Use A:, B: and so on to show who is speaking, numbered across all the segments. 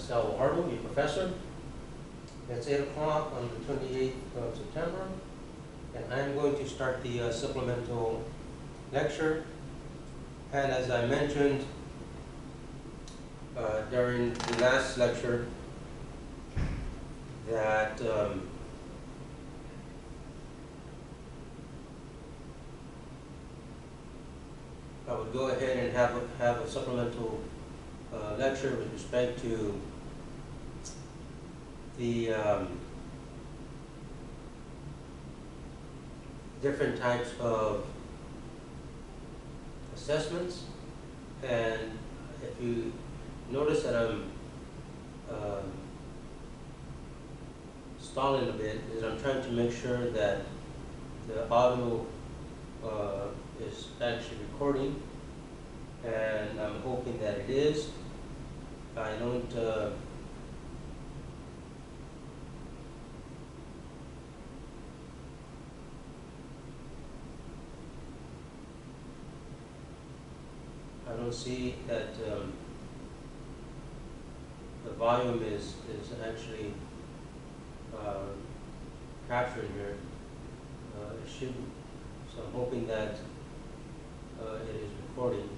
A: Sal Hartle, your professor. It's 8 o'clock on the 28th of September, and I'm going to start the supplemental lecture. And as I mentioned during the last lecture, that I would go ahead and have a supplemental lecture with respect to the different types of assessments. And if you notice that I'm stalling a bit, is I'm trying to make sure that the audio is actually recording, and I'm hoping that it is. I don't see that the volume is actually captured here. It shouldn't. So I'm hoping that it is recording.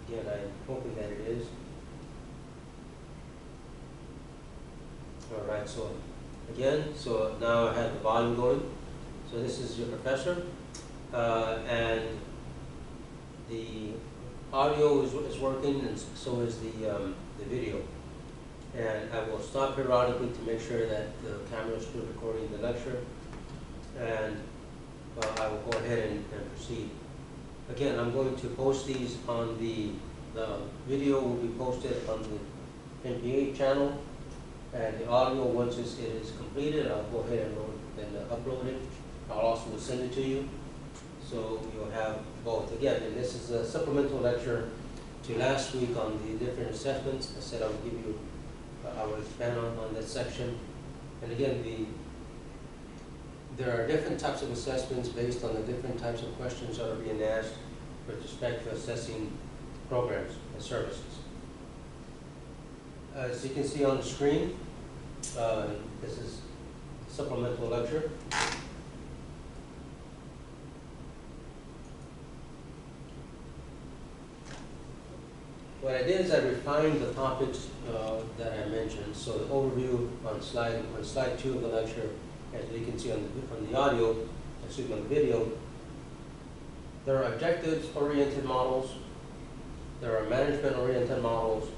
A: Again, I'm hoping that it is. All right, so again, so now I have the volume going. So this is your professor, and the audio is working, and so is the video. And I will stop periodically to make sure that the camera is still recording the lecture, and I will go ahead and proceed. Again, I'm going to post these on the video will be posted on the NPO channel, and the audio, once it is completed, I'll go ahead and upload it. I'll also send it to you, so you'll have both. Again, and this is a supplemental lecture to last week on the different assessments. I said I would give you, I will expand on that section. And again, there are different types of assessments based on the different types of questions that are being asked with respect to assessing programs and services. As you can see on the screen, this is a supplemental lecture. What I did is I refined the topics that I mentioned. So the overview on slide 2 of the lecture, as you can see on the audio, excuse me, on the video, there are objectives-oriented models, there are management-oriented models,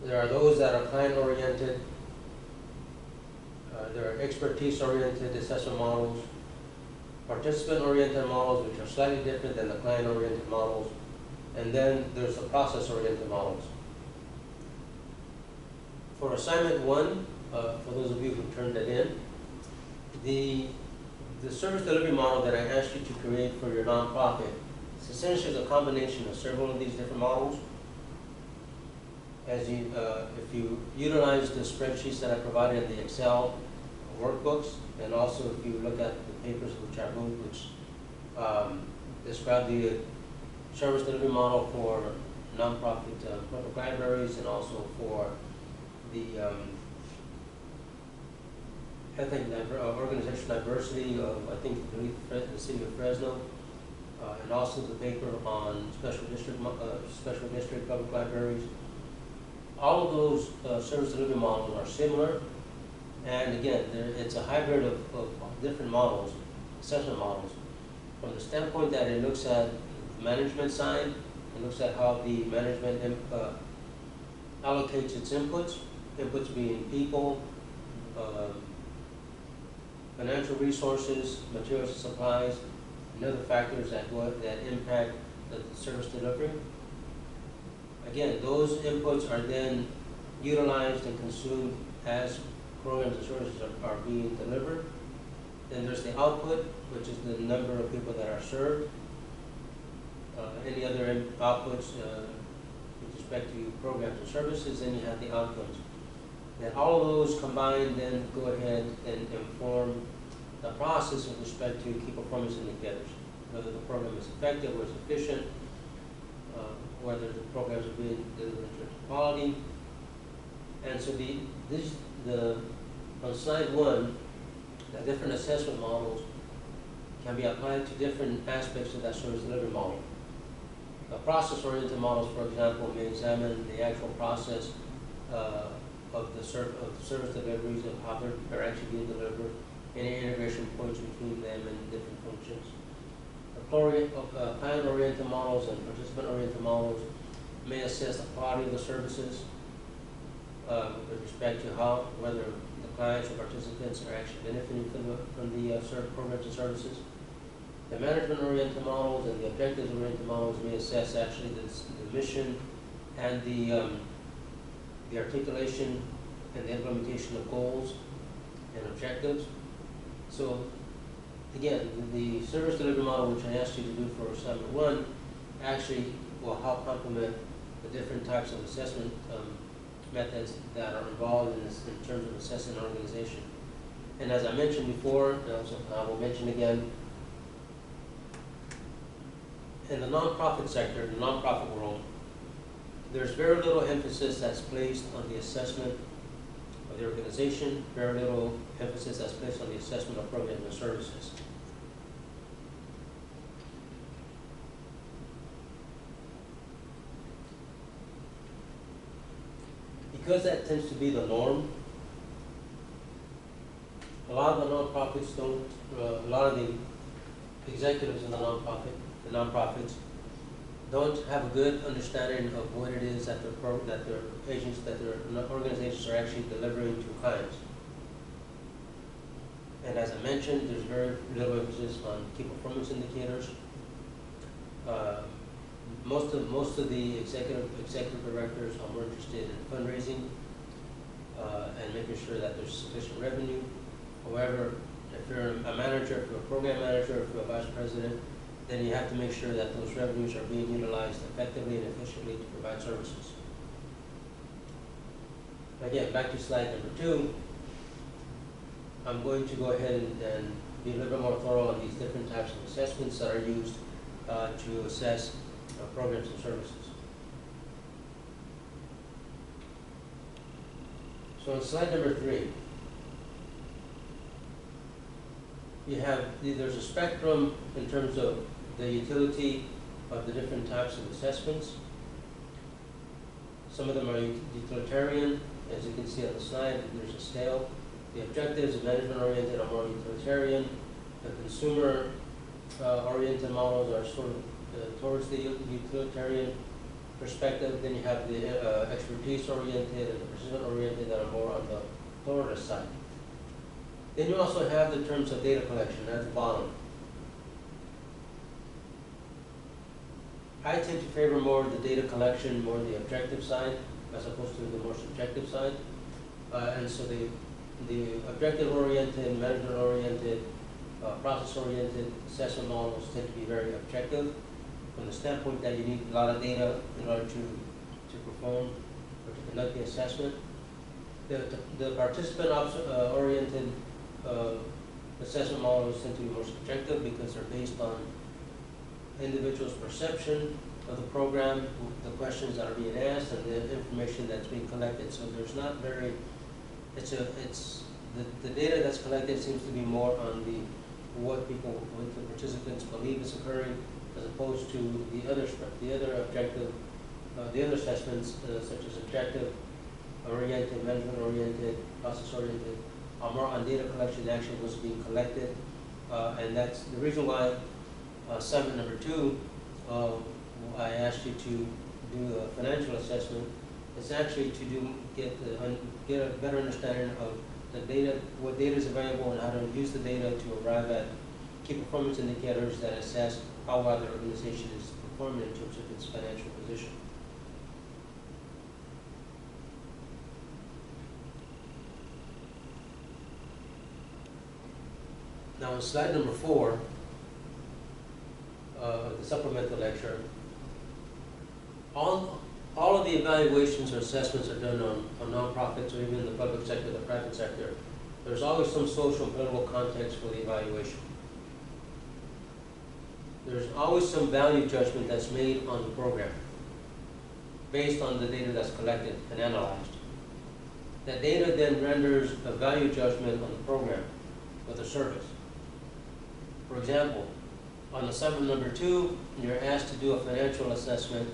A: there are those that are client-oriented, there are expertise-oriented assessment models, participant-oriented models, which are slightly different than the client-oriented models, and then there's the process-oriented models. For assignment 1, for those of you who turned it in, the service delivery model that I asked you to create for your nonprofit is essentially a combination of several of these different models. As you, if you utilize the spreadsheets that I provided in the Excel workbooks, and also if you look at the papers which I wrote, which describe the service delivery model for nonprofit public libraries, and also for the ethnic organization diversity of, I think, the city of Fresno, and also the paper on special district public libraries. All of those service delivery models are similar, and again, it's a hybrid of different models, assessment models, from the standpoint that it looks at the management side, it looks at how the management allocates its inputs being people, financial resources, materials and supplies, and other factors that impact the service delivery. Again, those inputs are then utilized and consumed as programs and services are being delivered. Then there's the output, which is the number of people that are served. Any other outputs with respect to programs and services, then you have the outcomes. And all of those combined then go ahead and inform the process with respect to key performance indicators, whether the program is effective or is efficient, whether the programs are being delivered in terms of quality, And so on slide 1, the different assessment models can be applied to different aspects of that service delivery model. Process-oriented models, for example, may examine the actual process of the service deliveries, of how they're actually being delivered, any integration points between them and different functions. Client-oriented models and participant-oriented models may assess the quality of the services with respect to whether the clients or participants are actually benefiting from the programs and services. The management-oriented models and the objectives-oriented models may assess actually the mission and the articulation and the implementation of goals and objectives. So again, the service delivery model, which I asked you to do for assignment 1, actually will help complement the different types of assessment methods that are involved in this in terms of assessing an organization. And as I mentioned before, I will mention again, in the nonprofit sector, the nonprofit world, there's very little emphasis that's placed on the assessment of the organization, very little emphasis that's placed on the assessment of programs and services. Because that tends to be the norm, a lot of the nonprofits don't, a lot of the executives in the nonprofits don't have a good understanding of what it is that their organizations are actually delivering to clients. And as I mentioned, there's very little emphasis on key performance indicators. Most of the executive directors are more interested in fundraising and making sure that there's sufficient revenue. However, if you're a manager, if you're a program manager, if you're a vice president, then you have to make sure that those revenues are being utilized effectively and efficiently to provide services. Again, back to slide number 2. I'm going to go ahead and be a little bit more thorough on these different types of assessments that are used to assess programs and services. So on slide number 3, there's a spectrum in terms of the utility of the different types of assessments. Some of them are utilitarian, as you can see on the slide. There's a scale. The objectives, management-oriented, are more utilitarian. The consumer-oriented models are sort of towards the utilitarian perspective. Then you have the expertise-oriented and the participant-oriented that are more on the authoritative side. Then you also have the terms of data collection at the bottom. I tend to favor more the data collection, more the objective side, as opposed to the more subjective side. And so the objective-oriented, management-oriented, process-oriented assessment models tend to be very objective from the standpoint that you need a lot of data in order to perform or to conduct the assessment. The participant-oriented assessment models tend to be more subjective because they're based on individuals' perception of the program, the questions that are being asked, and the information that's being collected. So there's not very, the data that's collected seems to be more on what the participants believe is occurring, as opposed to the other assessments such as objective-oriented, management-oriented, process-oriented, are more on data collection, actually what's being collected, and that's the reason why assignment number 2, I asked you to do a financial assessment. It's actually to get a better understanding of the data, what data is available, and how to use the data to arrive at key performance indicators that assess how well the organization is performing in terms of its financial position. Now, on slide number 4 of the supplemental lecture, all of the evaluations or assessments are done on nonprofits or even in the public sector, the private sector. There's always some social and political context for the evaluation. There's always some value judgment that's made on the program based on the data that's collected and analyzed. That data then renders a value judgment on the program or the service. For example, on assignment number 2, you're asked to do a financial assessment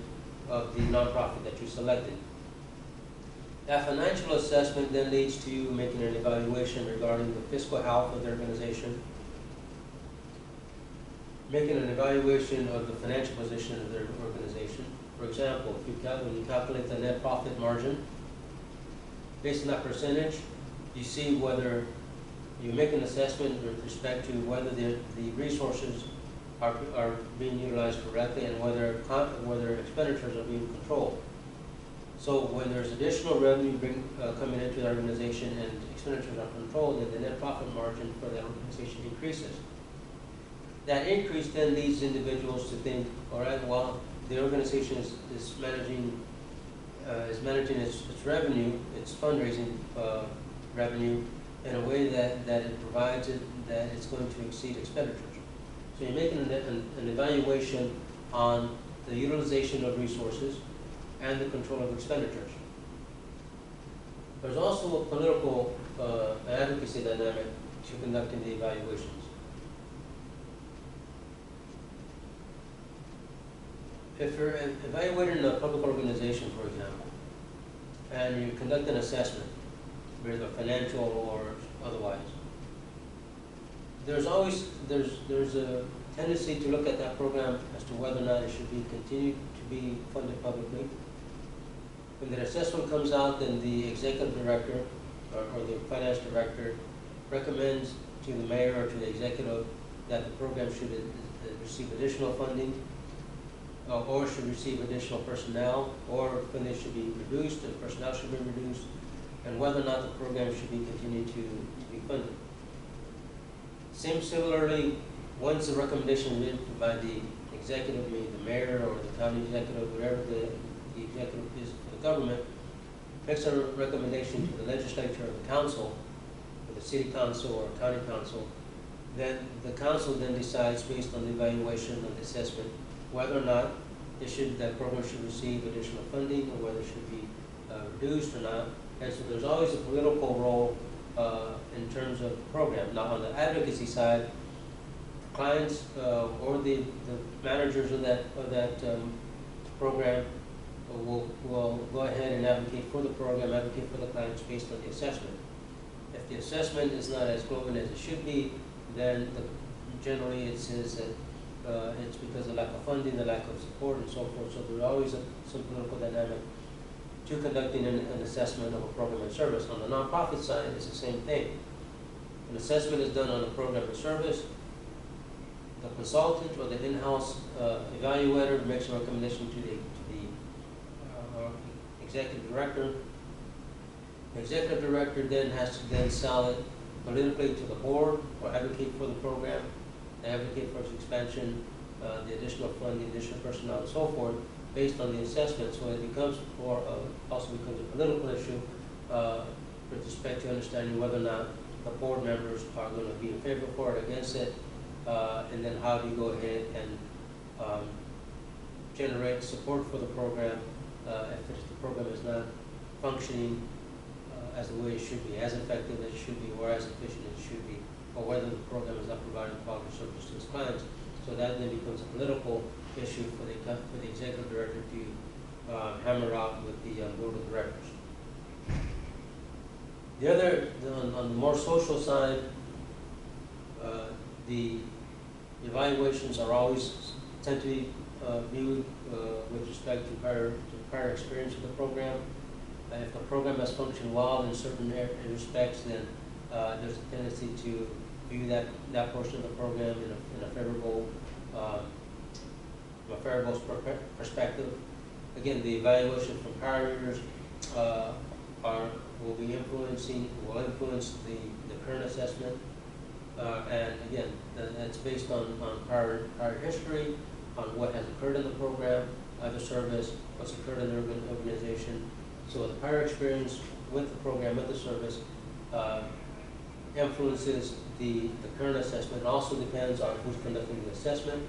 A: of the nonprofit that you selected. That financial assessment then leads to you making an evaluation regarding the fiscal health of the organization, making an evaluation of the financial position of their organization. For example, when you calculate the net profit margin, based on that percentage, you see whether you make an assessment with respect to whether the resources are being utilized correctly and whether expenditures are being controlled. So when there's additional revenue coming into the organization and expenditures are controlled, then the net profit margin for that organization increases. That increase then leads individuals to think, all right, well, the organization is managing its revenue, its fundraising revenue in a way that it provides it that it's going to exceed expenditures. So you're making an evaluation on the utilization of resources and the control of expenditures. There's also a political advocacy dynamic to conducting the evaluations. If you're evaluating a public organization, for example, and you conduct an assessment, whether financial or otherwise, there's a tendency to look at that program as to whether or not it should be continued to be funded publicly. When the assessment comes out, then the executive director or the finance director recommends to the mayor or to the executive that the program should receive additional funding, or should receive additional personnel, or funding should be reduced and personnel should be reduced, and whether or not the program should be continued to be funded. Similarly, once the recommendation is made by the executive, meaning the mayor or the county executive, whatever the executive is for the government, makes a recommendation to the legislature or the council, or the city council or county council, then the council then decides based on the evaluation of the assessment whether or not that program should receive additional funding or whether it should be reduced or not. And so there's always a political role in terms of the program. Now on the advocacy side, clients or the managers of that program will go ahead and advocate for the program, advocate for the clients based on the assessment. If the assessment is not as glowing as it should be, then generally it says that it's because of lack of funding, the lack of support, and so forth. So there's always some political dynamic to conducting an assessment of a program and service. On the nonprofit side, it's the same thing. An assessment is done on a program and service. The consultant or the in-house evaluator makes a recommendation to the executive director. The executive director then has to then sell it politically to the board or advocate for the program, advocate for its expansion, the additional funding, additional personnel, and so forth, based on the assessment. So it becomes also becomes a political issue with respect to understanding whether or not the board members are going to be in favor for it, against it, and then how do you go ahead and generate support for the program if the program is not functioning as the way it should be, as effective as it should be, or as efficient as it should be, or whether the program is not providing quality service to its clients. So that then becomes a political issue for the executive director to hammer out with the board of directors. On the more social side, the evaluations are always tend to be viewed with respect to prior experience with the program. If the program has functioned well in certain respects, then there's a tendency to view that portion of the program in a favorable perspective. Again, the evaluation from prior years will influence the current assessment, and again, that's based on prior history, on what has occurred in the program, the service, what's occurred in the organization. So the prior experience with the program, with the service, influences the current assessment. It also depends on who's conducting the assessment.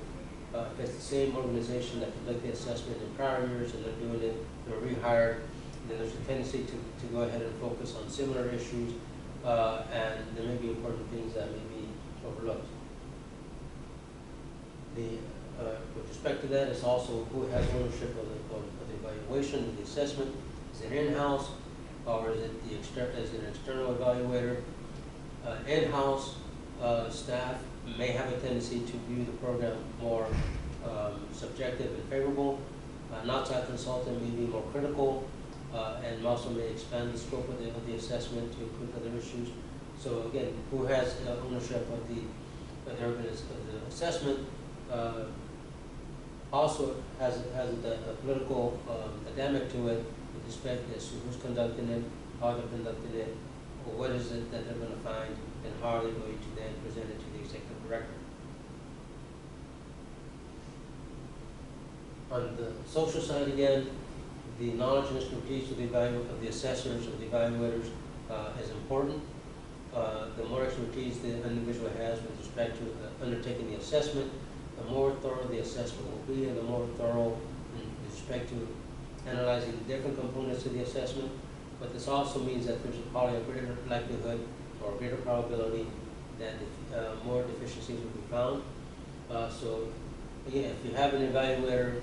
A: If it's the same organization that conducted the assessment in prior years and they're doing it, they're rehired, then there's a tendency to go ahead and focus on similar issues, and there may be important things that may be overlooked. With respect to that, it's also who has ownership of the evaluation, of the assessment. Is it in-house, or is it is it an external evaluator? In-house staff may have a tendency to view the program more subjective and favorable. An outside consultant may be more critical, and also may expand the scope of the assessment to include other issues. So again, who has ownership of the assessment also has a political dynamic to it with respect to who's conducting it, how they're conducting it, or what is it that they're going to find, and how are they going to then present it to the executive director. On the social side, again, the knowledge and expertise of the assessors, of the evaluators is important. The more expertise the individual has with respect to undertaking the assessment, the more thorough the assessment will be, and the more thorough with respect to analyzing the different components of the assessment. But this also means that there's probably a greater likelihood or a greater probability that more deficiencies will be found. So again, if you have an evaluator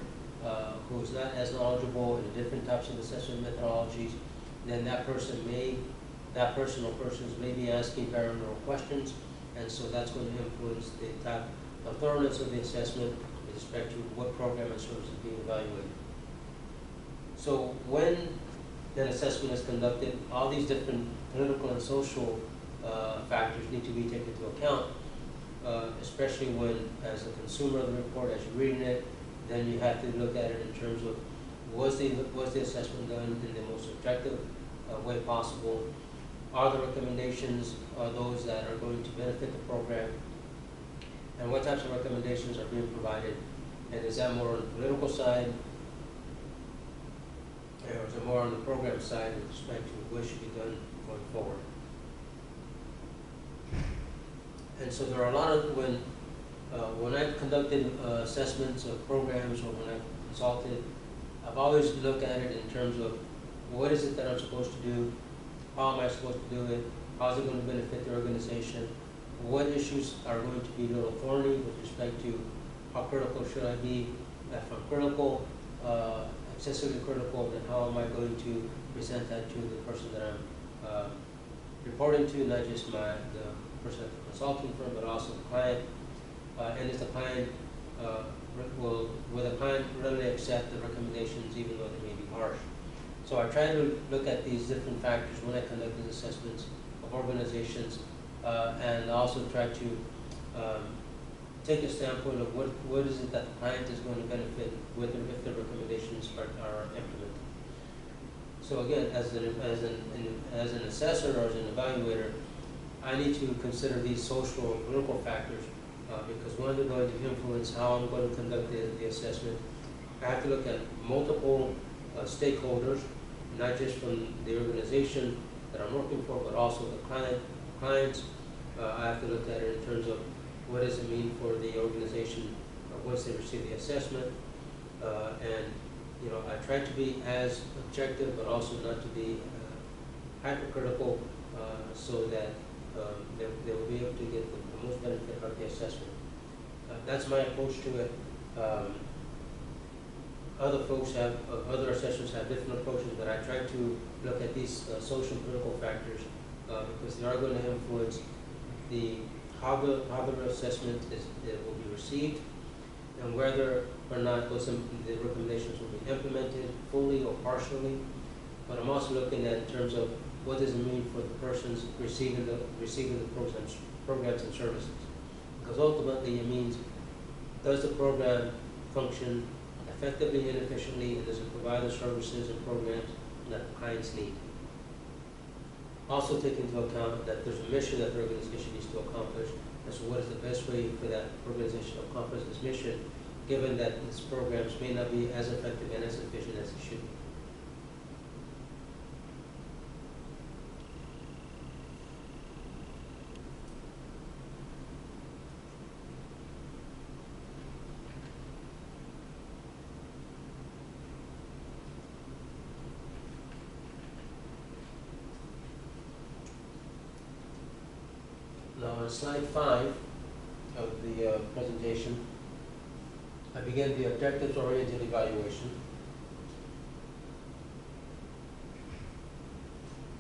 A: who's not as knowledgeable in different types of assessment methodologies, then that person or persons may be asking parallel questions, and so that's going to influence the type of thoroughness of the assessment with respect to what program and service is being evaluated. So when an assessment is conducted, all these different political and social factors need to be taken into account, especially when, as a consumer of the report, as you're reading it, then you have to look at it in terms of was the assessment done in the most objective way possible? Are the recommendations those that are going to benefit the program? And what types of recommendations are being provided? And is that more on the political side, or is it more on the program side with respect to what should be done going forward? And so there are a lot of, when I've conducted assessments of programs, or when I've consulted, I've always looked at it in terms of what is it that I'm supposed to do, how am I supposed to do it, how is it going to benefit the organization, what issues are going to be a little thorny with respect to how critical should I be. If I'm critical, excessively critical, then how am I going to present that to the person that I'm reporting to, not just the person at the consulting firm, but also the client. And is the client, will the client readily accept the recommendations even though they may be harsh? So I try to look at these different factors when I conduct these assessments of organizations, and also try to take a standpoint of what is it that the client is going to benefit with if the recommendations are implemented. So again, as an assessor or as an evaluator, I need to consider these social or political factors because one, they're going to influence how I'm going to conduct the assessment. I have to look at multiple stakeholders, not just from the organization that I'm working for, but also the clients. I have to look at it in terms of what does it mean for the organization once they receive the assessment. And I try to be as objective, but also not to be hypercritical, so that they will be able to get the most benefit out of the assessment. That's my approach to it. Other assessors have different approaches, but I try to look at these social and political factors because they are going to influence how the assessment will be received, and whether or not the recommendations will be implemented fully or partially. But I'm also looking at in terms of what does it mean for the persons receiving the programs and services, because ultimately it means, does the program function effectively and efficiently, and does it provide the services and programs that the clients need? Also take into account that there's a mission that the organization needs to accomplish, and so what is the best way for that organization to accomplish this mission, given that its programs may not be as effective and as efficient as they should be. On slide 5 of the presentation, I begin the objectives-oriented evaluation.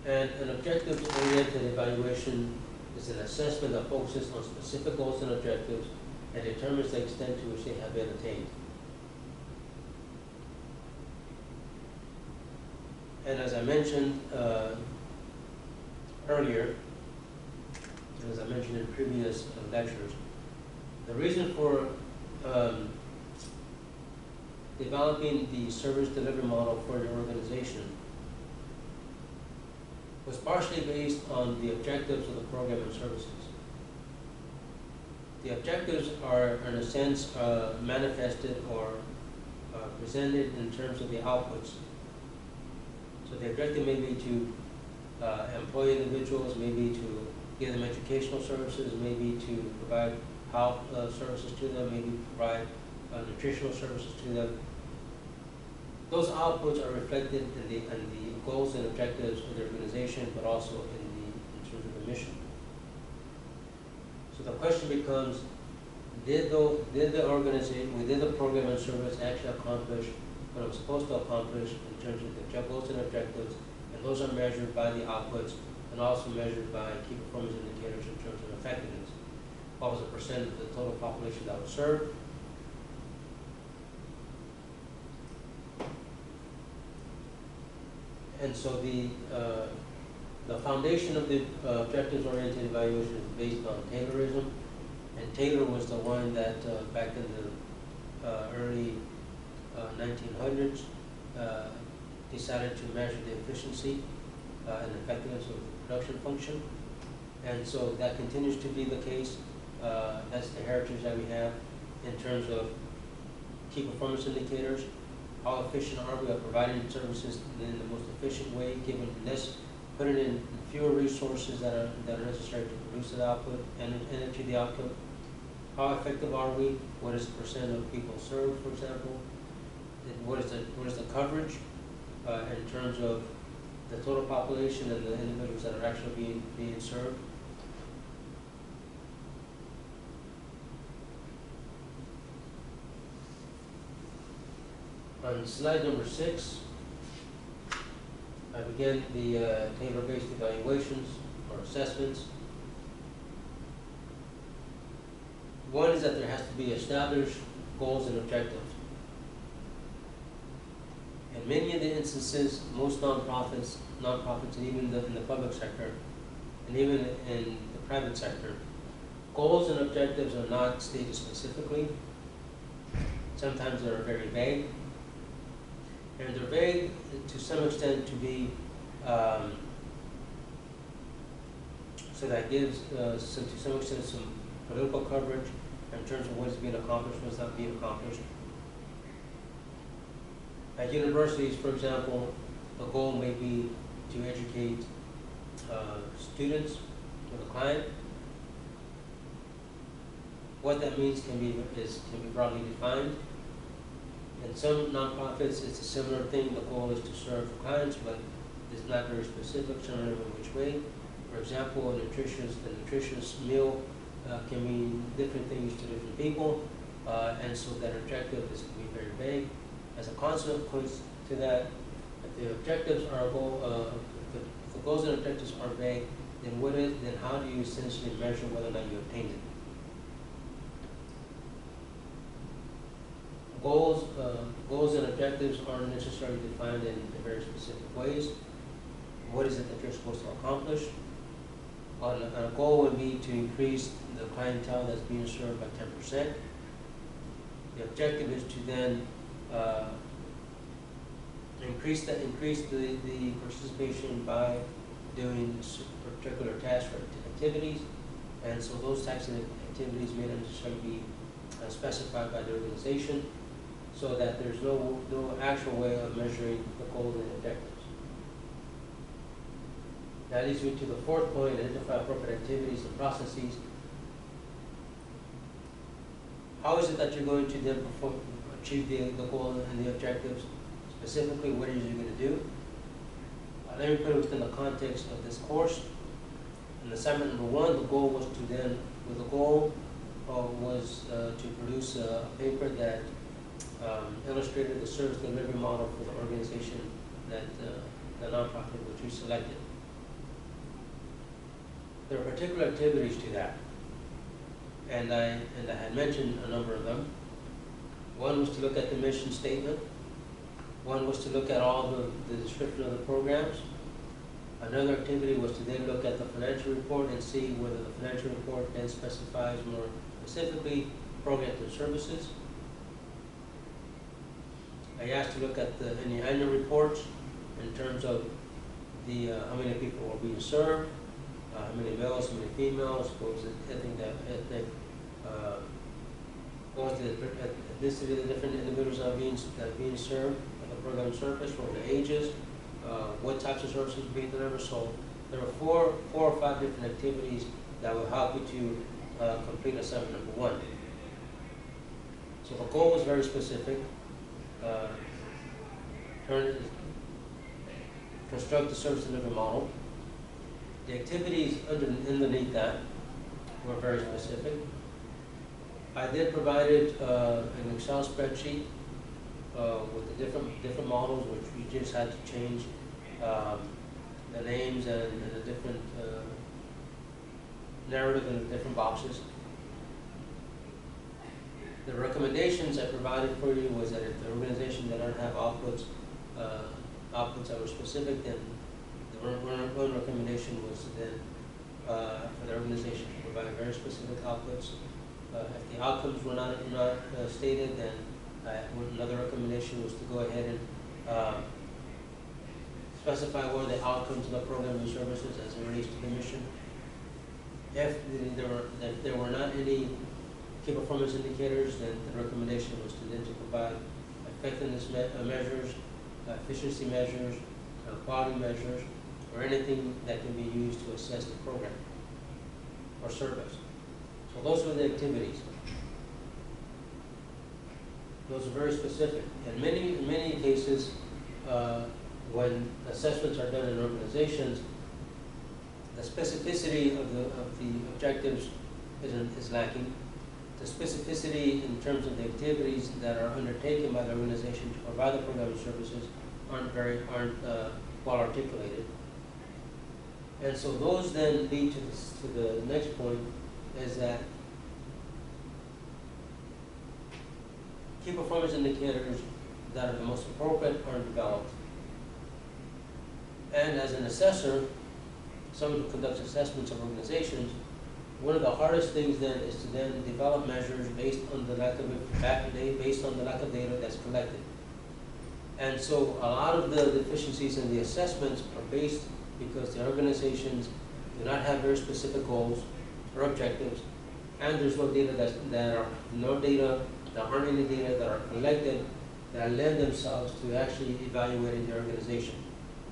A: And an objectives-oriented evaluation is an assessment that focuses on specific goals and objectives and determines the extent to which they have been attained. And as I mentioned earlier, and as I mentioned in previous lectures, the reason for developing the service delivery model for your organization was partially based on the objectives of the program and services. The objectives are, in a sense, manifested or presented in terms of the outputs. So the objective may be to employ individuals, maybe to give them educational services, maybe to provide health services to them, maybe provide nutritional services to them. Those outputs are reflected in the goals and objectives of the organization, but also in terms of the mission. So the question becomes, did the organization, did the program and service actually accomplish what it was supposed to accomplish in terms of the goals and objectives? And those are measured by the outputs and also measured by key performance indicators in terms of effectiveness. What was the percent of the total population that was served? And so the foundation of the objectives-oriented evaluation is based on Taylorism, and Taylor was the one that back in the early 1900s decided to measure the efficiency and effectiveness of the production function, and so that continues to be the case. That's the heritage that we have in terms of key performance indicators. How efficient are we at providing services in the most efficient way, given this, putting in fewer resources that are necessary to produce the output and achieve the output? How effective are we? What is the percent of people served, for example? And what is the coverage in terms of the total population and the individuals that are actually being served? On slide number 6, I begin the Taylor-based evaluations or assessments. One is that there has to be established goals and objectives. In many of the instances, most nonprofits, and even in the public sector, and even in the private sector, goals and objectives are not stated specifically. Sometimes they're very vague. And they're vague to some extent to be, so that gives, to some extent, some political coverage in terms of what is being accomplished, what's not being accomplished. At universities, for example, the goal may be to educate students or the client. What that means can be broadly defined. In some nonprofits, it's a similar thing. The goal is to serve clients, but it's not very specific, similar in which way. For example, a nutritious meal can mean different things to different people, and so that objective is can be very vague. As a consequence to that, if the objectives are if the goals and objectives are vague, then how do you essentially measure whether or not you obtained it? Goals and objectives aren't necessarily defined in very specific ways. What is it that you're supposed to accomplish? A goal would be to increase the clientele that's being served by 10%. The objective is to then increase the participation by doing particular tasks or activities, and so those types of activities may not necessarily be specified by the organization, so that there's no actual way of measuring the goals and objectives. That leads me to the fourth point: identify appropriate activities and processes. How is it that you're going to then achieve the goal and the objectives? Specifically, what are you going to do? Let me put it within the context of this course. In assignment number one, the goal was to then, well, the goal was to produce a paper that illustrated the service delivery model for the organization that the nonprofit which we selected. There are particular activities to that, and I had mentioned a number of them. One was to look at the mission statement. One was to look at all the description of the programs. Another activity was to then look at the financial report and see whether the financial report then specifies more specifically programs and services. I asked to look at any annual reports in terms of the how many people are being served, how many males, how many females, what was the ethnic, what was the ethnicity of the different individuals that are being served at the program service, what were the ages, what types of services were being delivered. So there are four or five different activities that will help you to complete assignment number one. So the goal was very specific. Construct the service delivery model. The activities underneath that were very specific. I then provided an Excel spreadsheet with the different models, which we just had to change the names and the different narrative in the different boxes. The recommendations I provided for you was that if the organization did not have outputs that were specific, then the one recommendation was then for the organization to provide very specific outputs. If the outcomes were not stated, then another recommendation was to go ahead and specify what are the outcomes of the program and services as it relates to the mission. If there were not any key performance indicators, then the recommendation was to then provide effectiveness measures, efficiency measures, quality measures, or anything that can be used to assess the program or service. So those were the activities. Those are very specific. In many cases, when assessments are done in organizations, the specificity of the objectives is lacking. The specificity in terms of the activities that are undertaken by the organization to provide the program and services aren't well articulated. And so those then lead to the next point, is that key performance indicators that are the most appropriate aren't developed. And as an assessor, someone who conducts assessments of organizations, one of the hardest things then is to then develop measures based on the lack of data that's collected. And so a lot of the deficiencies in the assessments are based because the organizations do not have very specific goals or objectives, and there's no data there aren't any data that are collected that lend themselves to actually evaluating the organization,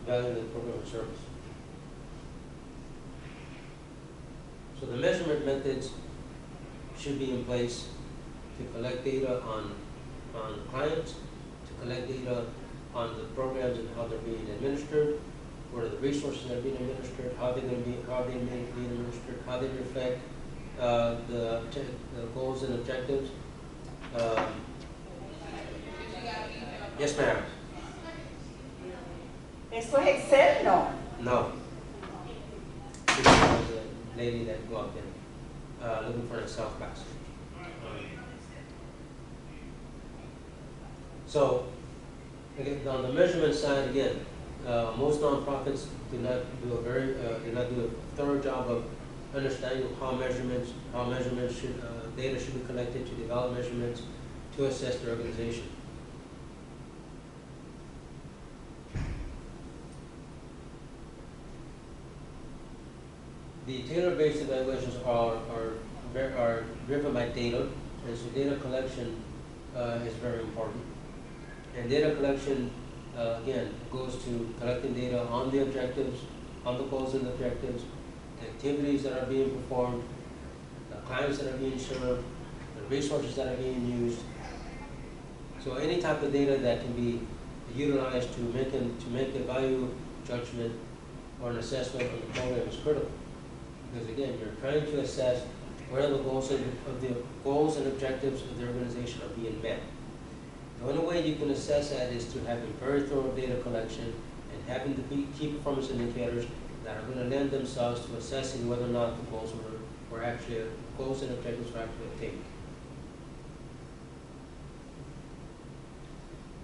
A: evaluating the program and service. So the measurement methods should be in place to collect data on clients, to collect data on the programs and how they're being administered, what are the resources that are being administered, how they're being administered, how they reflect the goals and objectives. Yes, ma'am.
B: ¿Esto es Excel? No.
A: No. This was a lady that walked in looking for an Excel class. So, again, on the measurement side, again, most nonprofits do not do a thorough job of understanding how measurements should data should be collected to develop measurements to assess the organization. The tailor-based evaluations are driven by data, and so data collection is very important. And data collection, again, goes to collecting data on the objectives, on the goals and objectives, the activities that are being performed, the clients that are being served, the resources that are being used. So any type of data that can be utilized to make a value judgment or an assessment of the program is critical. Because again, you're trying to assess whether the goals and objectives of the organization are being met. The only way you can assess that is through having very thorough data collection and having the key performance indicators that are going to lend themselves to assessing whether or not the goals and objectives were actually attained.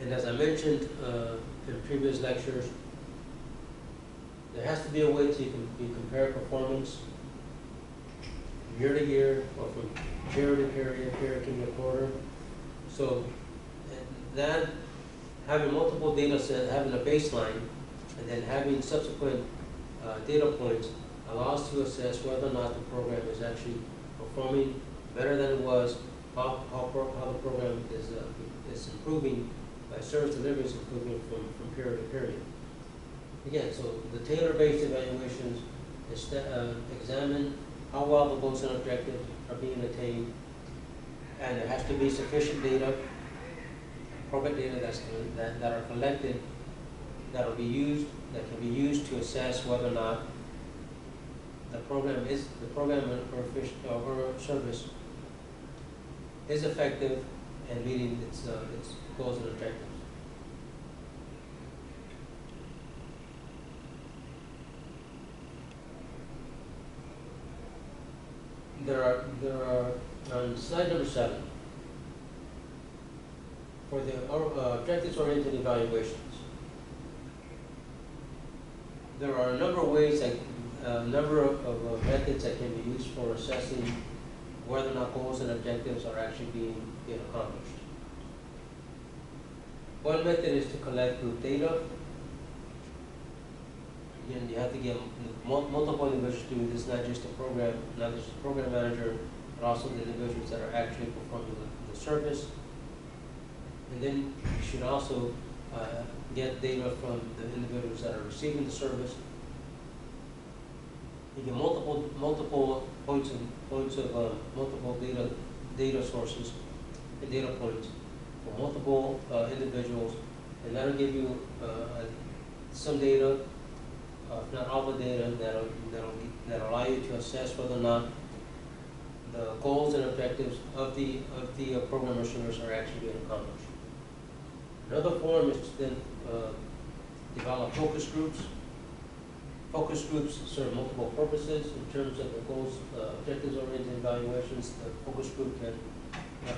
A: And as I mentioned in previous lectures, there has to be a way to compare performance from year to year, or from period to period. Period can be a quarter. So that having multiple data sets, having a baseline, and then having subsequent data points allows to assess whether or not the program is actually performing better than it was, how the program is improving, service delivery is improving from period to period. Again, so the tailor-based evaluations examine how well the goals and objectives are being attained, and there has to be sufficient data, appropriate data that are collected, that can be used to assess whether or not the program or service is effective and meeting its goals and objectives. There are on slide number 7 for the objectives-oriented evaluations. There are a number of ways, a number of methods that can be used for assessing whether or not goals and objectives are actually being accomplished. One method is to collect group data. Again, you have to get multiple individuals to do this, not just the program manager, but also the individuals that are actually performing the service. And then you should also get data from the individuals that are receiving the service. You get multiple points of multiple data sources and data points for multiple individuals, and that'll give you some data, if not all the data, that'll allow you to assess whether or not the goals and objectives of the program or service are actually being accomplished. Another form is to then develop focus groups. Focus groups serve multiple purposes in terms of the goals, objectives-oriented evaluations. The focus group can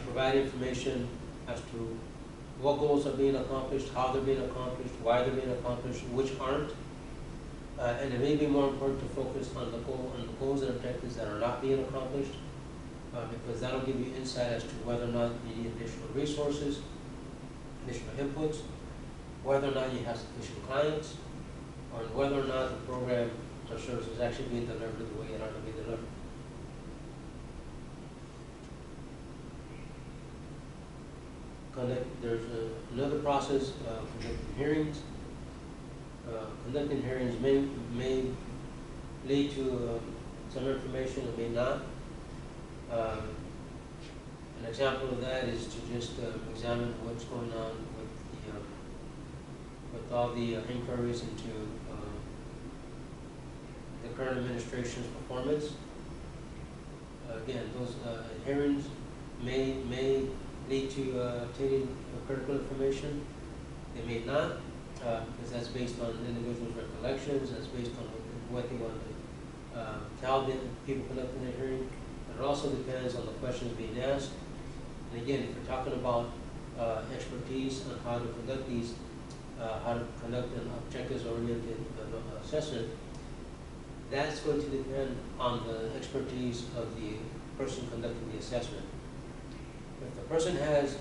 A: provide information as to what goals are being accomplished, how they're being accomplished, why they're being accomplished, which aren't. And it may be more important to focus on the goals and objectives that are not being accomplished, because that'll give you insight as to whether or not you need additional resources, additional inputs, whether or not you have sufficient clients, or whether or not the program or service is actually being delivered the way it ought to be delivered. There's another process, conducting hearings. Conducting hearings may lead to some information, it may not. An example of that is to just examine what's going on with all the inquiries into the current administration's performance. Again, those hearings may lead to obtaining critical information. They may not, because that's based on individuals' recollections, that's based on what they want to tell the people conducting the hearing. But it also depends on the questions being asked. And again, if we're talking about expertise on how to conduct these, how to conduct an objectives-oriented assessment, that's going to depend on the expertise of the person conducting the assessment. If the person has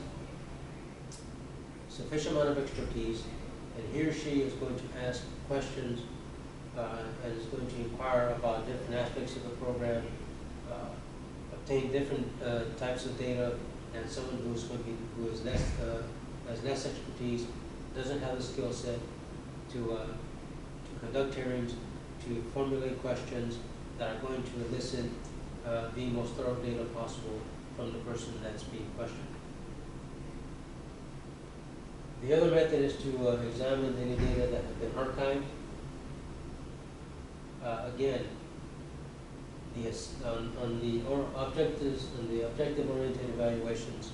A: sufficient amount of expertise, and he or she is going to ask questions and is going to inquire about different aspects of the program, obtain different types of data, and someone who is has less expertise, doesn't have the skill set to conduct hearings, to formulate questions that are going to elicit the most thorough data possible from the person that's being questioned. The other method is to examine any data that have been archived. Again, on the objectives and the objective-oriented evaluations.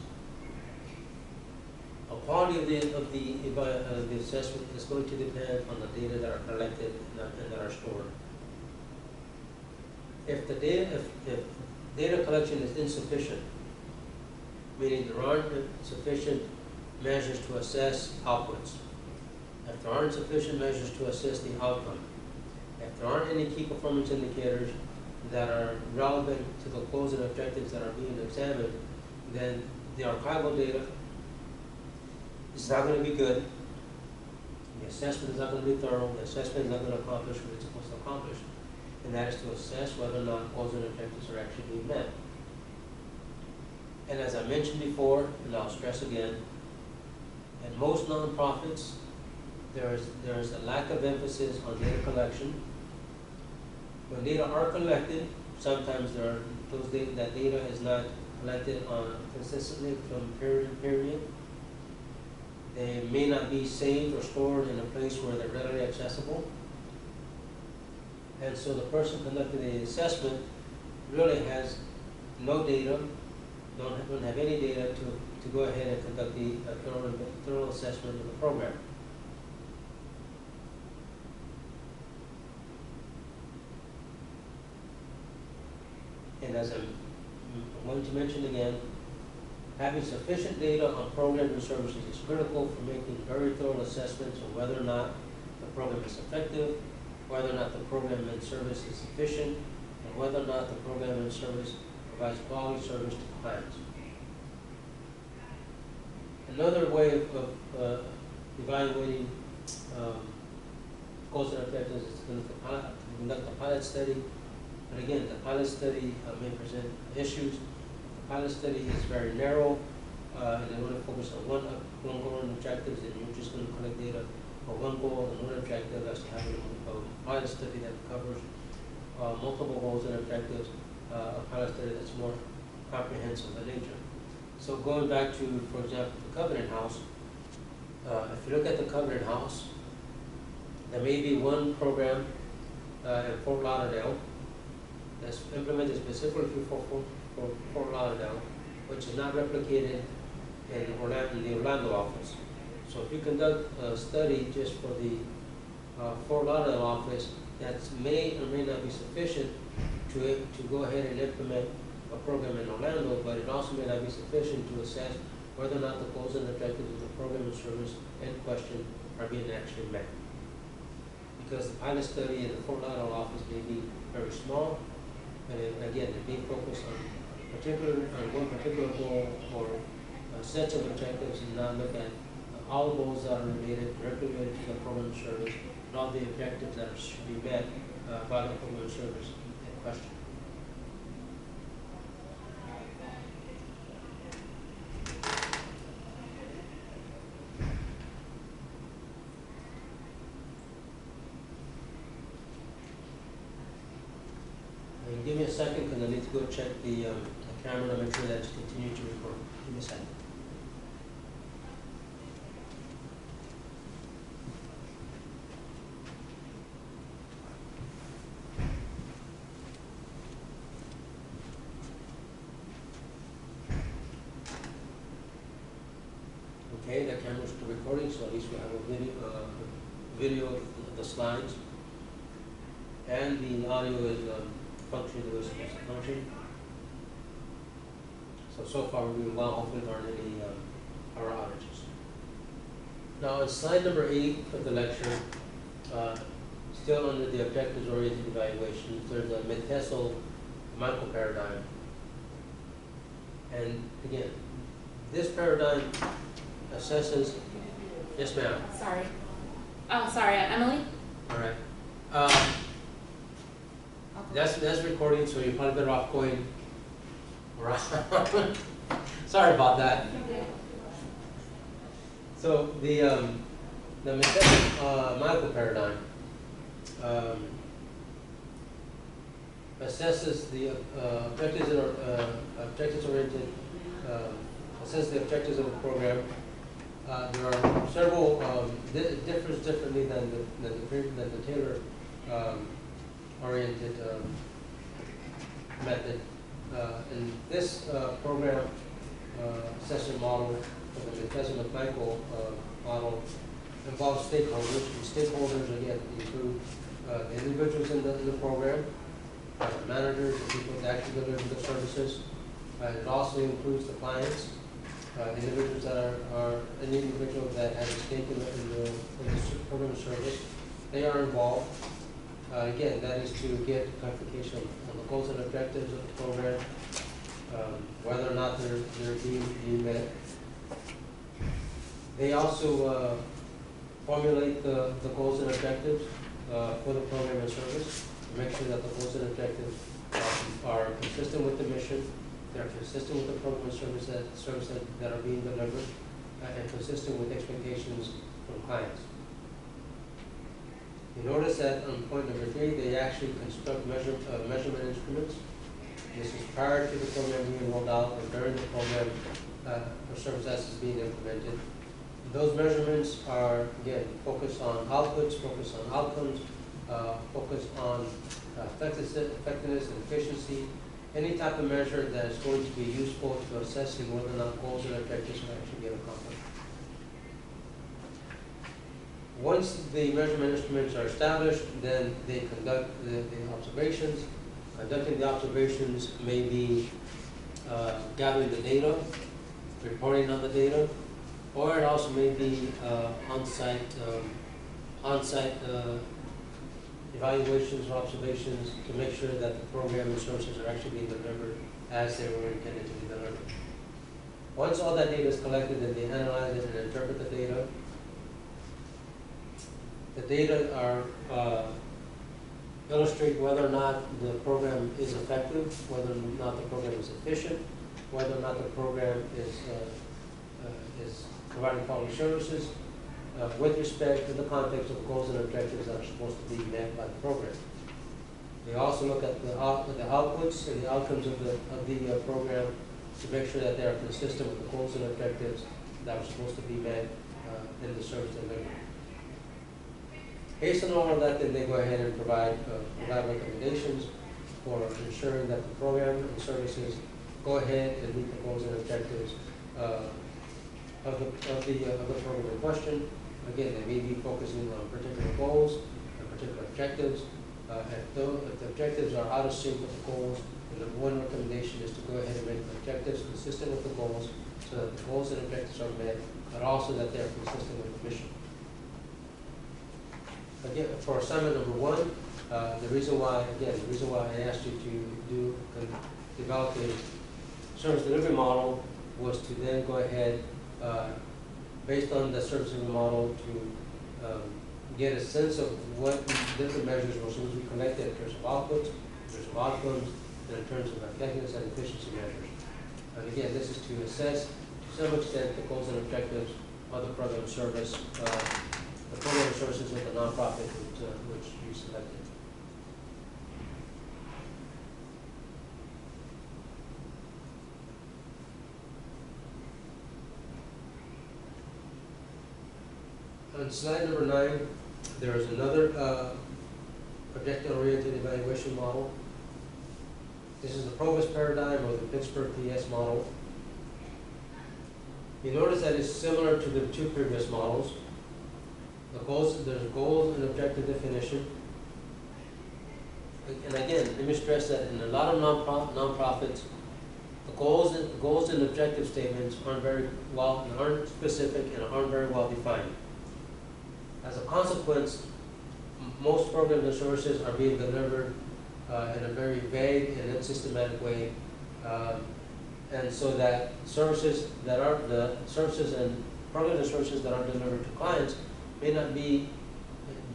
A: The quality of the assessment is going to depend on the data that are collected and that are stored. If data collection is insufficient, meaning there aren't sufficient measures to assess outputs, if there aren't sufficient measures to assess the outcome, if there aren't any key performance indicators that are relevant to the goals and objectives that are being examined, then the archival data is not going to be good. The assessment is not going to be thorough. The assessment is not going to accomplish what it's supposed to accomplish, and that is to assess whether or not goals and objectives are actually being met. And as I mentioned before, and I'll stress again, in most nonprofits, there is a lack of emphasis on data collection. When data are collected, sometimes that data is not collected consistently from period to period. They may not be saved or stored in a place where they're readily accessible. And so the person conducting the assessment really has no data, don't have any data to go ahead and conduct the thorough assessment of the program. And as I'm going to mention again, having sufficient data on programs and services is critical for making very thorough assessments of whether or not the program is effective, whether or not the program and service is sufficient, and whether or not the program and service provides quality service to clients. Another way of evaluating goals and objectives is to conduct a pilot study. But again, the pilot study may present issues. The pilot study is very narrow, and they want to focus on one goal and objectives, and you're just going to collect data for one goal and one objective as to having a pilot study that covers multiple goals and objectives, a pilot study that's more comprehensive in nature. So going back to, for example, the Covenant House, if you look at the Covenant House, there may be one program in Fort Lauderdale that's implemented specifically for Fort Lauderdale, which is not replicated in the Orlando office. So if you conduct a study just for the Fort Lauderdale office, that may or may not be sufficient to go ahead and implement a program in Orlando, but it also may not be sufficient to assess whether or not the goals and objectives of the program and service in question are being actually met. Because the pilot study in the Fort Lauderdale office may be very small, and again, it may focus on one particular goal or sets of objectives, and not look at all goals that are directly related to the program and service, and all the objectives that should be met by the program and service in question. And give me a second, because I need to go check the camera to make sure that it's continued to record. Give me a second. Okay, the camera's still recording, so at least we have a video of the slides. And the audio is functioning the way it's supposed to function. So far we're doing well. Hopefully there aren't any power outages. Now on slide number 8 of the lecture, still under the objectives-oriented evaluations, there's a Michael paradigm. And again, this paradigm assesses, yes ma'am.
C: Sorry. Oh, sorry, Emily?
A: All right. That's recording, so you're probably better off going around. Sorry about that. So the Michael paradigm assesses the objectives-oriented, assesses the objectives of a program. There are several differs differently than the Taylor oriented method. And this program assessment model, or the assessment Michael model, involves stakeholders. And stakeholders again include the individuals in the program, managers, and people that actually deliver the services. It also includes the clients, individuals that are any individual that has a stake in the program service. They are involved. Again, that is to get clarification on the goals and objectives of the program, whether or not they're being met. They also formulate the goals and objectives for the program and service, to make sure that the goals and objectives are consistent with the mission, they're consistent with the program and services that are being delivered, and consistent with expectations from clients. You notice that on point number 3, they actually construct measurement instruments. This is prior to the program being rolled out or during the program or service as is being implemented. Those measurements are, again, focused on outputs, focused on outcomes, focused on effectiveness and efficiency, any type of measure that is going to be useful to assessing whether or not goals and objectives are actually being accomplished. Once the measurement instruments are established, then they conduct the observations. Conducting the observations may be gathering the data, reporting on the data, or it also may be on-site evaluations or observations to make sure that the program and services are actually being delivered as they were intended to be delivered. Once all that data is collected, then they analyze it and interpret the data. The data are illustrate whether or not the program is effective, whether or not the program is efficient, whether or not the program is providing quality services with respect to the context of goals and objectives that are supposed to be met by the program. They also look at the outputs and the outcomes of the program to make sure that they are consistent with the goals and objectives that are supposed to be met in the service delivery. Based on all of that, then they go ahead and provide recommendations for ensuring that the program and services go ahead and meet the goals and objectives of the program in question. Again, they may be focusing on particular goals and particular objectives. If the objectives are out of sync with the goals, then the one recommendation is to go ahead and make the objectives consistent with the goals, so that the goals and objectives are met, but also that they are consistent with the mission. Again, for assignment number 1, the reason why I asked you to develop a service delivery model was to then go ahead, based on the service delivery model, to get a sense of what different measures were supposed to be collected in terms of outputs, in terms of outcomes, and in terms of effectiveness and efficiency measures. And again, this is to assess, to some extent, the goals and objectives of the program service, the program services of the nonprofit which you selected. On slide number 9, there is another objective-oriented evaluation model. This is the Provis paradigm or the Pittsburgh PS model. You notice that it's similar to the 2 previous models. There's a goals and objective definition. And again, let me stress that in a lot of nonprofits, the goals and objective statements aren't specific and aren't very well defined. As a consequence, most programs and services are being delivered in a very vague and unsystematic way, and so that services and programs and services that are delivered to clients may not be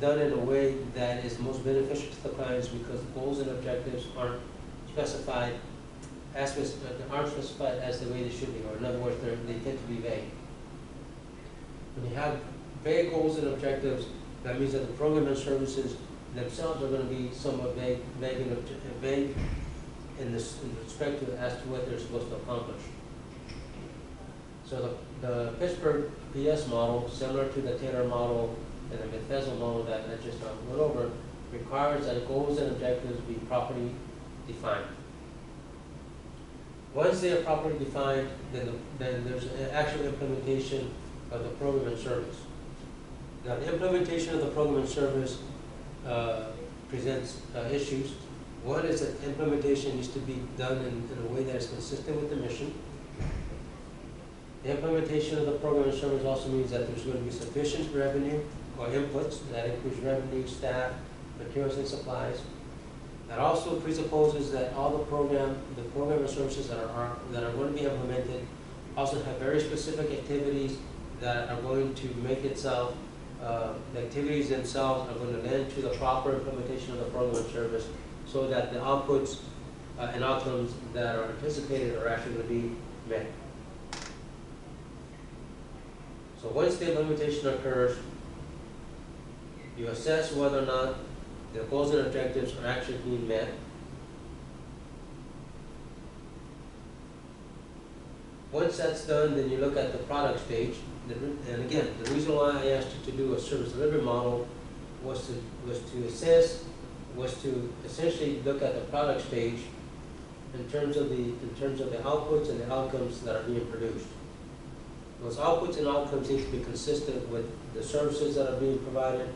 A: done in a way that is most beneficial to the clients, because the goals and objectives aren't specified as the way they should be, or in other words, they tend to be vague. When you have vague goals and objectives, that means that the program and services themselves are going to be somewhat vague in respect to as to what they're supposed to accomplish. So the Pittsburgh PS model, similar to the Taylor model and the Bethesda model that I just went over, requires that goals and objectives be properly defined. Once they are properly defined, then there's an actual implementation of the program and service. Now, the implementation of the program and service presents issues. One is that implementation needs to be done in a way that is consistent with the mission. The implementation of the program and service also means that there's going to be sufficient revenue or inputs. That includes revenue, staff, materials and supplies. That also presupposes that all the program and services that are going to be implemented also have very specific activities that are going to make itself, the activities themselves are going to lend to the proper implementation of the program and service so that the outputs and outcomes that are anticipated are actually going to be met. So once the implementation occurs, you assess whether or not the goals and objectives are actually being met. Once that's done, then you look at the product stage. And again, the reason why I asked you to do a service delivery model was to essentially look at the product stage in terms of the outputs and the outcomes that are being produced. Those outputs and outcomes need to be consistent with the services that are being provided.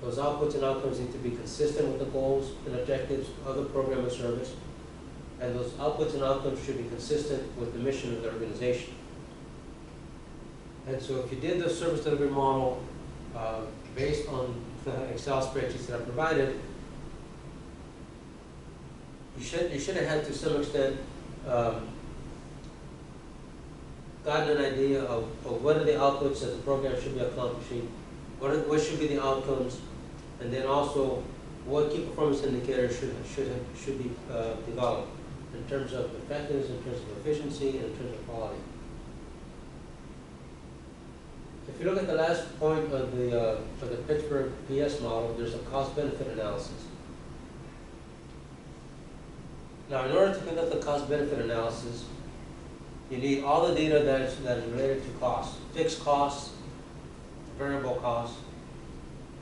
A: Those outputs and outcomes need to be consistent with the goals and objectives of the program and service. And those outputs and outcomes should be consistent with the mission of the organization. And so if you did the service delivery model based on the Excel spreadsheets that are provided, you should have had to some extent gotten an idea of what are the outputs that the program should be accomplishing, what should be the outcomes, and then also what key performance indicators should be developed in terms of effectiveness, in terms of efficiency, and in terms of quality. If you look at the last point of the Pittsburgh PS model, there's a cost-benefit analysis. Now, in order to conduct the cost-benefit analysis, you need all the data that is related to costs, fixed costs, variable costs,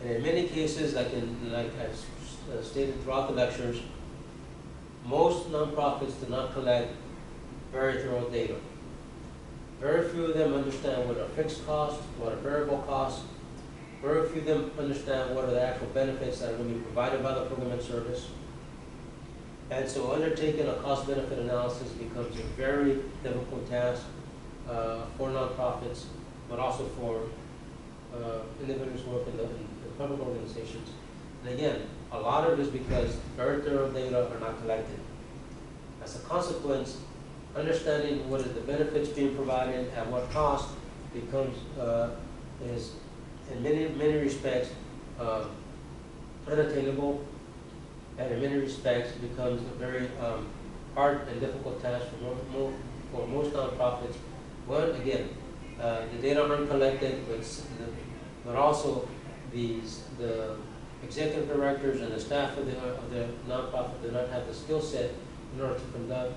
A: and in many cases, like I've stated throughout the lectures, most nonprofits do not collect very thorough data. Very few of them understand what are fixed costs, what are variable costs. Very few of them understand what are the actual benefits that are going to be provided by the program and service. And so undertaking a cost-benefit analysis becomes a very difficult task for nonprofits, but also for individuals who work in public organizations. And again, a lot of it is because very thorough data are not collected. As a consequence, understanding what is the benefits being provided at what cost becomes is in many respects unattainable, and in many respects becomes a very hard and difficult task for most nonprofits. One, again, the data aren't collected, but also the executive directors and the staff of the nonprofit do not have the skill set in order to conduct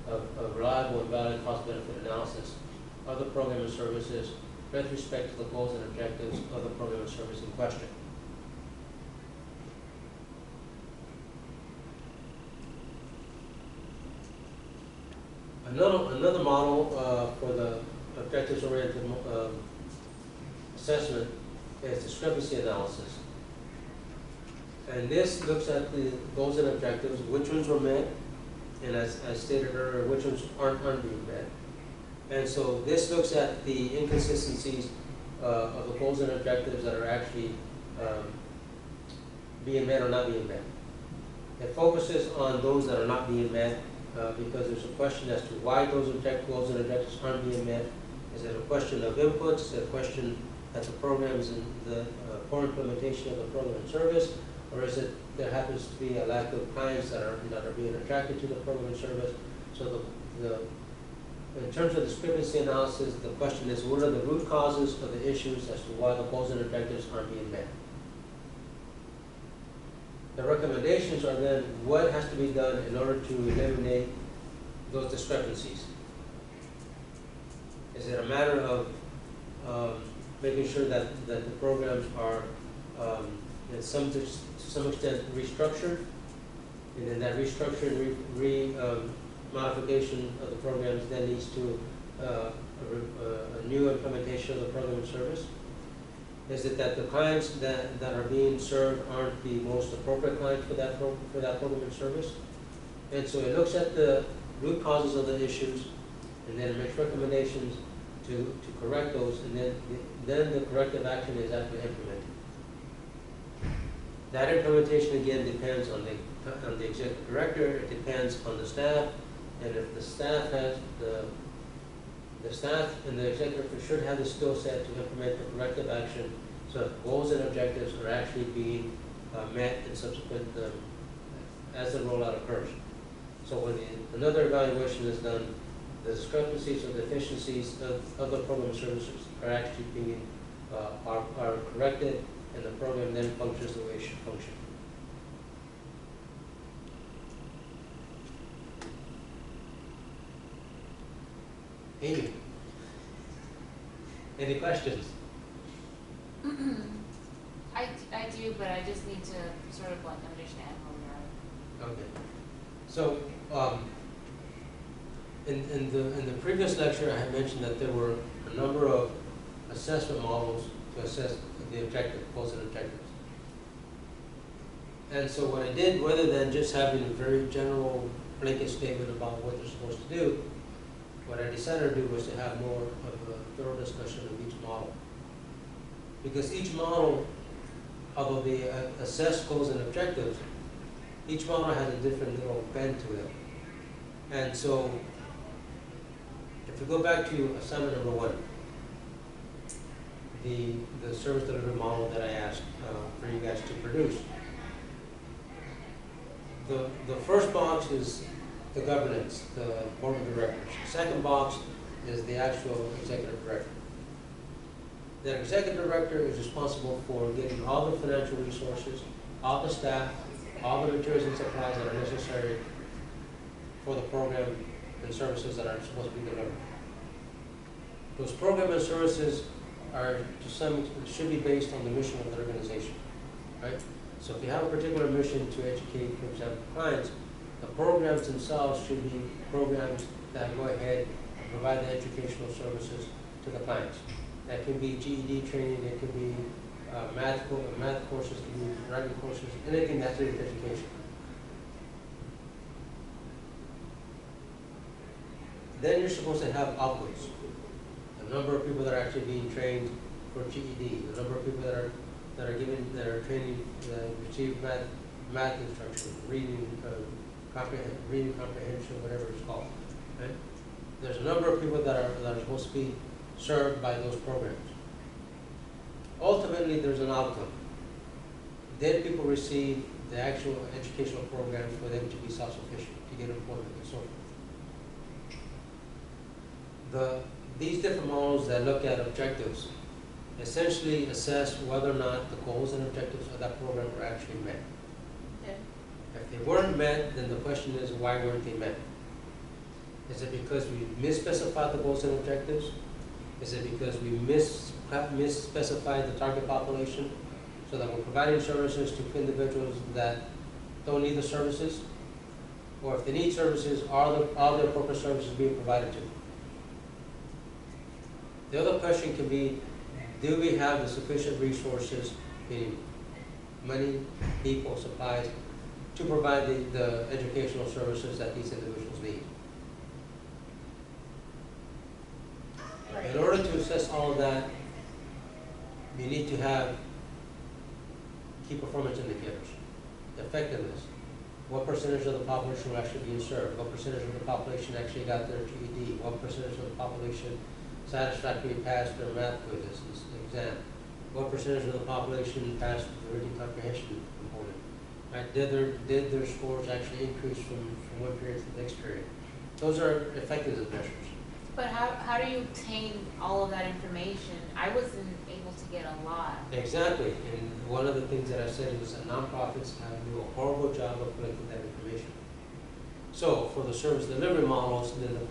A: a reliable and valid cost-benefit analysis of the program and services with respect to the goals and objectives of the program and service in question. Another model for the objectives-oriented assessment is discrepancy analysis. And this looks at the goals and objectives, which ones were met, and as stated earlier, which ones aren't being met. And so this looks at the inconsistencies of the goals and objectives that are actually being met or not being met. It focuses on those that are not being met because there's a question as to why those goals and objectives aren't being met. Is it a question of inputs? Is it a question that the programs and the poor implementation of the program and service? Or is it there happens to be a lack of clients that are being attracted to the program and service? So in terms of discrepancy analysis, the question is, what are the root causes of the issues as to why the goals and objectives aren't being met? The recommendations are then what has to be done in order to eliminate those discrepancies. Is it a matter of making sure that the programs are to some extent restructured, and then that restructuring modification of the programs then leads to a new implementation of the program and service? Is it that the clients that are being served aren't the most appropriate clients for that program and service? And so it looks at the root causes of the issues, and then it makes recommendations to correct those, and then the corrective action is actually implemented. That implementation again depends on the executive director, it depends on the staff, and if the staff has the staff and the executive should have the skill set to implement the corrective action so that goals and objectives are actually being met in subsequent as the rollout occurs. So when another evaluation is done, the discrepancies or deficiencies of the program services are actually being are corrected, and the program then functions the way it should function. Amy, any questions?
C: I do, but I just need to sort of like understand where we are.
A: Okay. So, in the previous lecture, I had mentioned that there were a number of assessment models to assess the objective, goals and objectives. And so what I did, rather than just having a very general blanket statement about what they're supposed to do, what I decided to do was to have more of a thorough discussion of each model. Because each model, although they assess goals and objectives, each model has a different little bend to it. And so, if we go back to assignment number 1, the service delivery model that I asked for you guys to produce. The first box is the governance, the board of directors. The second box is the actual executive director. The executive director is responsible for getting all the financial resources, all the staff, all the materials and supplies that are necessary for the program and services that are supposed to be delivered. Those program and services are, to some extent, should be based on the mission of the organization, right? So if you have a particular mission to educate, for example, clients, the programs themselves should be programs that go ahead and provide the educational services to the clients. That can be GED training, it could be math courses, it can be writing courses, anything that's related to education. Then you're supposed to have outputs. The number of people that are actually being trained for GED, the number of people that are training, receive math instruction, reading comprehension, whatever it's called. Right? There's a number of people that are supposed to be served by those programs. Ultimately, there's an outcome. Then people receive the actual educational programs for them to be self-sufficient, to get employment and so forth. These different models that look at objectives essentially assess whether or not the goals and objectives of that program are actually met.
C: Okay.
A: If they weren't met, then the question is, why weren't they met? Is it because we misspecified the goals and objectives? Is it because we misspecified the target population so that we're providing services to individuals that don't need the services? Or if they need services, are the appropriate services being provided to them? The other question can be, do we have the sufficient resources, meaning money, people, supplies, to provide the educational services that these individuals need? In order to assess all of that, you need to have key performance indicators. Effectiveness. What percentage of the population will actually be served? What percentage of the population actually got their GED? What percentage of the population satisfactorily passed their math quizzes, exam? What percentage of the population passed the reading comprehension component? Right? Did their scores actually increase from one period to the next period? Those are effectiveness measures.
C: But how do you obtain all of that information? I wasn't able to get a lot.
A: Exactly, and one of the things that I said is that nonprofits have to do a horrible job of collecting that information. So for the service delivery models, then the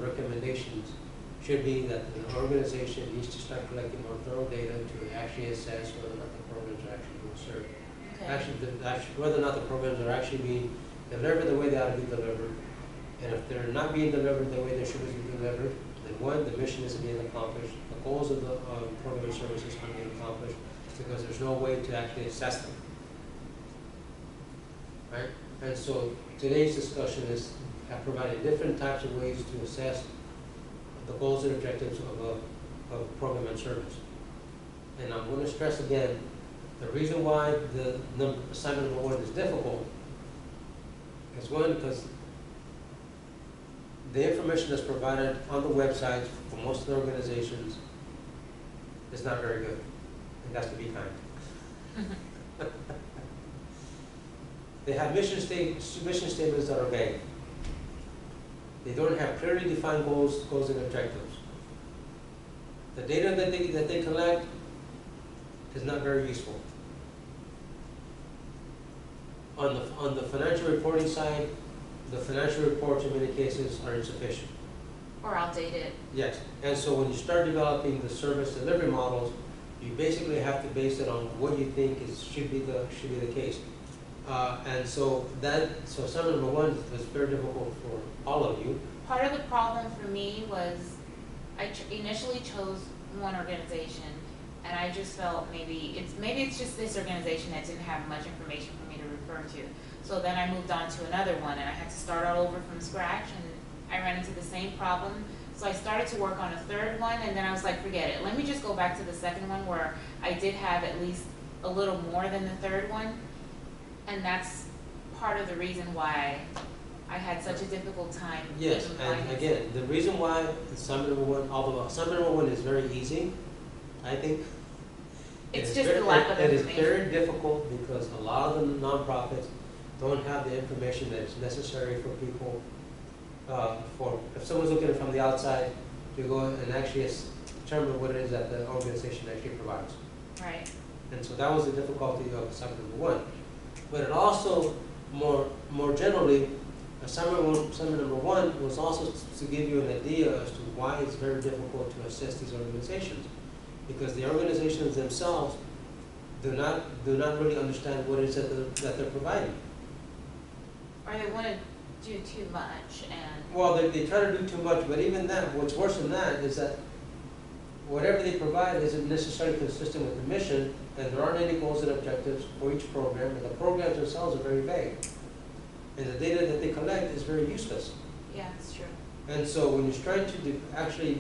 A: recommendations should be that the organization needs to start collecting more thorough data to actually assess whether or not the programs are actually being served.
C: Okay.
A: Whether or not the programs are actually being delivered the way they ought to be delivered, And if they're not being delivered the way they should be delivered, then one, the mission isn't being accomplished, the goals of the program and services aren't being accomplished, because there's no way to actually assess them. Right? And so today's discussion is providing different types of ways to assess the goals and objectives of a program and service. And I'm going to stress again, the reason why the assignment number 1 is difficult is one, because the information that's provided on the websites for most of the organizations is not very good. And that's to be kind. They have mission statements that are vague. They don't have clearly defined goals and objectives. The data that they collect is not very useful. On the financial reporting side, the financial reports in many cases are insufficient.
C: Or outdated.
A: Yes, and so when you start developing the service delivery models, you basically have to base it on what you think should be the case. And so assignment number 1 was very difficult for all of you.
C: Part of the problem for me was I initially chose one organization, and I just felt maybe it's just this organization that didn't have much information for me to refer to. So then I moved on to another one, and I had to start all over from scratch, and I ran into the same problem. So I started to work on a third one, and then I was like, forget it. Let me just go back to the second one where I did have at least a little more than the third one. And that's part of the reason why I had such a difficult time.
A: Yes, and again, the reason why assignment number 1, although assignment number 1 is very easy, I think
C: it's just the lack of information.
A: It is very difficult because a lot of the nonprofits don't have the information that is necessary for people. If someone's looking at it from the outside, to go and actually determine what it is that the organization actually provides.
C: Right.
A: And so that was the difficulty of assignment number 1. But it also, more generally, assignment number 1 was also to give you an idea as to why it's very difficult to assess these organizations. Because the organizations themselves do not really understand what it is that they're providing.
C: Or they want to do too much, and
A: well, they try to do too much, but even that, what's worse than that is that whatever they provide isn't necessarily consistent with the mission, and there aren't any goals and objectives for each program, and the programs themselves are very vague. And the data that they collect is very useless.
C: yeah, it's true.
A: And so when you're trying to actually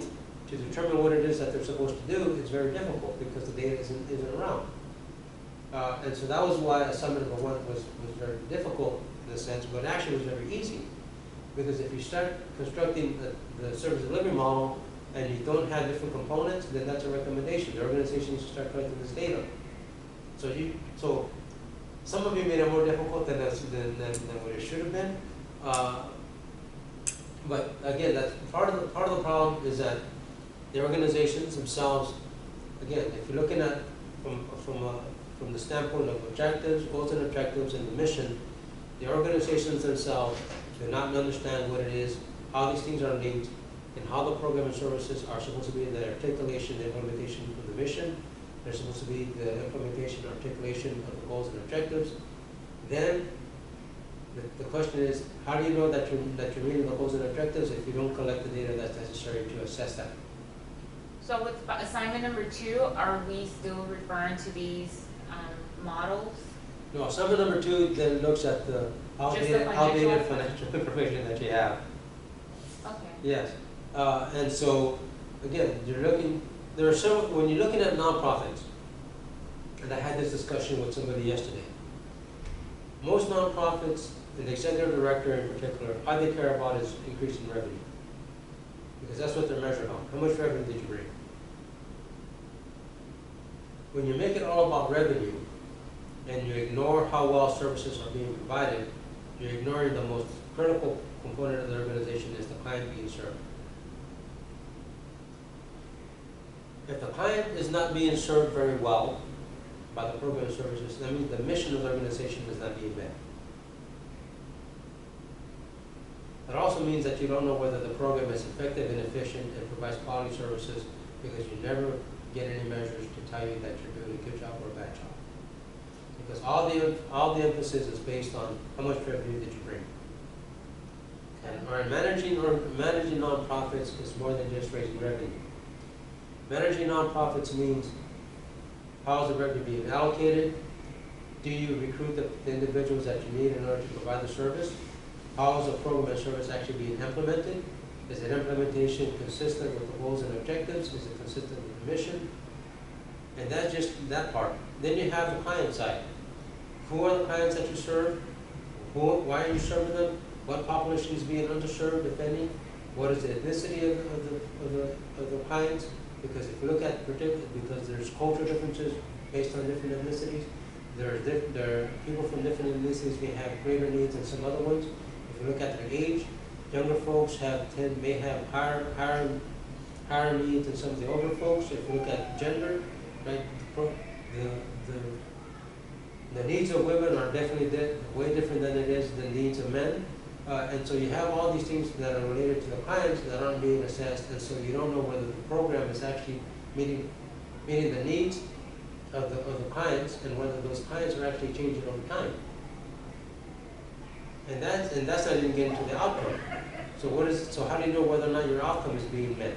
A: determine what it is that they're supposed to do, it's very difficult because the data isn't around. And so that was why assignment number 1 was very difficult in a sense, but actually was very easy. Because if you start constructing the service delivery model and you don't have different components, then that's a recommendation. The organization needs to start collecting this data. So some of you made it more difficult than what it should have been. But again, that's part of the problem is that the organizations themselves, again, if you're looking at from the standpoint of objectives, goals and objectives, and the mission, the organizations themselves do not understand what it is, how these things are linked, and how the program and services are supposed to be the articulation, the implementation of the mission. They're supposed to be the implementation, articulation of the goals and objectives. Then the question is, how do you know that you're meeting the goals and objectives if you don't collect the data that's necessary to assess that?
C: So with assignment number 2, are we still referring to these models?
A: No, assignment number 2 then looks at the outdated financial information that you have.
C: Okay.
A: Yes, and so again, there are several, when you're looking at nonprofits, and I had this discussion with somebody yesterday. Most nonprofits, and the executive director in particular, all they care about is increasing revenue. Because that's what they're measured on. How much revenue did you bring? When you make it all about revenue, and you ignore how well services are being provided, you're ignoring the most critical component of the organization is the client being served. If the client is not being served very well by the program and services, that means the mission of the organization is not being met. It also means that you don't know whether the program is effective and efficient and provides quality services because you never get any measures to tell you that you're doing a good job or a bad job. Because all the emphasis is based on how much revenue did you bring. And managing nonprofits is more than just raising revenue. Managing nonprofits means how is the revenue being allocated? Do you recruit the individuals that you need in order to provide the service? How is the program and service actually being implemented? Is the implementation consistent with the goals and objectives? Is it consistent with the mission? And that's just that part. Then you have the client side. Who are the clients that you serve? Why are you serving them? What population is being underserved, if any? What is the ethnicity of the clients? Because if you look at because there's cultural differences based on different ethnicities, there are people from different ethnicities may have greater needs than some other ones. If you look at their age, younger folks may have higher needs than some of the older folks. If you look at gender, right, the needs of women are definitely way different than it is the needs of men. And so you have all these things that are related to the clients that aren't being assessed, and so you don't know whether the program is actually meeting the needs of the clients, and whether those clients are actually changing over time. And that's not even getting to the outcome. So how do you know whether or not your outcome is being met?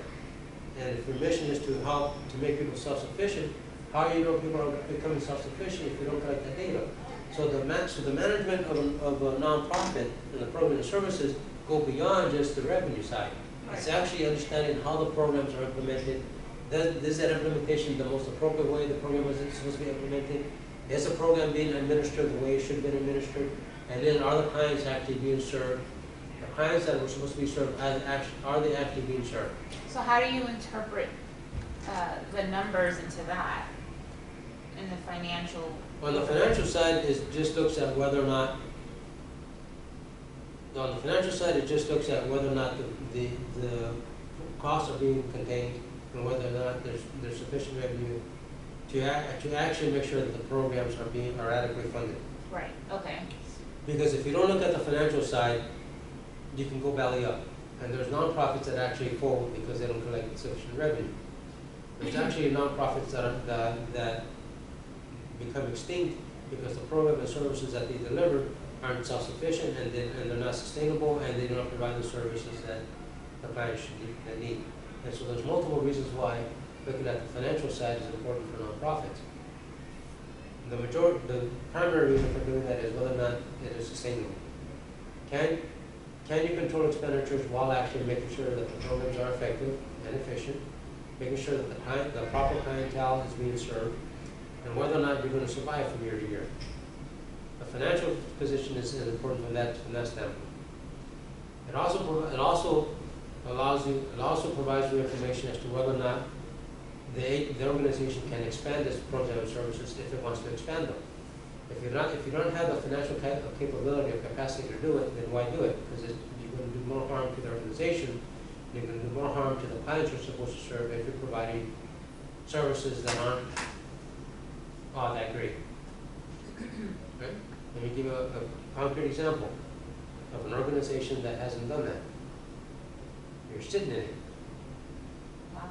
A: And if your mission is to help to make people self-sufficient, how do you know people are becoming self-sufficient if you don't collect the data? So the management of a nonprofit and the program and services go beyond just the revenue side. It's actually understanding how the programs are implemented. Is that implementation the most appropriate way the program is supposed to be implemented? Is the program being administered the way it should have been administered? And then are the clients actually being served? The clients that were supposed to be served, are they actually being served?
C: So how do you interpret the numbers into that in the financial?
A: On the financial side, it just looks at whether or not. On the financial side, it just looks at whether or not the costs are being contained, and whether or not there's sufficient revenue to actually make sure that the programs are adequately funded.
C: Right. Okay.
A: Because if you don't look at the financial side, you can go belly up, and there's nonprofits that actually fold because they don't collect sufficient revenue. There's actually nonprofits that become extinct because the program and services that they deliver aren't self-sufficient, and they're not sustainable, and they don't provide the services that the clients need. And so there's multiple reasons why looking at the financial side is important for nonprofits. The primary reason for doing that is whether or not it is sustainable. Can you control expenditures while actually making sure that the programs are effective and efficient, making sure that the proper clientele is being served, and whether or not you're going to survive from year to year. The financial position is important from that standpoint. It also provides you information as to whether or not the organization can expand its program and services if it wants to expand them. If you don't have the financial capability or capacity to do it, then why do it? Because you're going to do more harm to the organization. You're going to do more harm to the clients you're supposed to serve if you're providing services that aren't all that great. Right? Let me give you a concrete example of an organization that hasn't done that. You're sitting in it.
C: Wow.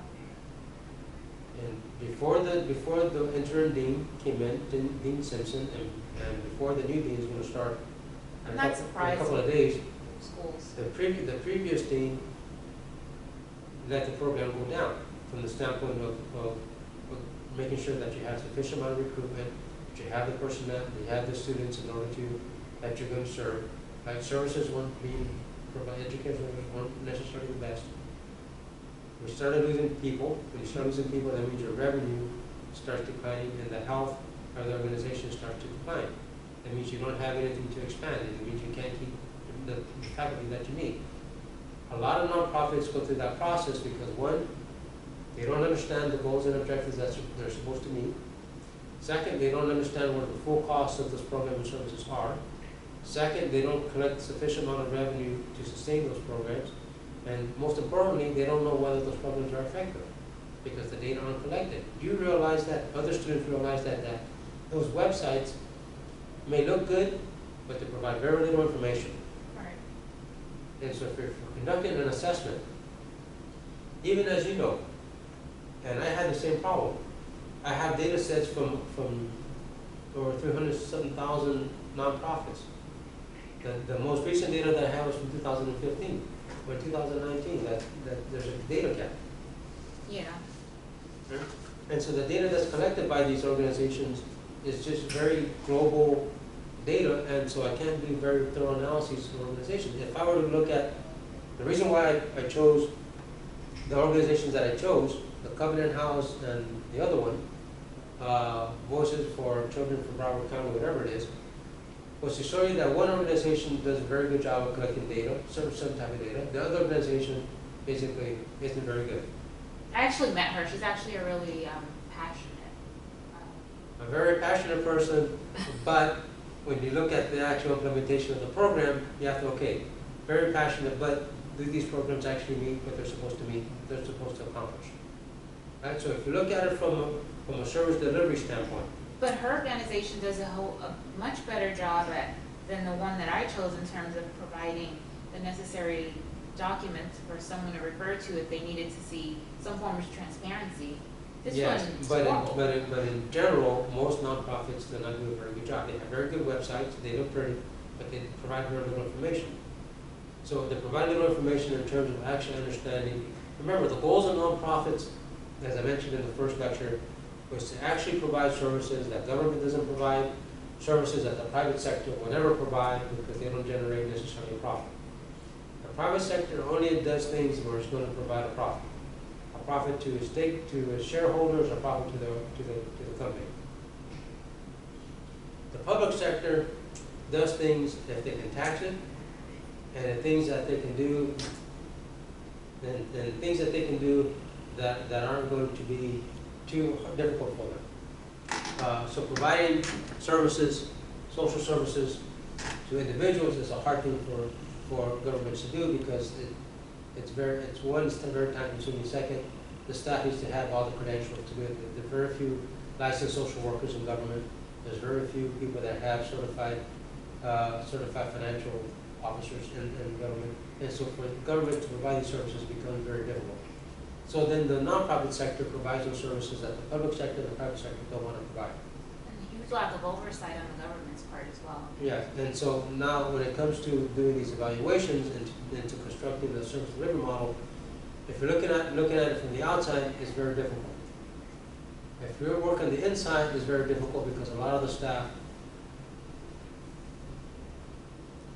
A: And before the interim dean came in, Dean Simpson, and before the new dean is going to start
C: I'm not surprised.
A: in a couple of days,
C: Schools.
A: the previous dean let the program go down from the standpoint of making sure that you have sufficient amount of recruitment, that you have the personnel, that you have the students in order that you're going to serve. Like services weren't being provided, education weren't necessarily the best. We started losing people. When you start losing people, that means your revenue starts declining and the health of the organization starts to decline. That means you don't have anything to expand. It means you can't keep the faculty that you need. A lot of nonprofits go through that process because, one, they don't understand the goals and objectives that they're supposed to meet. Second, they don't understand what the full costs of this program and services are. Second, they don't collect sufficient amount of revenue to sustain those programs. And most importantly, they don't know whether those programs are effective because the data aren't collected. You realize that, other students realize that those websites may look good, but they provide very little information.
C: Right.
A: And so if you're conducting an assessment, even as you know, and I had the same problem. I have data sets from over 307,000 nonprofits. The most recent data that I have was from 2015 or 2019. That there's a data gap.
C: Yeah.
A: And so the data that's collected by these organizations is just very global data, and so I can't do very thorough analyses of organizations. If I were to look at the reason why I chose the organizations that I chose, the Covenant House and the other one, Voices for Children from Broward County, whatever it is, was to show you that one organization does a very good job of collecting data, certain type of data. The other organization basically isn't very good.
C: I actually met her. She's actually a really passionate.
A: A very passionate person, but when you look at the actual implementation of the program, you have to, okay, very passionate, but do these programs actually meet what they're supposed to meet, they're supposed to accomplish? Right? So if you look at it from a service delivery standpoint.
C: But her organization does a much better job than the one that I chose in terms of providing the necessary documents for someone to refer to if they needed to see some form of transparency. This
A: yes,
C: one's
A: but
C: horrible.
A: but in general, most nonprofits do not do a very good job. They have very good websites, they look pretty, but they provide very little information. So they provide little information in terms of actually understanding. Remember, the goals of nonprofits, as I mentioned in the first lecture, was to actually provide services that government doesn't provide, services that the private sector will never provide because they don't generate necessarily a profit. The private sector only does things where it's going to provide a profit. A profit to its stake, to its shareholders, a profit to the company. The public sector does things if they can tax it, and the things that they can do, and things that they can do that aren't going to be too difficult for them. So providing services, social services to individuals is a hard thing for governments to do because it's very time consuming. Second, the staff needs to have all the credentials to do it. There are very few licensed social workers in government. There's very few people that have certified financial officers in government. And so for government to provide these services becomes very difficult. So then the nonprofit sector provides those services that the public sector and the private sector don't want to provide.
C: And a huge lack of oversight on the government's part as well.
A: Yeah, and so now when it comes to doing these evaluations and to constructing the service delivery model, if you're looking at it from the outside, it's very difficult. If you're working the inside, it's very difficult because a lot of the staff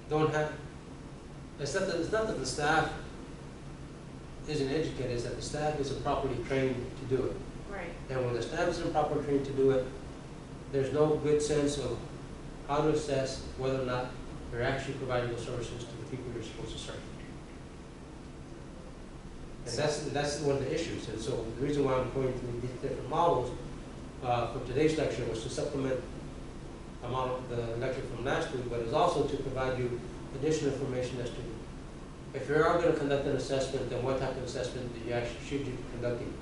A: don't have, it's not that the staff isn't educated, it's that the staff isn't properly trained to do it.
C: Right.
A: And when the staff isn't properly trained to do it, there's no good sense of how to assess whether or not they're actually providing those services to the people you're supposed to serve. And that's one of the issues. And so the reason why I'm going through these different models for today's lecture was to supplement a model, the lecture from last week, but it's also to provide you additional information as to if you are going to conduct an assessment, then what type of assessment should you be conducting?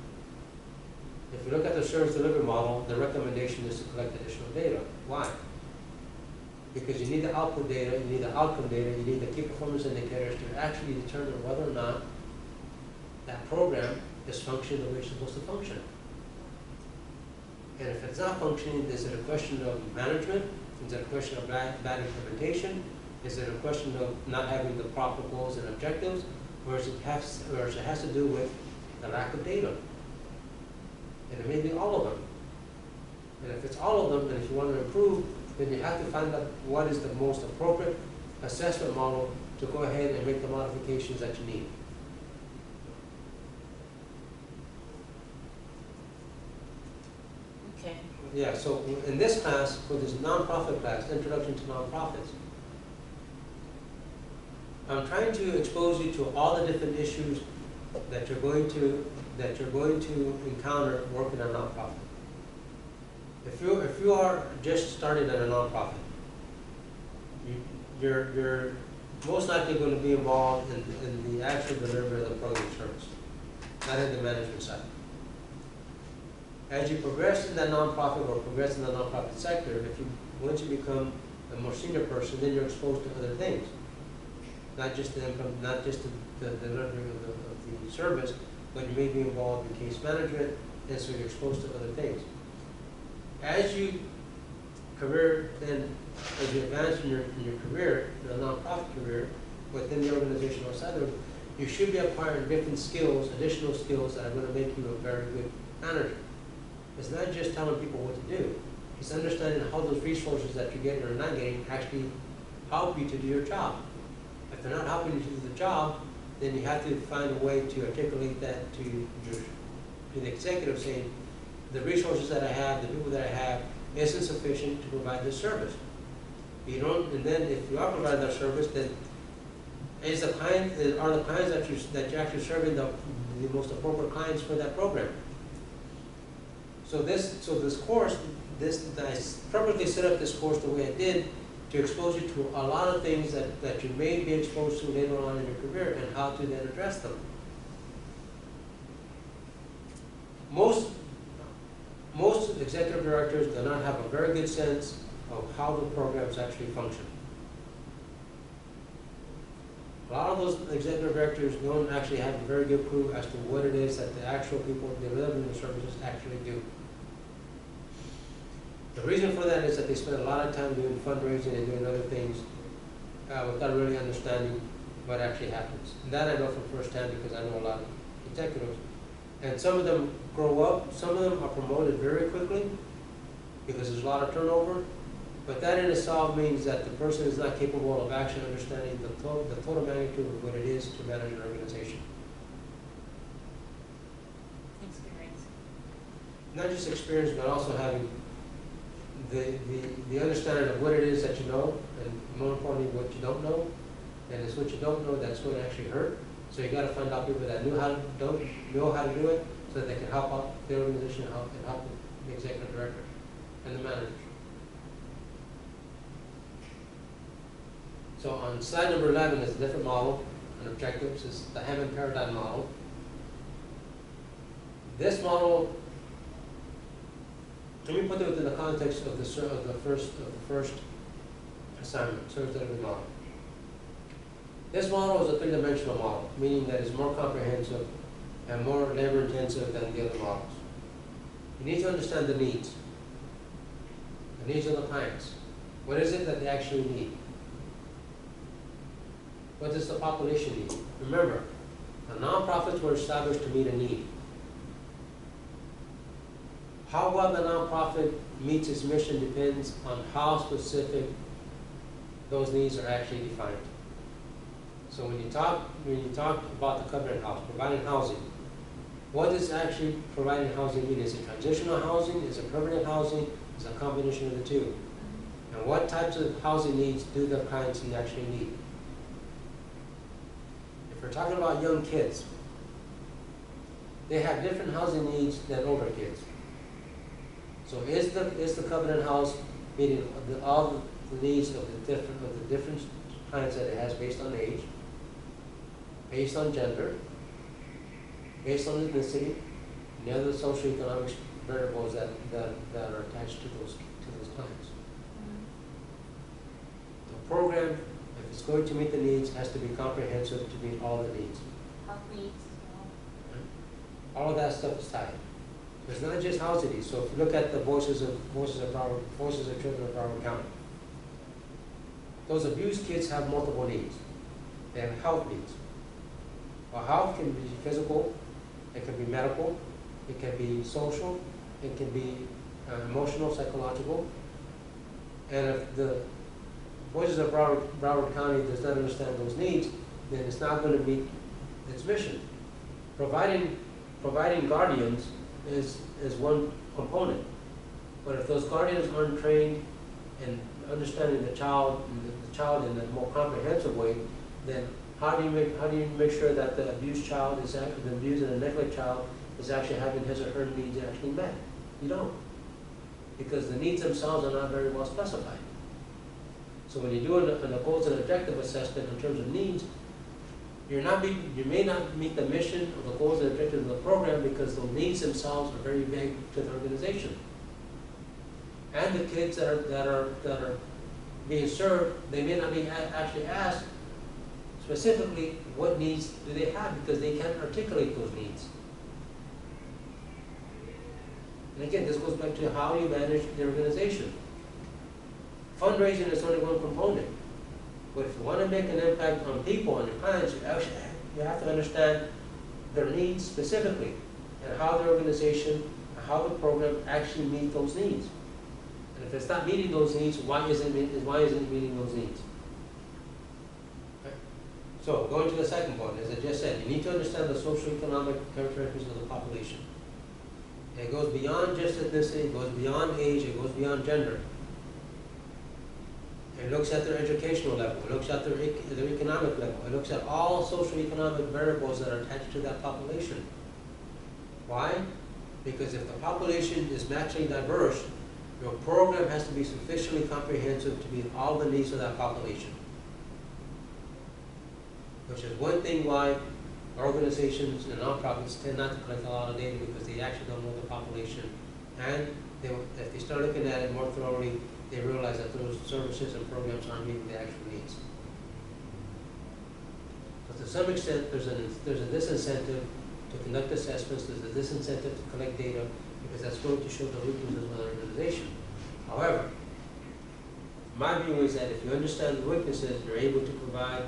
A: If you look at the service delivery model, the recommendation is to collect additional data. Why? Because you need the output data, you need the outcome data, you need the key performance indicators to actually determine whether or not that program is functioning the way it's supposed to function. And if it's not functioning, is it a question of management? Is it a question of bad implementation? Is it a question of not having the proper goals and objectives? Or is it has to do with the lack of data? And it may be all of them. And if it's all of them, then if you want to improve, then you have to find out what is the most appropriate assessment model to go ahead and make the modifications that you need.
C: Okay.
A: Yeah, so in this class, for this nonprofit class, Introduction to Nonprofits, I'm trying to expose you to all the different issues that you're going to encounter working at a nonprofit. If you are just starting at a nonprofit, you're most likely going to be involved in the actual delivery of the program service, not in the management side. As you progress in that nonprofit or progress in the nonprofit sector, once you become a more senior person, then you're exposed to other things. Not just the income, not just the delivery of the service, but you may be involved in case management, and so you're exposed to other things. As you career, then as you advance in your career, your nonprofit career, within the organization or outside of it, you should be acquiring different skills, additional skills that are going to make you a very good manager. It's not just telling people what to do. It's understanding how those resources that you're getting or not getting actually help you to do your job. If they're not helping you to do the job, then you have to find a way to articulate that to the executive, saying, the resources that I have, the people that I have, isn't sufficient to provide this service. You don't, and then if you are providing that service, then are the clients that you're actually serving the most appropriate clients for that program. So this course, I purposely set up this course the way I did to expose you to a lot of things that you may be exposed to later on in your career and how to then address them. Most executive directors do not have a very good sense of how the programs actually function. A lot of those executive directors don't actually have a very good clue as to what it is that the actual people delivering the services actually do. The reason for that is that they spend a lot of time doing fundraising and doing other things without really understanding what actually happens. And that I know from firsthand because I know a lot of executives. And some of them grow up, some of them are promoted very quickly because there's a lot of turnover. But that in itself means that the person is not capable of actually understanding the total magnitude of what it is to manage an organization.
C: Experience.
A: Not just experience, but also having the understanding of what it is that you know, and more importantly, what you don't know. And it's what you don't know that's going to actually hurt. So you got to find out people that don't know how to do it, so that they can help out the organization and help the executive director and the managers. So on slide number 11 is a different model and objectives. Is the Hammond paradigm model. This model, let me put it within the context of the first assignment, service delivery model. This model is a three-dimensional model, meaning that it's more comprehensive and more labor-intensive than the other models. You need to understand the needs of the clients. What is it that they actually need? What does the population need? Remember, the nonprofits were established to meet a need. How well the nonprofit meets its mission depends on how specific those needs are actually defined. So when you talk about the Covenant House, providing housing, what does actually providing housing mean? Is it transitional housing? Is it permanent housing? Is it a combination of the two? And what types of housing needs do the clients actually need? If we're talking about young kids, they have different housing needs than older kids. So is the Covenant House meeting all the needs of the different clients that it has based on age, based on gender, based on ethnicity, and the other socioeconomic variables that are attached to those clients. The program, if it's going to meet the needs, has to be comprehensive to meet all the needs.
C: Health needs as well.
A: All of that stuff is tied. So it's not just housing needs. So if you look at the voices of children of Broward County, those abused kids have multiple needs. They have health needs. Well, health can be physical, it can be medical, it can be social, it can be emotional, psychological. And if the Voices of Broward County does not understand those needs, then it's not going to meet its mission. Providing guardians is one component. But if those guardians aren't trained in understanding the child in a more comprehensive way, then how do you make sure that the abused and neglected child is actually having his or her needs actually met? You don't, because the needs themselves are not very well specified. So when you do a goals and objective assessment in terms of needs, you may not meet the mission of the goals and objectives of the program because the needs themselves are very vague to the organization. And the kids that are being served, they may not be actually asked specifically what needs do they have because they can't articulate those needs. And again, this goes back to how you manage the organization. fundraising is only one component. But if you want to make an impact on people and their clients, you have to understand their needs specifically and how the organization, how the program actually meet those needs. And if it's not meeting those needs, why isn't it meeting those needs? Okay. So going to the second point, as I just said, you need to understand the socioeconomic characteristics of the population. It goes beyond just ethnicity, it goes beyond age, it goes beyond gender. It looks at their educational level, it looks at their economic level, it looks at all socioeconomic variables that are attached to that population. Why? Because if the population is naturally diverse, your program has to be sufficiently comprehensive to meet all the needs of that population. Which is one thing why organizations and nonprofits tend not to collect a lot of data, because they actually don't know the population. And if they start looking at it more thoroughly, they realize that those services and programs aren't meeting the actual needs. But to some extent, there's a disincentive to conduct assessments, there's a disincentive to collect data, because that's going to show the weaknesses of the organization. However, my view is that if you understand the weaknesses, you're able to provide,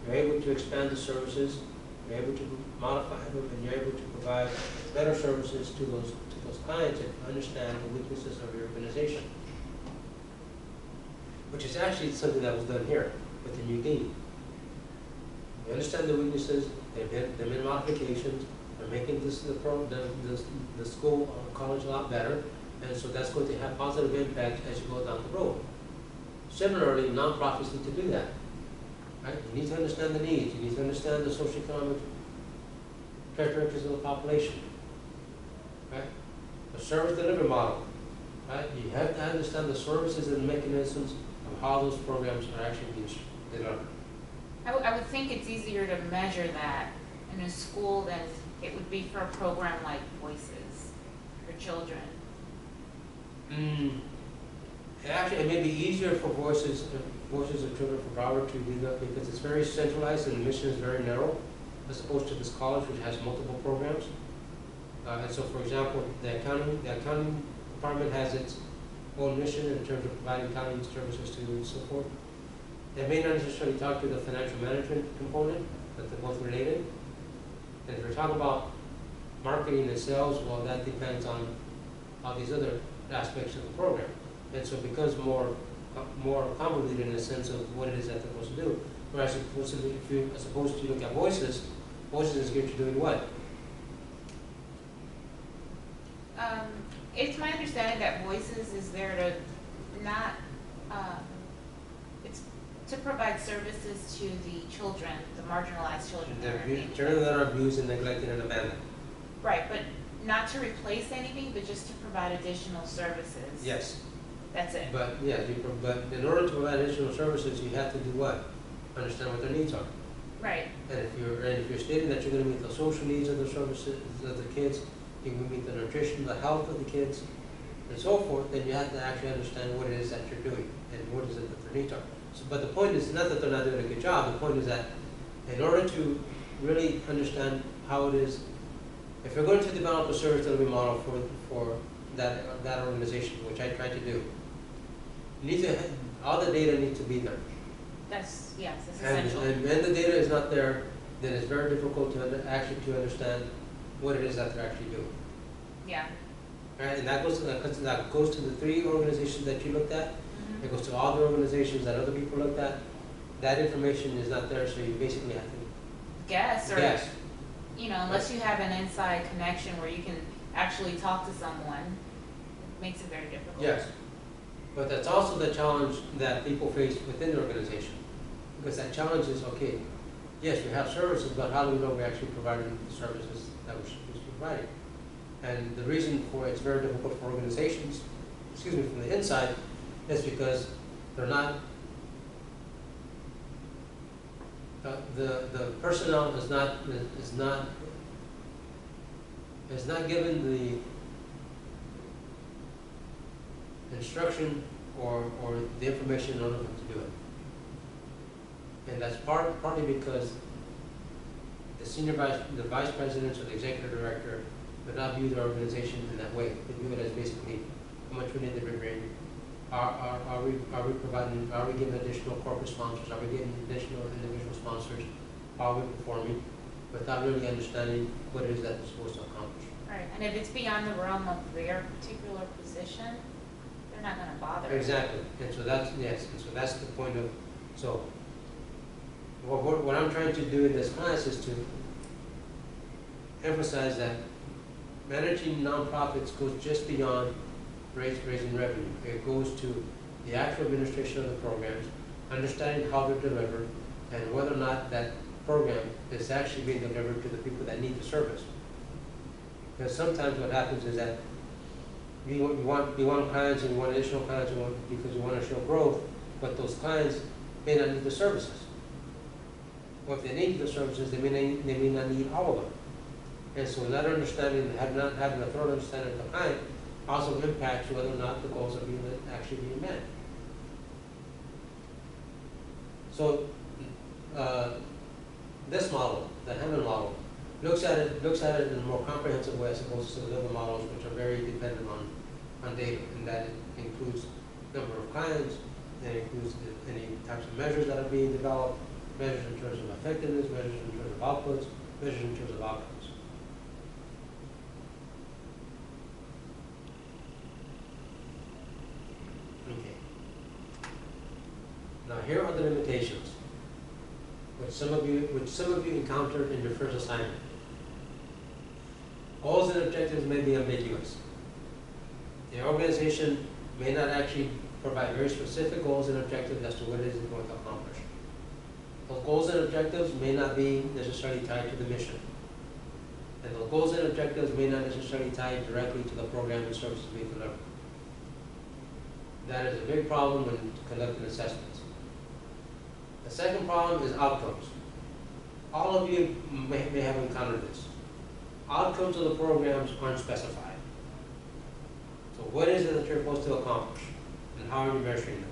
A: you're able to expand the services, you're able to modify them, and you're able to provide better services to those clients if you understand the weaknesses of your organization. Which is actually something that was done here with the new dean. You understand the weaknesses, they've been modifications, they're making the school or college a lot better, and so that's going to have positive impact as you go down the road. Similarly, nonprofits need to do that. Right? You need to understand the needs, you need to understand the socioeconomic characteristics of the population. Right? The service delivery model. Right? You have to understand the services and mechanisms of how those programs are actually being delivered.
C: I would think it's easier to measure that in a school than it would be for a program like Voices for children.
A: Actually, it may be easier for Voices of Children for Broward to do that because it's very centralized and the mission is very narrow, as opposed to this college which has multiple programs. And so, for example, the accounting department has its own mission in terms of providing accounting services to and so forth. They may not necessarily talk to the financial management component, but they're both related. And if you're talking about marketing and sales, well, that depends on all these other aspects of the program. And so it becomes more convoluted in the sense of what it is that they're supposed to do. Whereas as opposed to look at Voices is geared to doing what?
C: It's my understanding that Voices is there to not, it's to provide services to the children, the marginalized children.
A: Children that are abused and neglected and abandoned.
C: Right, but not to replace anything, but just to provide additional services.
A: Yes.
C: That's it.
A: But yeah, but in order to provide additional services, you have to do what? Understand what their needs are.
C: Right.
A: And if you're stating that you're going to meet the social needs of the services of the kids, you're going to meet the nutrition, the health of the kids, and so forth, then you have to actually understand what it is that you're doing and what is it that their needs are. So, but the point is not that they're not doing a good job. The point is that in order to really understand how it is, if you're going to develop a service delivery model for that organization, which I try to do, you need to all the data needs to be there.
C: That's essential.
A: And when the data is not there, then it's very difficult to understand what it is that they're actually doing.
C: Yeah.
A: Right, and that goes to the three organizations that you looked at.
C: Mm-hmm.
A: It goes to all the organizations that other people looked at. That information is not there, so you basically have to
C: guess. Unless
A: right.
C: you have an inside connection where you can actually talk to someone, it makes it very difficult.
A: Yes. But that's also the challenge that people face within the organization. Because that challenge is, okay, yes, we have services, but how do we know we're actually providing the services that we're supposed to be providing? And the reason for it's very difficult for organizations, from the inside, is because they're not, the personnel is not given the instruction or the information in order for them to do it. And that's partly because the vice presidents or the executive director would not view the organization in that way. They view it as basically how much we need to bring Are we providing, are we getting additional corporate sponsors? Are we getting additional individual sponsors? Are we performing? Without really understanding what it is that it's supposed to accomplish.
C: Right, and if it's beyond the realm of their particular position, they're not gonna bother.
A: Exactly, and so that's, yes, and so that's the point of, so, what I'm trying to do in this class is to emphasize that managing nonprofits goes just beyond raising revenue. It goes to the actual administration of the programs, understanding how they're delivered, and whether or not that program is actually being delivered to the people that need the service. Because sometimes what happens is that you want clients and you want additional clients because you want to show growth, but those clients may not need the services. Or if they need the services, they may not need all of them. And so not understanding, not having a thorough understanding of the client also impacts whether or not the goals are actually being met. So this model, the Hammond model, looks at it in a more comprehensive way as opposed to the other models, which are very dependent on data, and that it includes number of clients, and it includes any types of measures that are being developed, measures in terms of effectiveness, measures in terms of outputs, measures in terms of outcomes. Okay. Now here are the limitations, which some of you encountered in your first assignment. Goals and objectives may be ambiguous. The organization may not actually provide very specific goals and objectives as to what it is it's going to accomplish. Those goals and objectives may not be necessarily tied to the mission. And those goals and objectives may not necessarily tie directly to the program and services being delivered. That is a big problem when conducting assessments. The second problem is outcomes. All of you may have encountered this. Outcomes of the programs aren't specified. So what is it that you're supposed to accomplish? And how are you measuring them?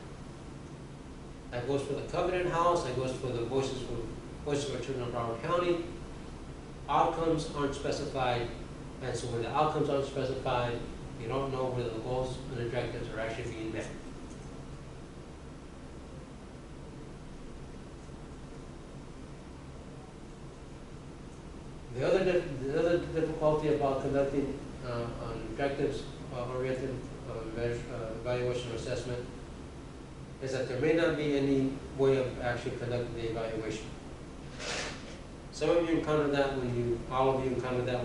A: That goes for the Covenant House, that goes for the Voices for Children of Broward County. Outcomes aren't specified, and so when the outcomes aren't specified, you don't know whether the goals and objectives are actually being met. The other difficulty about conducting objectives-oriented evaluation or assessment is that there may not be any way of actually conducting the evaluation. Some of you encounter that all of you encounter that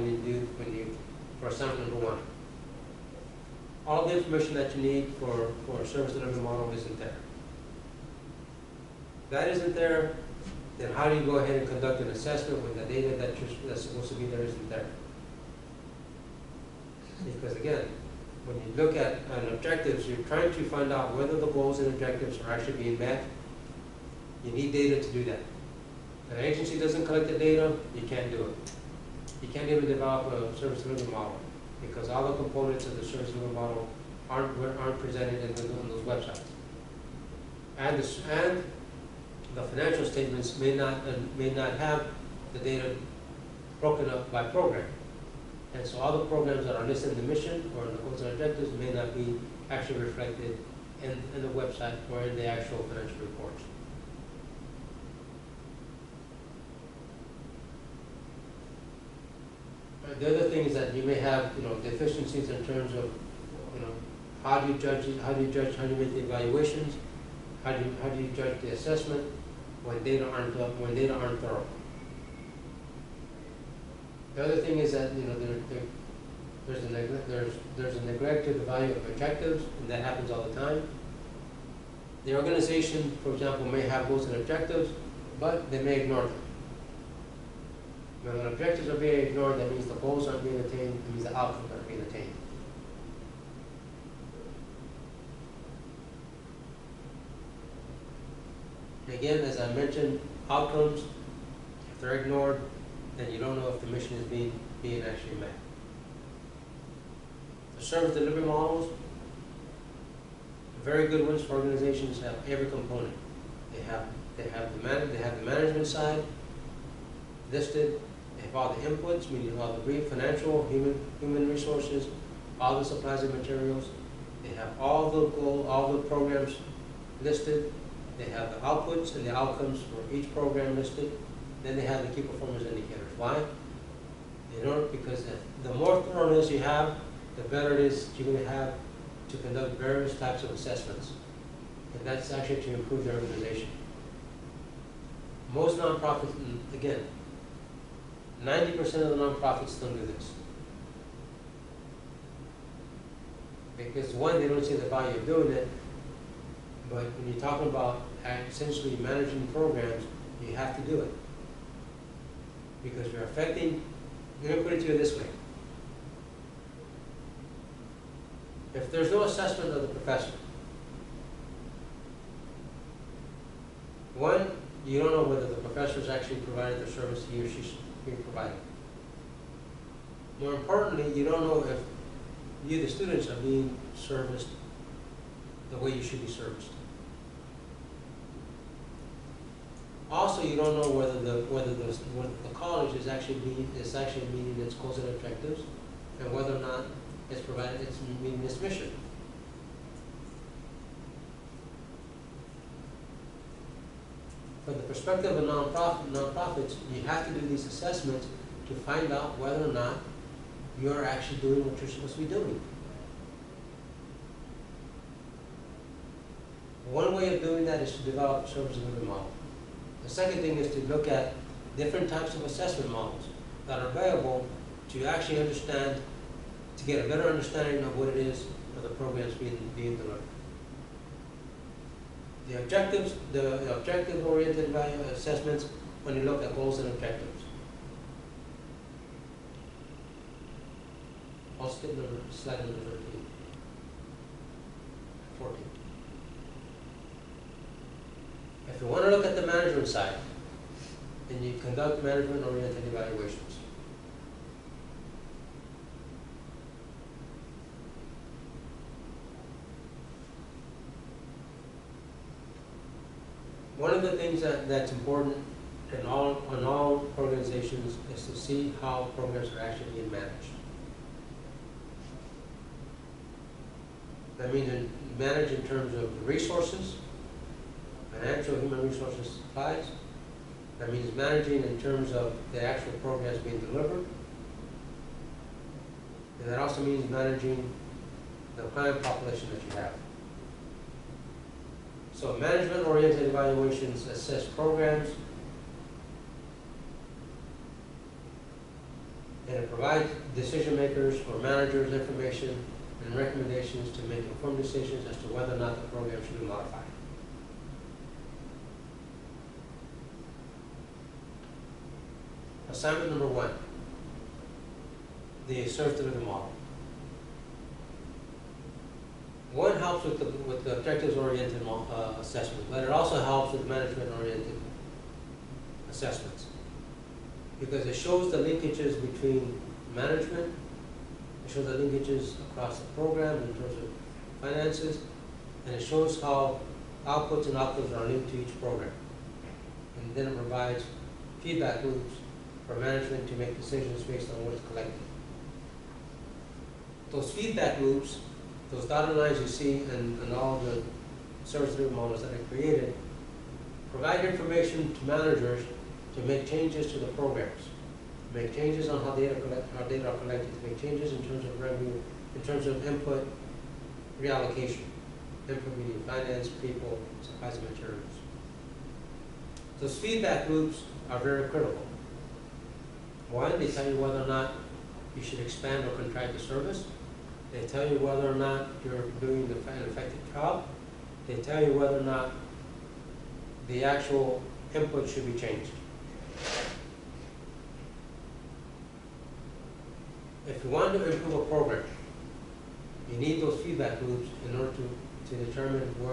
A: for assignment number 1. All the information that you need for a service delivery model isn't there. If that isn't there, then how do you go ahead and conduct an assessment when the data that's supposed to be there isn't there? Because again, when you look at objectives, you're trying to find out whether the goals and objectives are actually being met. You need data to do that. If an agency doesn't collect the data, you can't do it. You can't even develop a service delivery model because all the components of the service delivery model aren't presented in those websites. And the financial statements may not have the data broken up by program. And so all the programs that are listed in the mission or in the goals and objectives may not be actually reflected in the website or in the actual financial reports. The other thing is that you may have, deficiencies in terms of, how do you judge it, how do you make the evaluations, how do you judge the assessment when data aren't thorough. The other thing is that there's a neglect to the value of objectives, and that happens all the time. The organization, for example, may have goals and objectives, but they may ignore them. When objectives are being ignored, that means the goals aren't being attained, that means the outcomes aren't being attained. And again, as I mentioned, outcomes, if they're ignored, then you don't know if the mission is being actually met. The service delivery models, very good ones for organizations, have every component. They have the management side listed. They have all the inputs, meaning all the brief, financial, human resources, all the supplies and materials. They have all the programs listed. They have the outputs and the outcomes for each program listed. Then they have the key performance indicators. Why? Because the more thoroughness you have, the better it is you're going to have to conduct various types of assessments. And that's actually to improve their organization. Most nonprofits, again, 90% of the nonprofits don't do this. Because one, they don't see the value of doing it, but when you're talking about essentially managing programs, you have to do it. Because you're affecting, I'm going to put it to you this way. If there's no assessment of the professor, one, you don't know whether the professor is actually providing the service he or she's being provided. More importantly, you don't know if you, the students, are being serviced the way you should be serviced. Also, you don't know whether the college is actually meeting its goals and objectives, and whether or not it's meeting its mission. From the perspective of nonprofits, you have to do these assessments to find out whether or not you're actually doing what you're supposed to be doing. One way of doing that is to develop a service delivery model. The second thing is to look at different types of assessment models that are available to actually understand, to get a better understanding of what it is for the programs being delivered. The objectives, the objective-oriented value assessments when you look at goals and objectives. I'll skip slide number 13. 14. If you want to look at the management side, then you conduct management-oriented evaluations. One of the things that's important in all organizations is to see how programs are actually being managed. That means manage in terms of resources, financial human resources supplies. That means managing in terms of the actual programs being delivered. And that also means managing the client population that you have. So management-oriented evaluations assess programs, and it provides decision makers or managers information and recommendations to make informed decisions as to whether or not the program should be modified. Assignment number 1, the service delivery model. One helps with the objectives-oriented assessment, but it also helps with management-oriented assessments because it shows the linkages between management, it shows the linkages across the program in terms of finances, and it shows how outputs and outcomes are linked to each program. And then it provides feedback loops for management to make decisions based on what's collected. Those feedback loops, those dotted lines you see in all the service delivery models that are created, provide information to managers to make changes to the programs, make changes on how data are collected, to make changes in terms of revenue, in terms of input reallocation, input meaning finance, people, supplies and materials. Those feedback loops are very critical. One, they tell you whether or not you should expand or contract the service. They tell you whether or not you're doing an effective job. They tell you whether or not the actual input should be changed. If you want to improve a program, you need those feedback loops in order to determine what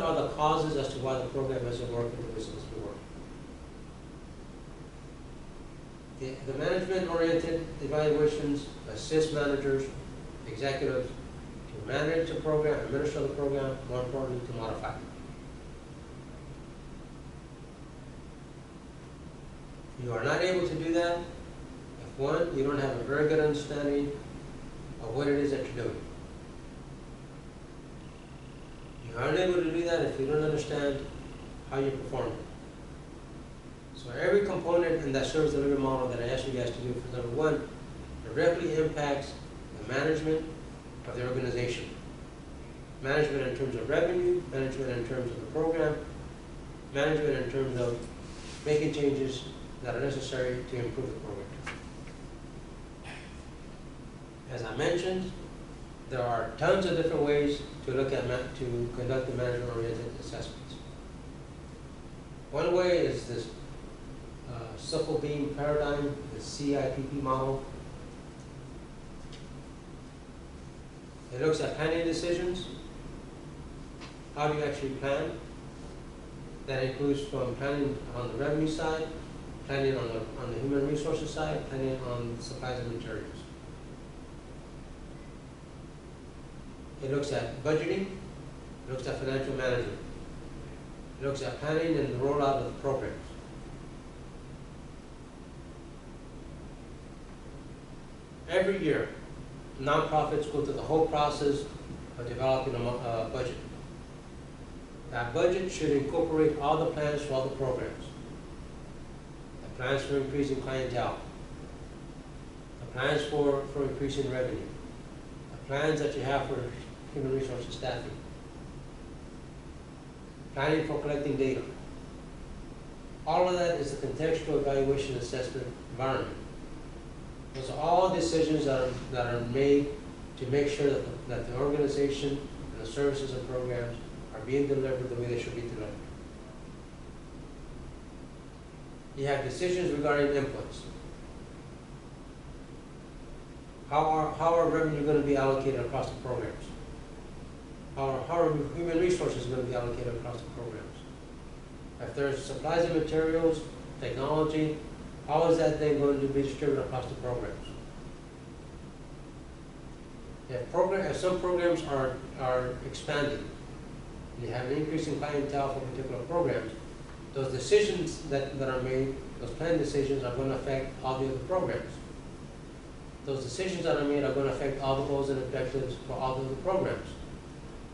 A: are the causes as to why the program isn't working the way it's supposed to work. The management-oriented evaluations assist managers, executives to manage the program, administer the program, more importantly, to modify it. You are not able to do that if, one, you don't have a very good understanding of what it is that you're doing. You aren't able to do that if you don't understand how you're performing. So every component in that service delivery model that I asked you guys to do for number one directly impacts the management of the organization. Management in terms of revenue, management in terms of the program, management in terms of making changes that are necessary to improve the program. As I mentioned, there are tons of different ways to look at to conduct the management-oriented assessments. One way is this Shuffle Beam paradigm, the CIPP model. It looks at planning decisions. How do you actually plan? That includes from planning on the revenue side, planning on the human resources side, planning on supplies and materials. It looks at budgeting, it looks at financial management, it looks at planning and the rollout of the programs. Every year, nonprofits go through the whole process of developing a budget. That budget should incorporate all the plans for all the programs. The plans for increasing clientele, the plans for increasing revenue, the plans that you have for human resources staffing, planning for collecting data. All of that is a contextual evaluation assessment environment. Those are all decisions that are made to make sure that the organization and the services and programs are being delivered the way they should be delivered. You have decisions regarding inputs. How are revenue going to be allocated across the programs? How are human resources going to be allocated across the programs? If there's supplies and materials, technology, how is that then going to be distributed across the programs? If some programs are expanding, and you have an increase in clientele for particular programs, those decisions that are made, those plan decisions are going to affect all the other programs. Those decisions that are made are going to affect all the goals and objectives for all the other programs.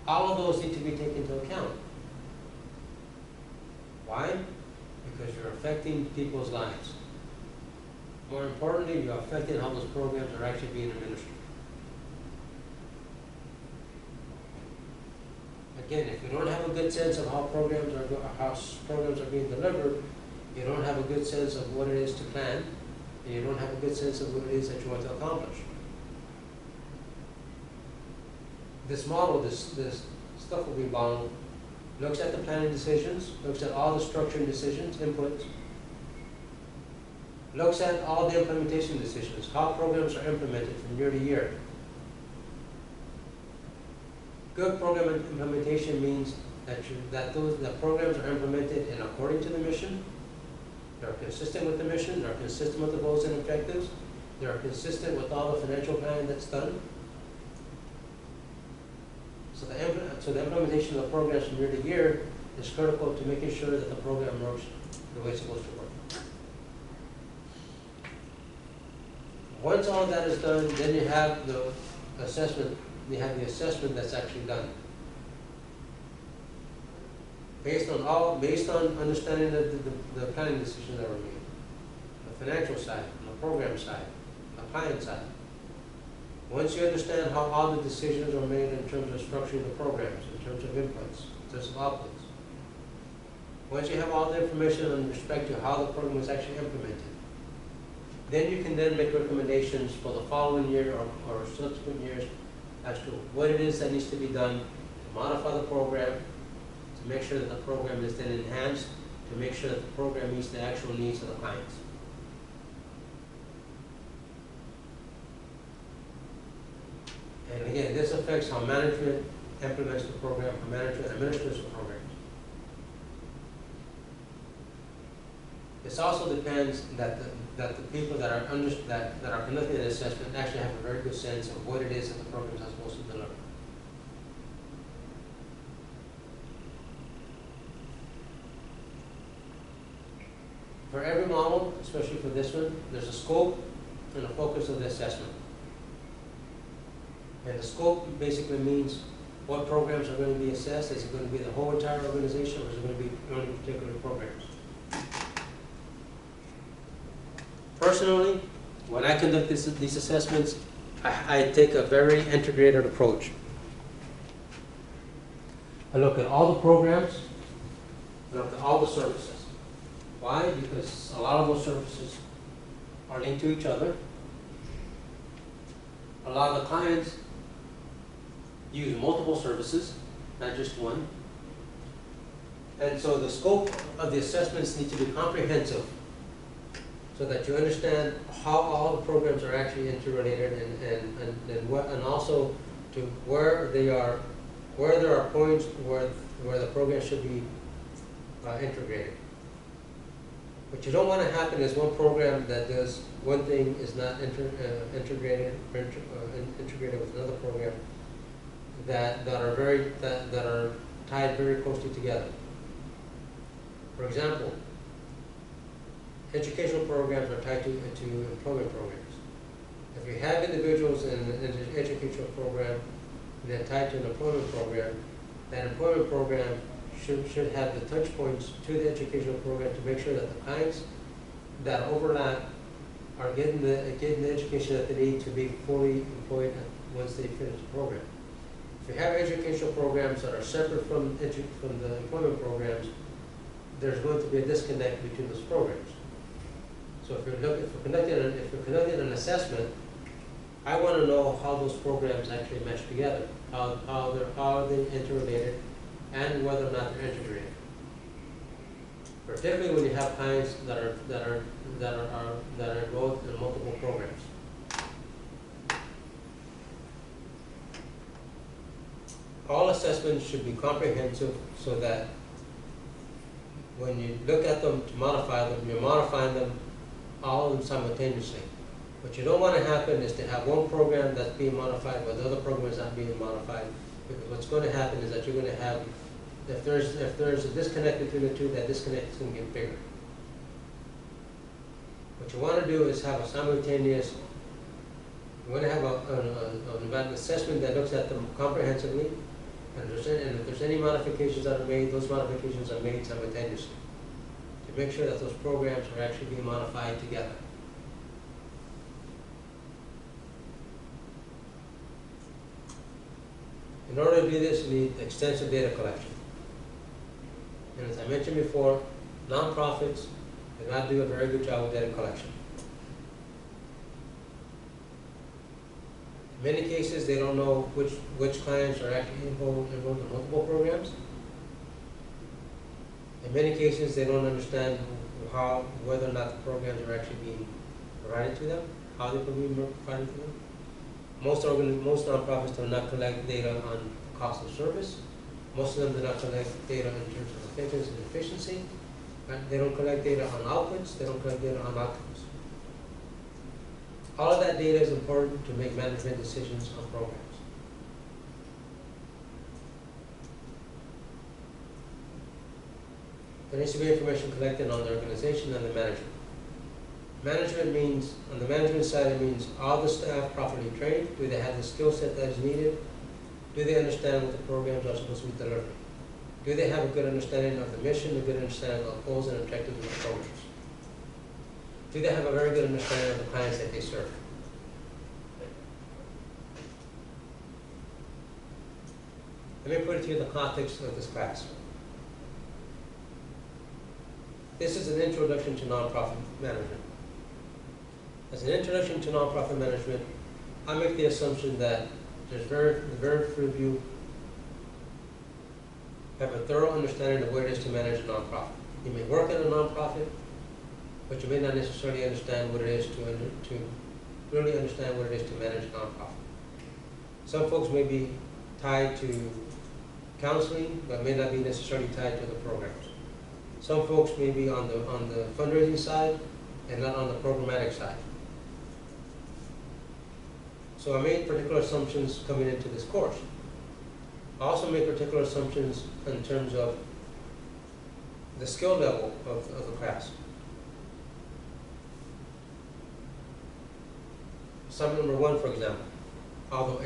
A: All of those need to be taken into account. Why? Because you're affecting people's lives. More importantly, you're affecting how those programs are actually being administered. Again, if you don't have a good sense of how programs are being delivered, you don't have a good sense of what it is to plan, and you don't have a good sense of what it is that you want to accomplish. This model, this stuff will be bound, looks at the planning decisions, looks at all the structuring decisions, inputs, looks at all the implementation decisions, how programs are implemented from year to year. Good program implementation means that the programs are implemented in according to the mission, they're consistent with the mission, they're consistent with the goals and objectives, they're consistent with all the financial planning that's done. So the implementation of the programs from year to year is critical to making sure that the program works the way it's supposed to work. Once all of that is done, then you have the assessment. You have the assessment that's actually done. Based on understanding the planning decisions that were made, the financial side, the program side, the client side. Once you understand how all the decisions are made in terms of structuring the programs, in terms of inputs, in terms of outputs. Once you have all the information in respect to how the program was actually implemented, then you can then make recommendations for the following year or subsequent years as to what it is that needs to be done to modify the program, to make sure that the program is then enhanced, to make sure that the program meets the actual needs of the clients. And again, this affects how management implements the program, how management administers the programs. This also depends that the people that are conducting an assessment actually have a very good sense of what it is that the programs are supposed to deliver. For every model, especially for this one, there's a scope and a focus of the assessment. And the scope basically means what programs are going to be assessed. Is it going to be the whole entire organization, or is it going to be only particular programs? Personally, when I conduct these assessments, I take a very integrated approach. I look at all the programs, I look at all the services. Why? Because a lot of those services are linked to each other. A lot of the clients use multiple services, not just one. And so the scope of the assessments need to be comprehensive so that you understand how all the programs are actually interrelated and also to where they are, where there are points where the program should be integrated. What you don't want to happen is one program that does one thing is not integrated with another program that are tied very closely together. For example, educational programs are tied to employment programs. If you have individuals in an educational program and they're tied to an employment program, that employment program should have the touch points to the educational program to make sure that the clients that overlap are getting the education that they need to be fully employed once they finish the program. If you have educational programs that are separate from the employment programs, there's going to be a disconnect between those programs. So if you're conducting an assessment, I want to know how those programs actually mesh together, how they're interrelated, and whether or not they're integrated. Particularly when you have clients that are involved in multiple programs. All assessments should be comprehensive so that when you look at them to modify them, you're modifying them all of them simultaneously. What you don't want to happen is to have one program that's being modified while the other program is not being modified. Because what's going to happen is that you're going to have, if there's a disconnect between the two, that disconnect is going to get bigger. What you want to do is have a simultaneous, you want to have an assessment that looks at them comprehensively, and if there's any modifications that are made, those modifications are made simultaneously to make sure that those programs are actually being modified together. In order to do this, you need extensive data collection. And as I mentioned before, nonprofits do not do a very good job with data collection. In many cases, they don't know which clients are actually enrolled in multiple programs. In many cases, they don't understand whether or not the programs are actually being provided to them, how they're being provided to them. Most nonprofits do not collect data on cost of service. Most of them do not collect data in terms of effectiveness and efficiency. Right? They don't collect data on outputs. They don't collect data on outcomes. All of that data is important to make management decisions on programs. There needs to be information collected on the organization and the management. Management means, on the management side, it means are the staff properly trained? Do they have the skill set that is needed? Do they understand what the programs are supposed to be delivering? Do they have a good understanding of the mission, a good understanding of the goals and objectives of the programs? Do they have a very good understanding of the clients that they serve? Let me put it to you in the context of this class. This is an introduction to nonprofit management. As an introduction to nonprofit management, I make the assumption that there's very few of you have a thorough understanding of what it is to manage a nonprofit. You may work in a nonprofit, but you may not necessarily understand what it is to really understand what it is to manage a nonprofit. Some folks may be tied to counseling, but may not be necessarily tied to the programs. Some folks may be on the fundraising side and not on the programmatic side. So I made particular assumptions coming into this course. I also made particular assumptions in terms of the skill level of the class. Assumption number one, for example. although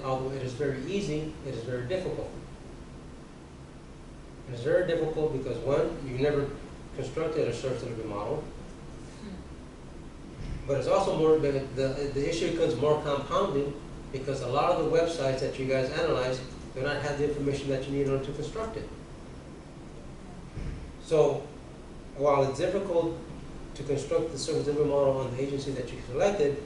A: although it is very easy, it is very difficult. It is very difficult because one, you never constructed a service delivery model, but it's also more, the issue becomes more compounded because a lot of the websites that you guys analyze do not have the information that you need in order to construct it. So while it's difficult to construct the service delivery model on the agency that you selected,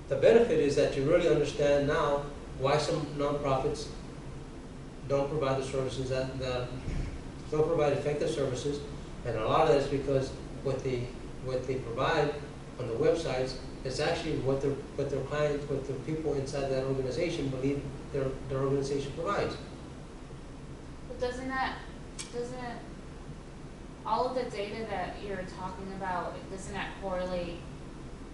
A: the benefit is that you really understand now why some nonprofits don't provide the services that don't provide effective services, and a lot of that is because what they provide on the websites is actually what their clients, what the people inside that organization believe their organization provides.
C: But doesn't all of the data that you're talking about, doesn't that correlate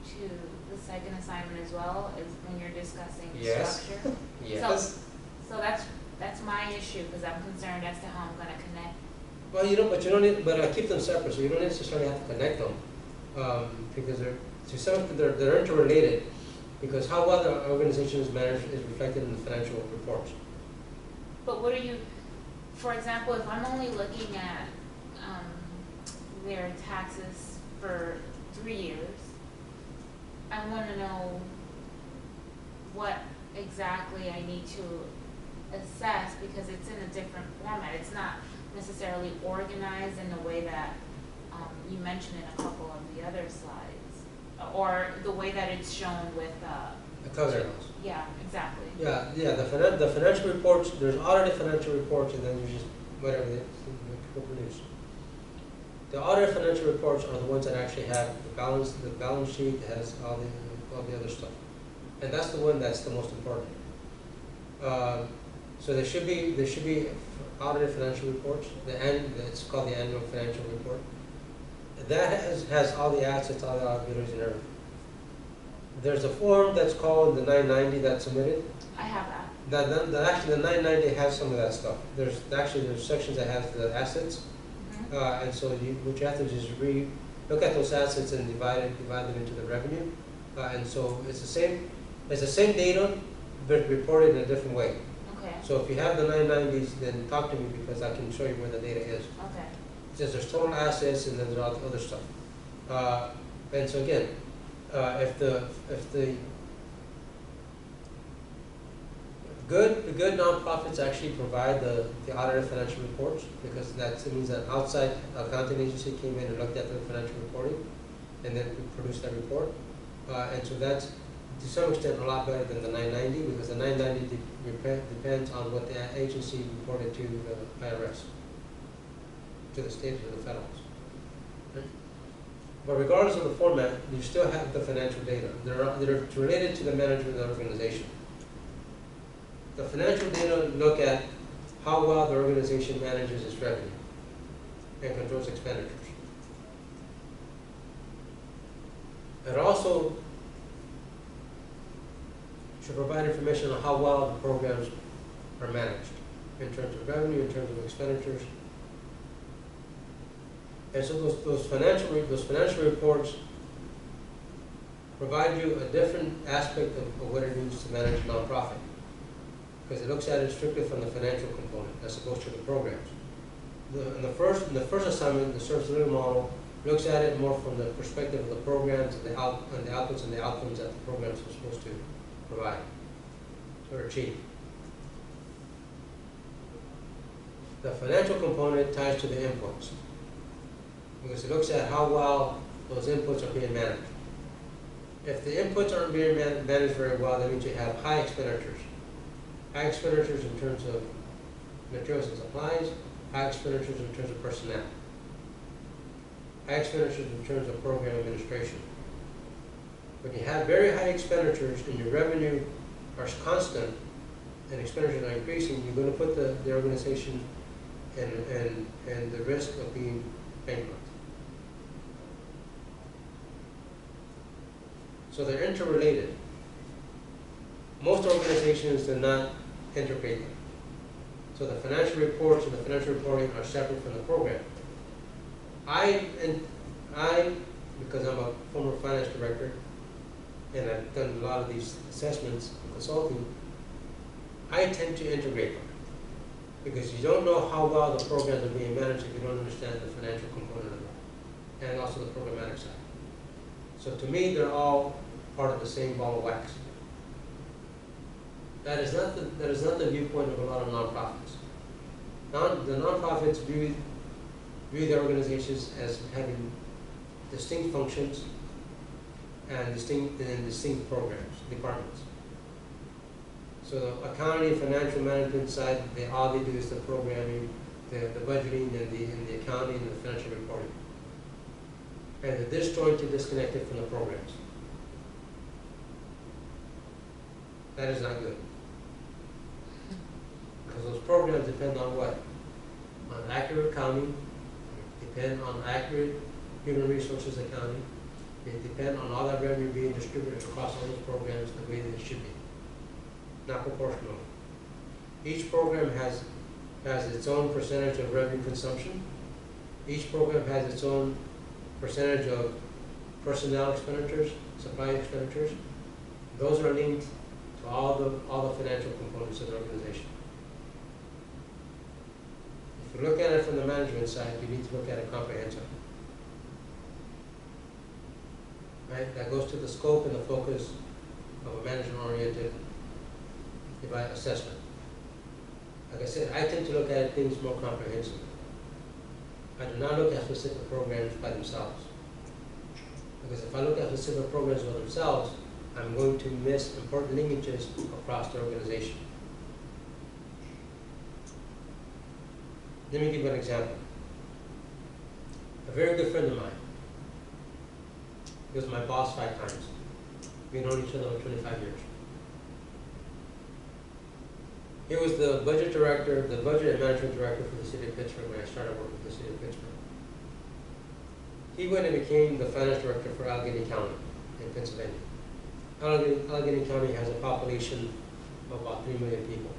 C: to the second assignment as well, as when you're discussing
A: Yes.
C: structure?
A: Yes.
C: So that's my issue, because I'm concerned as to how I'm gonna connect.
A: Well, you don't need, but I keep them separate, so you don't necessarily have to connect them, because to some extent they're interrelated, because how well the organization is managed is reflected in the financial reports.
C: But what are you, for example, if I'm only looking at their taxes for 3 years, I want to know what exactly I need to assess, because it's in a different format. It's not necessarily organized in the way that you mentioned in a couple of the other slides, or the way that it's shown with
A: The cover notes.
C: yeah, exactly.
A: Yeah, the financial reports, there's audited financial reports, and then there's just whatever people produce. The audited financial reports are the ones that actually have the balance sheet, has all the other stuff. And that's the one that's the most important. So there should be audited financial reports. It's called the annual financial report. That has all the assets, all the liabilities, and everything. There's a form that's called the 990 that's submitted.
C: I have that.
A: Actually, the 990 has some of that stuff. There's sections that has the assets, and so what you have to do is look at those assets and divide them into the revenue, and so it's the same data, but reported in a different way.
C: Okay.
A: So if you have the 990s, then talk to me because I can show you where the data is.
C: Okay.
A: Just there's total assets and then there's all the other stuff, and so again, if the good nonprofits actually provide the audited financial reports, because that means that outside accounting agency came in and looked at the financial reporting and then produced that report, and so that's to some extent a lot better than the 990, because the 990 depends on what the agency reported to the IRS, to the state, to the federals. But regardless of the format, you still have the financial data. They're related to the management of the organization. The financial data look at how well the organization manages its revenue and controls expenditures. It also should provide information on how well the programs are managed in terms of revenue, in terms of expenditures. And so those financial reports provide you a different aspect of what it means to manage a nonprofit, because it looks at it strictly from the financial component as opposed to the programs. In the first assignment, the service delivery model looks at it more from the perspective of the programs and the outputs and the outcomes that the programs are supposed to provide or achieve. The financial component ties to the inputs, because it looks at how well those inputs are being managed. If the inputs aren't being managed very well, that means you have high expenditures. High expenditures in terms of materials and supplies, high expenditures in terms of personnel, high expenditures in terms of program administration. When you have very high expenditures and your revenue are constant and expenditures are increasing, you're going to put the organization in the risk of being bankrupt. So they're interrelated. Most organizations do not integrate them. So the financial reports and the financial reporting are separate from the program. I, because I'm a former finance director, and I've done a lot of these assessments and consulting, I tend to integrate them. Because you don't know how well the programs are being managed if you don't understand the financial component of it, and also the programmatic side. So to me, they're all part of the same ball of wax. That is not the viewpoint of a lot of nonprofits. The nonprofits view their organizations as having distinct functions and distinct programs, departments. So the accounting, financial management side, all they do is the programming, the budgeting, and the accounting and the financial reporting. And they're disjointed, disconnected from the programs. That is not good. Because those programs depend on what? On accurate accounting, depend on accurate human resources accounting, they depend on all that revenue being distributed across all those programs the way that it should be, not proportional. Each program has its own percentage of revenue consumption. Each program has its own percentage of personnel expenditures, supply expenditures. Those are linked to all the financial components of the organization. If you look at it from the management side, you need to look at it comprehensively. Right? That goes to the scope and the focus of a management-oriented assessment. Like I said, I tend to look at things more comprehensively. I do not look at specific programs by themselves. Because if I look at specific programs by themselves, I'm going to miss important linkages across the organization. Let me give you an example. A very good friend of mine, he was my boss 5 times. We've known each other for 25 years. He was the budget director, the budget and management director for the city of Pittsburgh when I started working for the city of Pittsburgh. He went and became the finance director for Allegheny County in Pennsylvania. Allegheny County has a population of about 3 million people.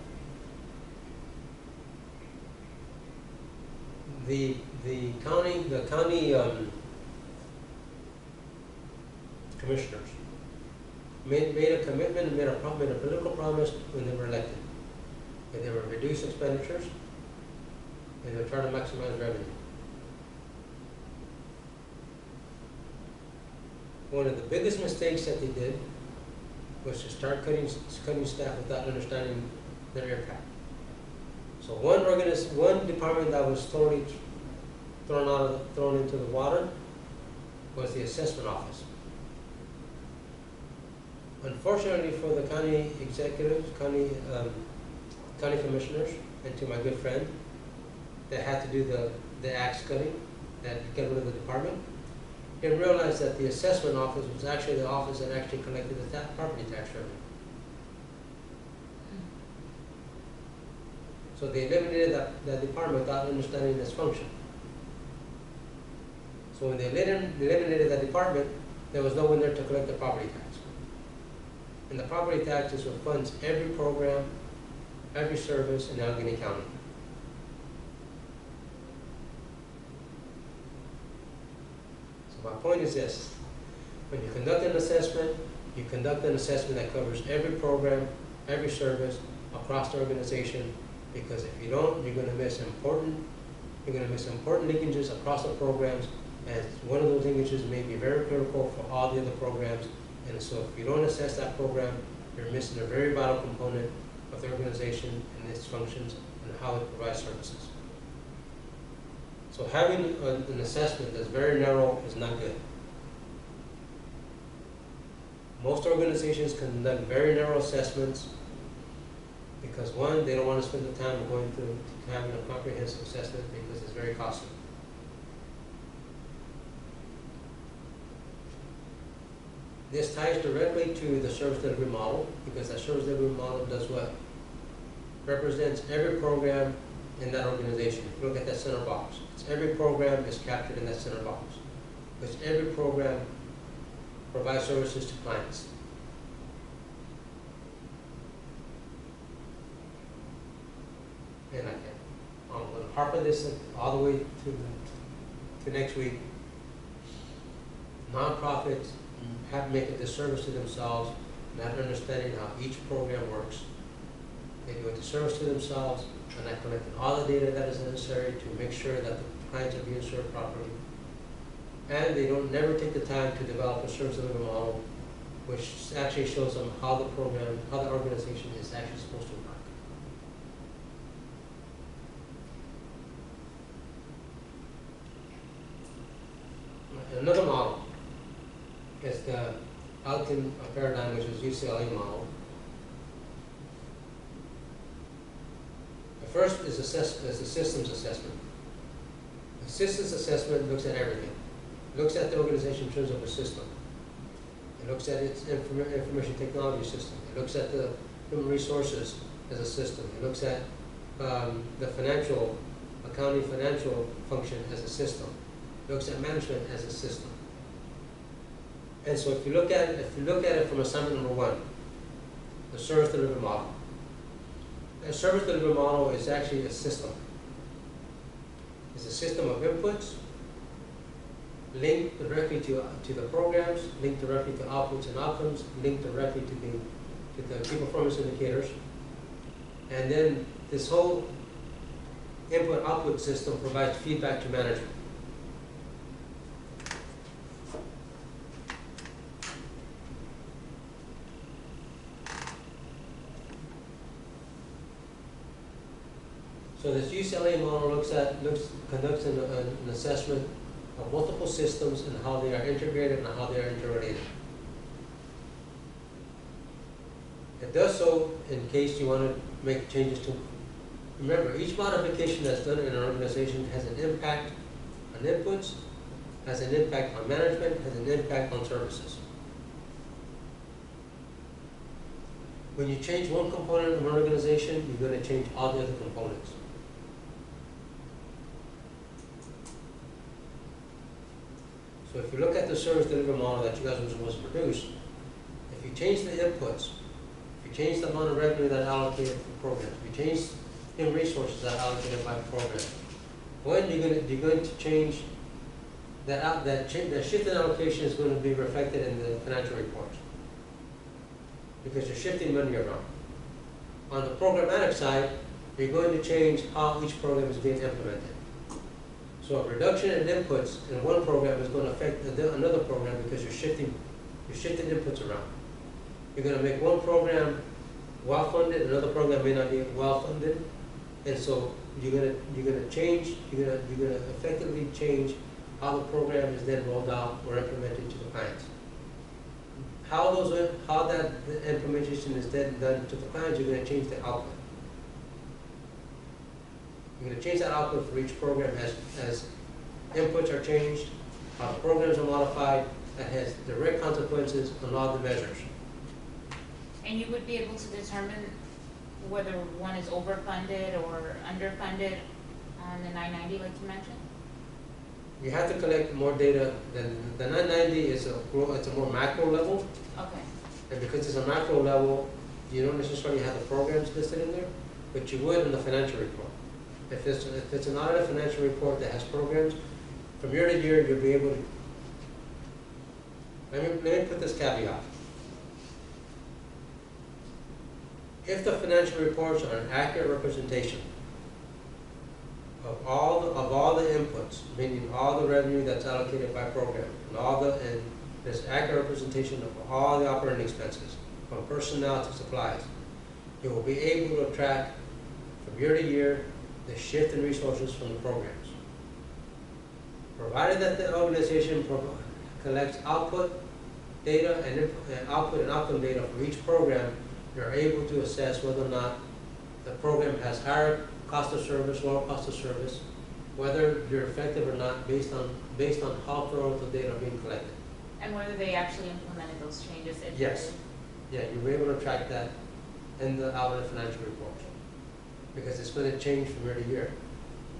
A: The county commissioners made a commitment, made a political promise when they were elected. And they would reduce expenditures, and they would try to maximize revenue. One of the biggest mistakes that they did was to start cutting staff without understanding their impact. So one department that was totally thrown into the water was the assessment office. Unfortunately for the county executives, county commissioners, and to my good friend that had to do the axe cutting, that get rid of the department, didn't realize that the assessment office was actually the office that actually collected the property tax revenue. So they eliminated that department without understanding its function. So when they eliminated that department, there was no one there to collect the property tax. And the property tax is what funds every program, every service in Allegheny County. So my point is this: when you conduct an assessment, you conduct an assessment that covers every program, every service across the organization. Because if you don't, you're going to miss important linkages across the programs, and one of those linkages may be very critical for all the other programs. And so if you don't assess that program, you're missing a very vital component of the organization and its functions and how it provides services. So having an assessment that's very narrow is not good. Most organizations conduct very narrow assessments because one, they don't want to spend the time going through having a comprehensive assessment because it's very costly. This ties directly to the service delivery model, because that service delivery model does what? Represents every program in that organization. If you look at that center box, every program is captured in that center box, because every program provides services to clients. And I'm going to harp on this all the way to next week. Nonprofits have make a disservice to themselves, not understanding how each program works. They do a disservice to themselves and not collecting all the data that is necessary to make sure that the clients are being served properly. And they don't never take the time to develop a service delivery model, which actually shows them how the program, how the organization is actually supposed to work. Another model is the Alkin paradigm, which is UCLA model. The first is the systems assessment. The systems assessment looks at everything. It looks at the organization in terms of a system. It looks at its information technology system. It looks at the human resources as a system. It looks at the accounting financial function as a system. It looks at management as a system. And so if you look at it from assignment number 1, the service delivery model. A service delivery model is actually a system. It's a system of inputs linked directly to the programs, linked directly to outputs and outcomes, linked directly to the key performance indicators. And then this whole input-output system provides feedback to management. So this UCLA model conducts an assessment of multiple systems and how they are integrated and how they are interrelated. It does so in case you want to make changes to. Remember, each modification that's done in an organization has an impact on inputs, has an impact on management, has an impact on services. When you change one component of an organization, you're going to change all the other components. So if you look at the service delivery model that you guys were supposed to produce, if you change the inputs, if you change the amount of revenue that's allocated for programs, if you change human resources that are allocated by program, when you're going to change that shift in allocation is going to be reflected in the financial reports because you're shifting money around. On the programmatic side, you're going to change how each program is being implemented. So a reduction in inputs in one program is going to affect another program because you're shifting inputs around. You're going to make one program well-funded, another program may not be well-funded, and so you're going to effectively change how the program is then rolled out or implemented to the clients. How that implementation is then done to the clients, you're going to change the output. You're going to change that output for each program as inputs are changed, how the programs are modified, that has direct consequences on all the measures.
C: And you would be able to determine whether one is overfunded or underfunded on the 990 like you mentioned?
A: You have to collect more data than the 990 it's a more macro level.
C: Okay.
A: And because it's a macro level, you don't necessarily have the programs listed in there, but you would in the financial report. If it's an audited financial report that has programs, from year to year you'll be able to. Let me put this caveat. If the financial reports are an accurate representation of all the inputs, meaning all the revenue that's allocated by program, and there's accurate representation of all the operating expenses, from personnel to supplies, you will be able to track from year to year the shift in resources from the programs. Provided that the organization collects output data and output and outcome data for each program, you're able to assess whether or not the program has higher cost of service, lower cost of service, whether you're effective or not based on how thorough the data are being collected.
C: And whether they actually implemented those changes.
A: Yes. Yeah, you'll be able to track that in the audited financial reports because it's going to change from year to year.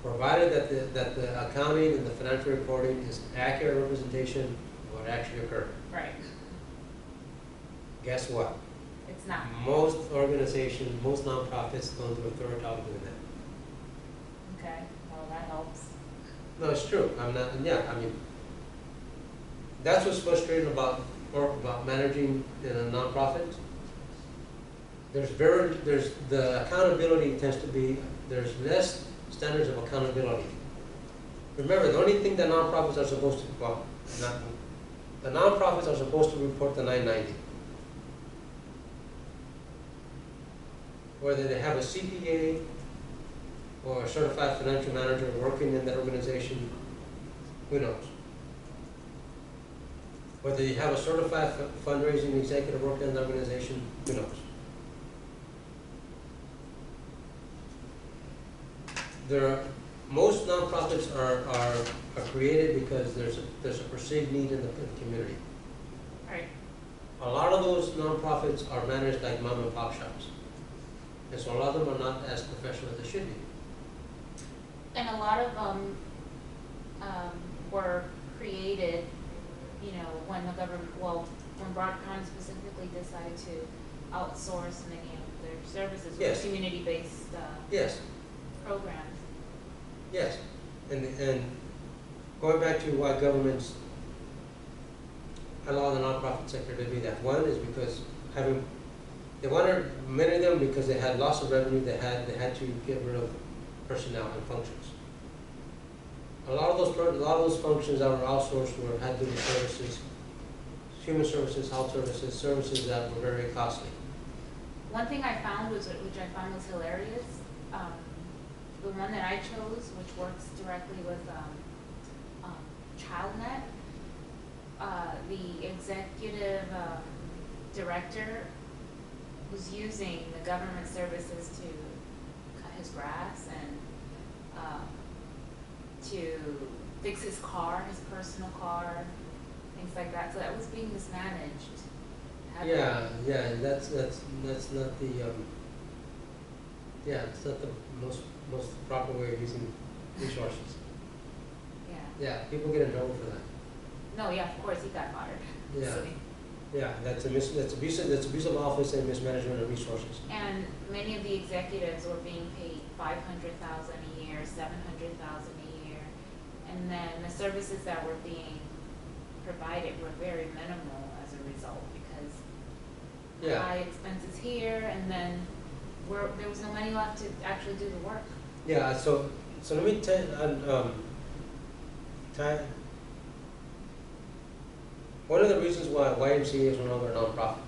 A: Provided that the accounting and the financial reporting is an accurate representation of what actually occurred.
C: Right.
A: Guess what?
C: It's not.
A: Most organizations, most nonprofits don't do a thorough job doing that.
C: Okay, well that helps.
A: No, it's true. I'm not. Yeah, I mean, that's what's frustrating about or about managing in a nonprofit, there's the accountability tends to be, there's less standards of accountability. Remember, the only thing that nonprofits are supposed to, well, not, the nonprofits are supposed to report the 990. Whether they have a CPA or a certified financial manager working in that organization, who knows? Whether you have a certified fundraising executive working in the organization, who knows? Most nonprofits are created because there's a perceived need in the community.
C: Right.
A: A lot of those nonprofits are managed like mom and pop shops. And so a lot of them are not as professional as they should be.
C: And a lot of them were created, you know, when the government, well, when Broadcom specifically decided to outsource many of their services with
A: Yes.
C: community-based
A: Yes,
C: programs.
A: yes. And going back to why governments allow the nonprofit sector to do that. One is because they wanted many of them because they had loss of revenue, they had to get rid of personnel and functions. A lot of those functions that were outsourced had to do with services, human services, health services, services that were very costly.
C: One thing I found which I found was hilarious, the one that I chose, which works directly with ChildNet, the executive director was using the government services to cut his grass and to fix his car, his personal car, things like that. So that was being mismanaged.
A: Yeah, that's not the it's not the most proper way of using resources.
C: Yeah.
A: Yeah, people get in trouble for that.
C: No, yeah, of course he got fired.
A: Yeah.
C: So,
A: Yeah, that's abuse of office and mismanagement of resources.
C: and many of the executives were being paid $500,000 a year, $700,000 a year, and then the services that were being provided were very minimal as a result because
A: Yeah.
C: high expenses here, and then there was no money left to actually do the work.
A: Yeah, so let me tell one of the reasons why YMCA is no longer a nonprofit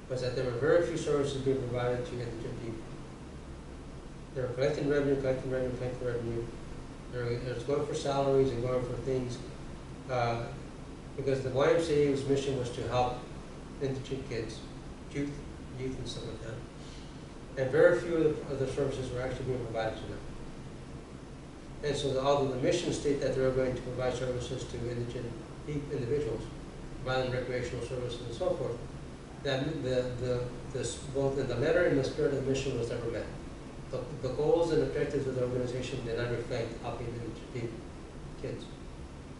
A: was that there were very few services being provided to indigent people. They were collecting revenue. It was going for salaries and going for things because the YMCA's mission was to help indigent kids, youth and stuff like that. And very few of the services were actually being provided to them. And so although the mission state that they were going to provide services to indigent individuals, providing recreational services and so forth, that both in the letter and the spirit of the mission was never met. The goals and objectives of the organization did not reflect helping indigent people, kids,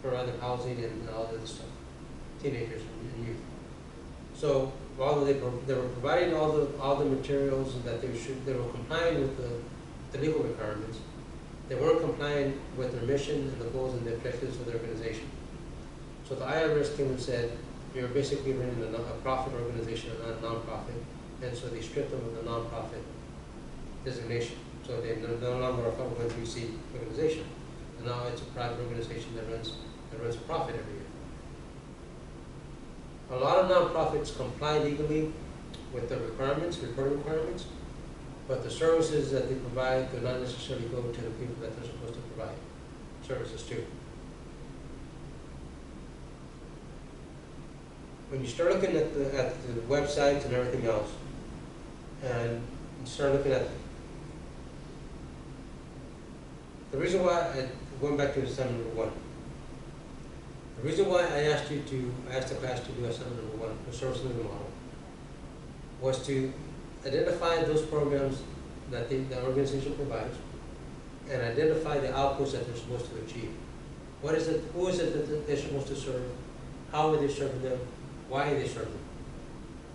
A: providing housing and all the other stuff, teenagers and youth. So although they were providing all the materials that they were complying with the legal requirements, they weren't complying with their mission and the goals and the objectives of the organization. So the IRS came and said, you're basically running a profit organization and not a nonprofit, and so they stripped them of the nonprofit designation. So they're no longer a 501(c) organization, and now it's a private organization that runs a profit every year. A lot of nonprofits comply legally with the reporting requirements, but the services that they provide do not necessarily go to the people that they're supposed to provide services to. When you start looking at the websites and everything else, and you start looking at the reason why, going back to assignment number 1, the reason why I asked the class to do assignment number 1, the service delivery model, was to identify those programs that the organization provides and identify the outputs that they're supposed to achieve. Who is it that they're supposed to serve? How are they serving them? Why are they serving them?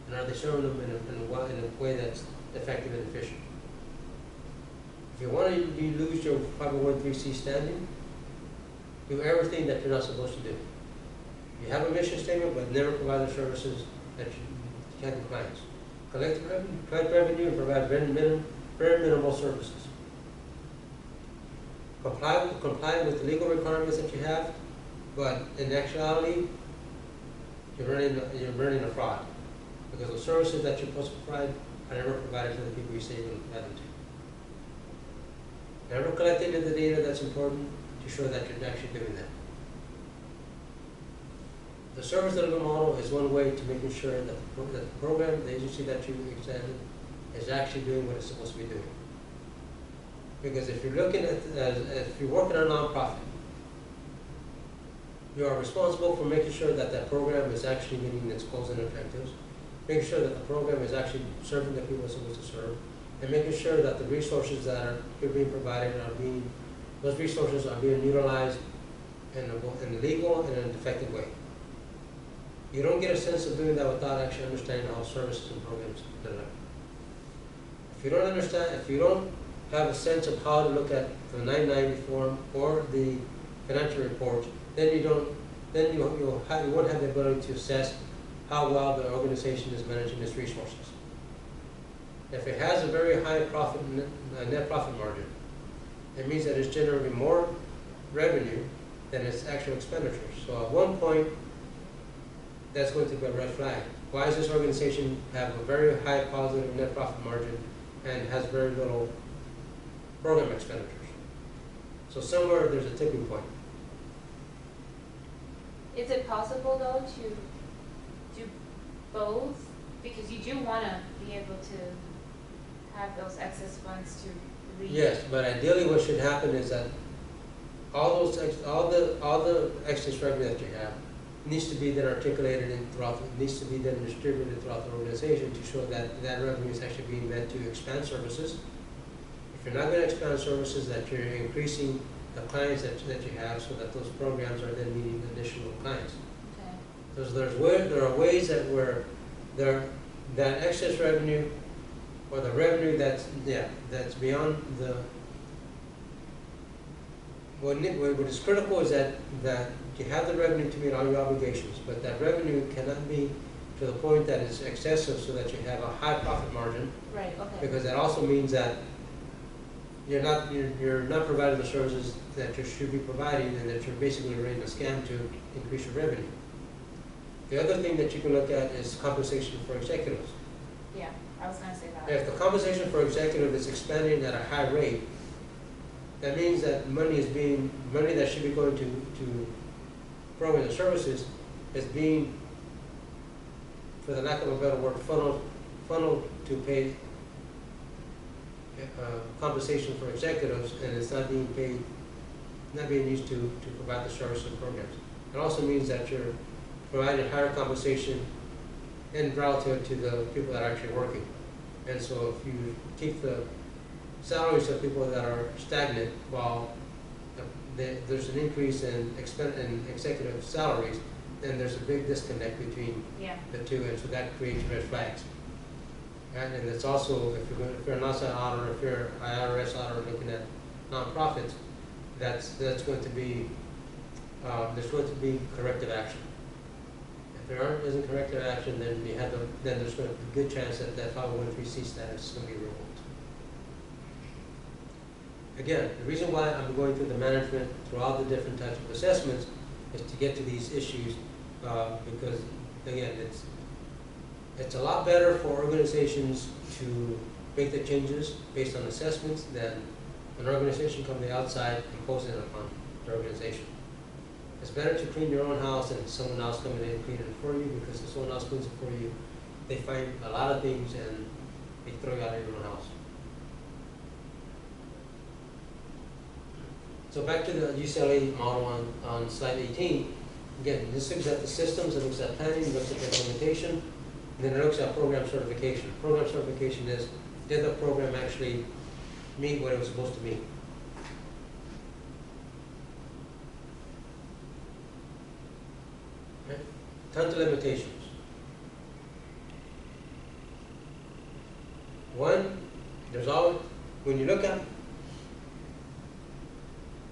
A: And are they serving them in a way that's effective and efficient? If you want to lose your 501(c) standing, do everything that you're not supposed to do. You have a mission statement, but never provide the services that you can to clients. Collect revenue and provide very minimal services. Comply with the legal requirements that you have, but in actuality, you're running a fraud, because the services that you're supposed to provide are never provided to the people you say you're going to provide them to. Never collect any of the data that's important to show that you're actually doing that. The service delivery model is one way to making sure that the program, the agency that you examine, is actually doing what it's supposed to be doing. Because if you're looking at, if you're working on a nonprofit, you are responsible for making sure that that program is actually meeting its goals and objectives, making sure that the program is actually serving the people it's supposed to serve, and making sure that the resources that are being provided those resources are being utilized in a legal and an effective way. You don't get a sense of doing that without actually understanding how services and programs are delivered. If you don't understand, if you don't have a sense of how to look at the 990 form or the financial report, then you won't have the ability to assess how well the organization is managing its resources. If it has a very high net profit margin, it means that it's generating more revenue than its actual expenditures. So at one point, that's going to be a red flag. Why does this organization have a very high positive net profit margin and has very little program expenditures? So somewhere there's a tipping point.
C: Is it possible though to do both? Because you do want to be able to have those excess funds to leave.
A: Yes, but ideally what should happen is that all the excess revenue that you have needs to be then articulated needs to be then distributed throughout the organization to show that that revenue is actually being meant to expand services. If you're not going to expand services, that you're increasing the clients that you have so that those programs are then meeting additional clients.
C: Okay.
A: There are ways that that excess revenue or the revenue that's beyond the what is critical is that you have the revenue to meet all your obligations, but that revenue cannot be to the point that it's excessive so that you have a high profit margin.
C: Right. Okay.
A: Because that also means that you're not providing the services that you should be providing, and that you're basically running a scam to increase your revenue. The other thing that you can look at is compensation for executives.
C: Yeah, I was going to say that.
A: If the compensation for executive is expanding at a high rate, that means that money that should be going to programs and services is being, for the lack of a better word, funneled to pay compensation for executives, and it's not being paid, not being used to provide the services and programs. It also means that you're providing higher compensation in relative to the people that are actually working. And so if you keep the salaries of people that are stagnant while there's an increase in executive salaries, then there's a big disconnect between the two, and so that creates red flags. And it's also, if you're an outside auditor, if you're an IRS auditor looking at nonprofits, that's going to be there's going to be corrective action. If there isn't corrective action, then there's going to be a good chance that that 501(c) status is going to be revoked. Again, the reason why I'm going through the management through all the different types of assessments is to get to these issues, because again, it's a lot better for organizations to make the changes based on assessments than an organization come to the outside imposing it upon the organization. It's better to clean your own house than someone else coming in and cleaning it for you, because if someone else cleans it for you, they find a lot of things and they throw you out of your own house. So back to the UCLA model on slide 18. Again, this looks at the systems, it looks at planning, it looks at implementation, and then it looks at program certification. Program certification is, did the program actually meet what it was supposed to meet? Okay. Tons of limitations. One, there's always, when you look at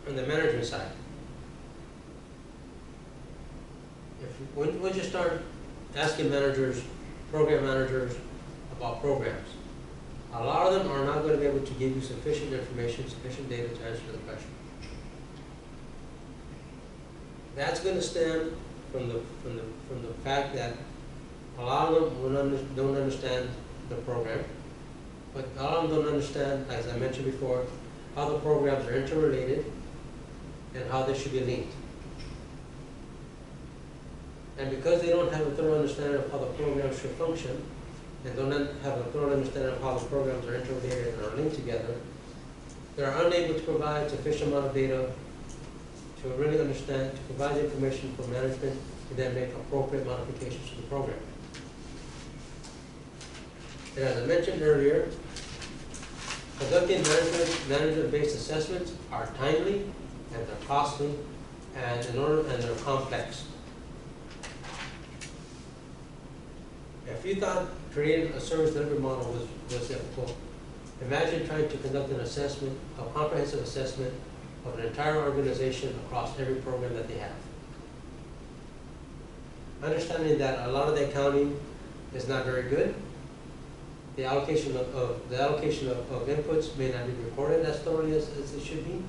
A: on the management side, if once you start asking managers, program managers about programs, a lot of them are not going to be able to give you sufficient information, sufficient data to answer the question. That's going to stem from the fact that a lot of them don't understand the program, but a lot of them don't understand, as I mentioned before, how the programs are interrelated and how they should be linked. And because they don't have a thorough understanding of how the programs should function, and don't have a thorough understanding of how the programs are interrelated and are linked together, they're unable to provide sufficient amount of data to really understand, to provide the information for management to then make appropriate modifications to the program. And as I mentioned earlier, conducting management-based assessments are timely and they're costly and they're complex. If you thought creating a service delivery model was difficult, imagine trying to conduct an assessment, a comprehensive assessment of an entire organization across every program that they have. Understanding that a lot of the accounting is not very good, the allocation of inputs may not be recorded as thoroughly as it should be,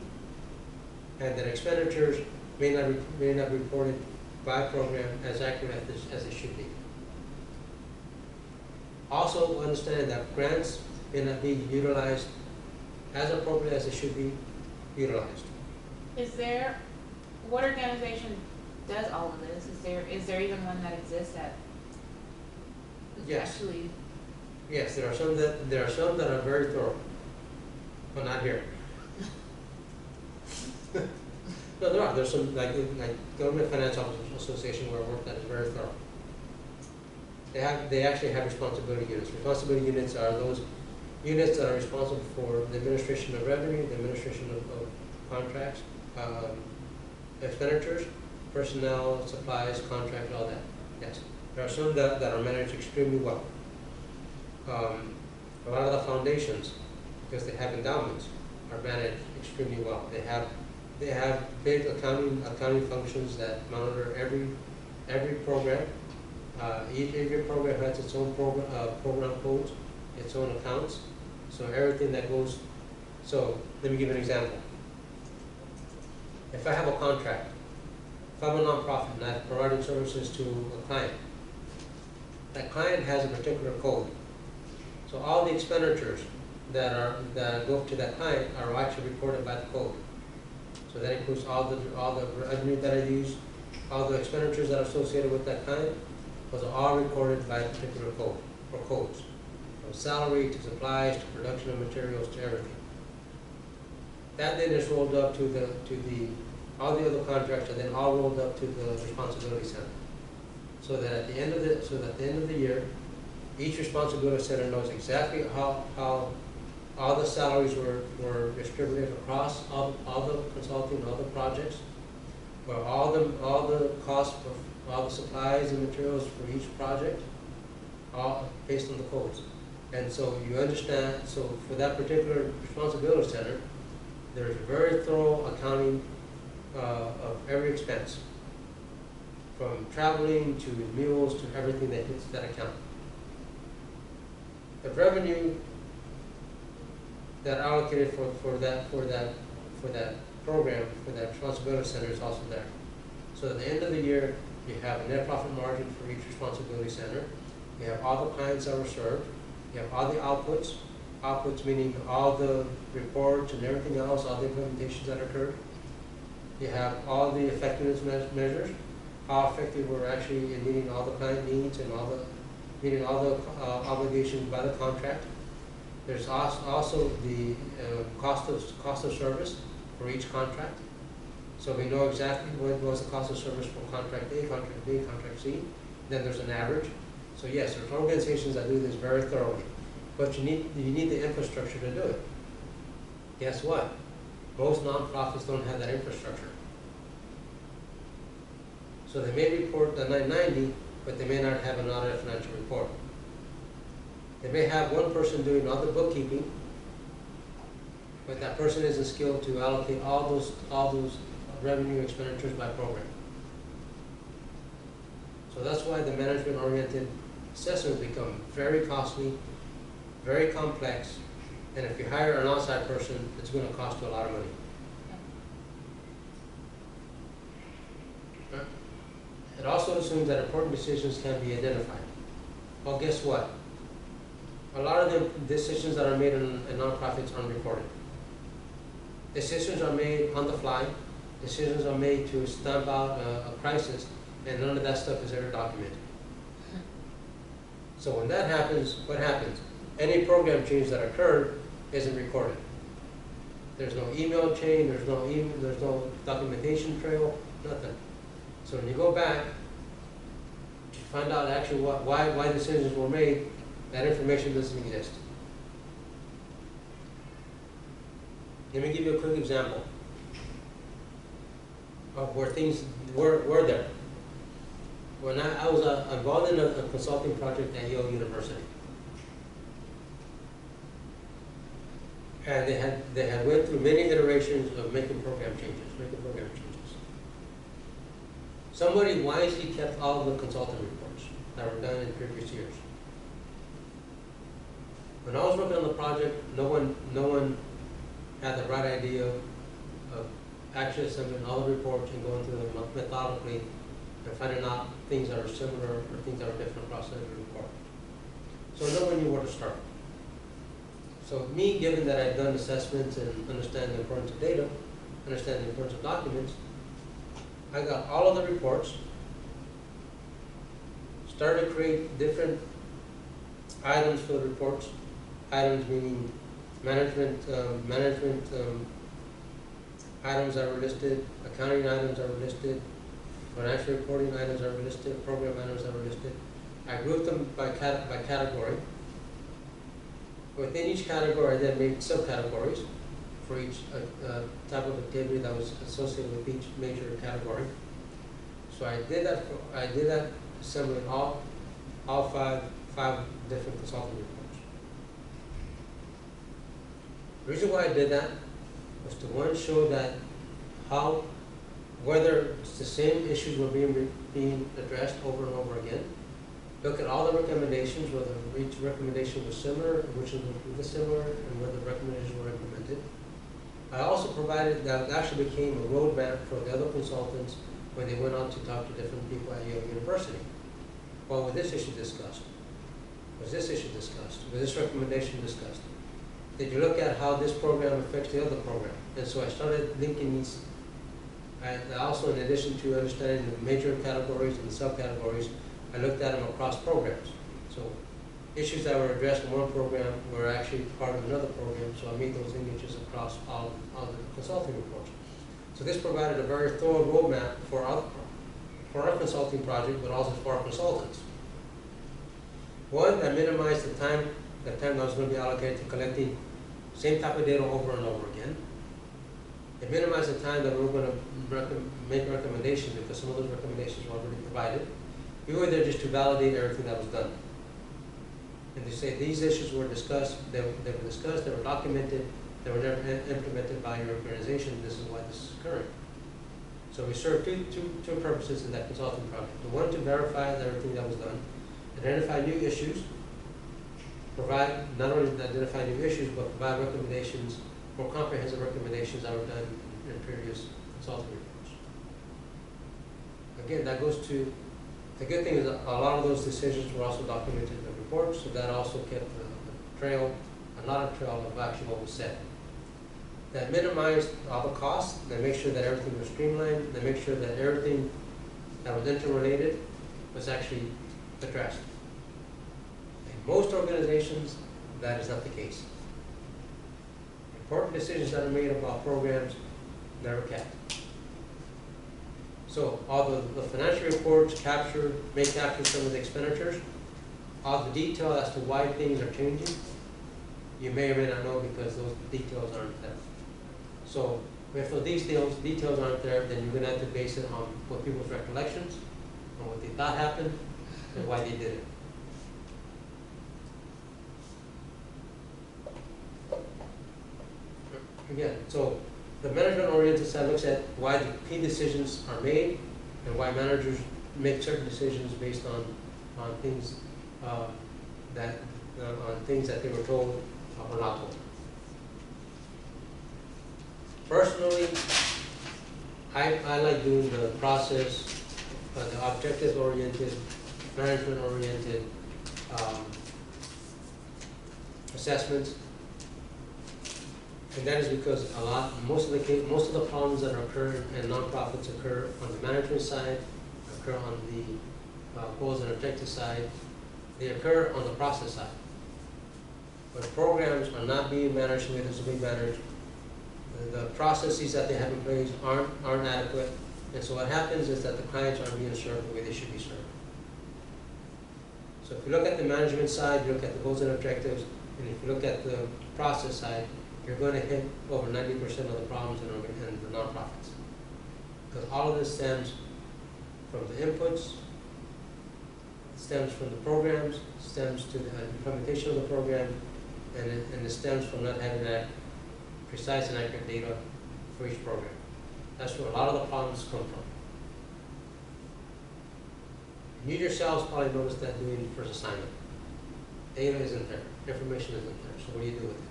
A: and that expenditures may not be reported by program as accurate as it should be. Also understand that grants may not be utilized as appropriately as it should be utilized.
C: What organization does all of this? Is there even one that exists that
A: Yes.
C: actually?
A: Yes, there are some that are very thorough, but not here. No, there are. There's some like Government Finance Officers Association where I work that is very thorough. They actually have responsibility units. Responsibility units are those units that are responsible for the administration of revenue, the administration of contracts, expenditures, personnel, supplies, contracts, all that. Yes, there are some that are managed extremely well. A lot of the foundations, because they have endowments, are managed extremely well. They have big accounting functions that monitor every program. Every program has its own program codes, its own accounts. So everything that goes. So let me give you an example. If I have a contract, if I'm a nonprofit and I'm providing services to a client, that client has a particular code. So all the expenditures that go to that client are actually recorded by the code. So that includes all the revenue that I use, all the expenditures that are associated with that client. Those are all recorded by a particular code or codes, from salary to supplies to production of materials to everything. That then is rolled up to all the other contracts, and then all rolled up to the responsibility center. So that at the end of the year, each responsibility center knows exactly how all the salaries were distributed across all the consulting, all the projects, where all the costs of all the supplies and materials for each project, all based on the codes. And so you understand, so for that particular responsibility center, there's very thorough accounting of every expense, from traveling to meals to everything that hits that account. The revenue that allocated for that program, for that responsibility center is also there. So at the end of the year, you have a net profit margin for each responsibility center. You have all the clients that were served. You have all the outputs meaning all the reports and everything else, all the implementations that occurred. You have all the effectiveness measures, how effective we're actually in meeting all the client needs and meeting all the obligations by the contract. There's also the cost of service for each contract. So we know exactly what was the cost of service for contract A, contract B, contract C. Then there's an average. So yes, there's organizations that do this very thoroughly, but you need the infrastructure to do it. Guess what? Most nonprofits don't have that infrastructure. So they may report the 990, but they may not have an audited financial report. They may have one person doing all the bookkeeping, but that person isn't skilled to allocate all those revenue expenditures by program. So that's why the management-oriented assessments become very costly, very complex, and if you hire an outside person, it's going to cost you a lot of money. It also assumes that important decisions can be identified. Well, guess what? A lot of the decisions that are made in nonprofits are unreported. Decisions are made on the fly. Decisions are made to stamp out a crisis, and none of that stuff is ever documented. So when that happens, what happens? Any program change that occurred isn't recorded. There's no email chain, there's no documentation trail, nothing. So when you go back to find out actually why decisions were made, that information doesn't exist. Let me give you a quick example of where things were there. When I was involved in a consulting project at Yale University, and they had went through many iterations of making program changes. Somebody wisely kept all of the consulting reports that were done in previous years. When I was working on the project, no one had the right idea of actually assembling all the reports and going through them methodically and finding out things that were similar or things that were different across every report. So no one knew where to start. So me, given that I'd done assessments and understand the importance of data, understand the importance of documents, I got all of the reports, started to create different items for the reports. Items meaning management items that were listed, accounting items that were listed, financial reporting items that were listed, program items that were listed. I grouped them by category. Within each category, I then made subcategories for each type of activity that was associated with each major category. So I did that assembling all five different consulting reports. The reason why I did that was to, one, show that whether the same issues were being addressed over and over again. Look at all the recommendations, whether each recommendation was similar, which was similar, and whether the recommendations were implemented. I also provided that actually became a roadmap for the other consultants when they went out to talk to different people at Yale University. Well, was this issue discussed? Was this issue discussed? Was this recommendation discussed? Did you look at how this program affects the other program? And so I started linking these. And also, in addition to understanding the major categories and the subcategories, I looked at them across programs. So issues that were addressed in one program were actually part of another program, so I made those linkages across all the consulting reports. So this provided a very thorough roadmap for our consulting project, but also for our consultants. One, that minimized the time that was going to be allocated to collecting same type of data over and over again. It minimized the time that we were going to make recommendations, because some of those recommendations were already provided. We were there just to validate everything that was done. And to say these issues were discussed, they were documented, they were never implemented by your organization, this is why this is occurring. So we served two purposes in that consulting project. The one, to verify that everything that was done, identify new issues, provide, not only identify new issues, but provide recommendations, more comprehensive recommendations that were done in previous consulting reports. Again, that goes to, the good thing is that a lot of those decisions were also documented in the report, so that also kept a trail, not a trail of actually what was said. That minimized all the costs, that make sure that everything was streamlined, that make sure that everything that was interrelated was actually addressed. In most organizations, that is not the case. Important decisions that are made about programs never kept. So all the financial reports may capture some of the expenditures. All the detail as to why things are changing, you may or may not know, because those details aren't there. So if those details aren't there, then you're going to have to base it on what people's recollections, on what they thought happened, and why they did it. Again, so the management-oriented side looks at why the key decisions are made and why managers make certain decisions based on things that on things that they were told or not told. Personally, I like doing the process, the objective-oriented, management-oriented assessments, and that is because most of the problems that occur in nonprofits occur on the management side, occur on the goals and objectives side. They occur on the process side. But programs are not being managed the way they're supposed to be managed. The processes that they have in place aren't adequate, and so what happens is that the clients aren't being served the way they should be served. So if you look at the management side, you look at the goals and objectives, and if you look at the process side, you're going to hit over 90% of the problems in the nonprofits. Because all of this stems from the inputs, stems from the programs, stems to the implementation of the program, and it stems from not having that precise and accurate data for each program. That's where a lot of the problems come from. You yourselves probably noticed that doing the first assignment. Data isn't there, information isn't there, so what do you do with it?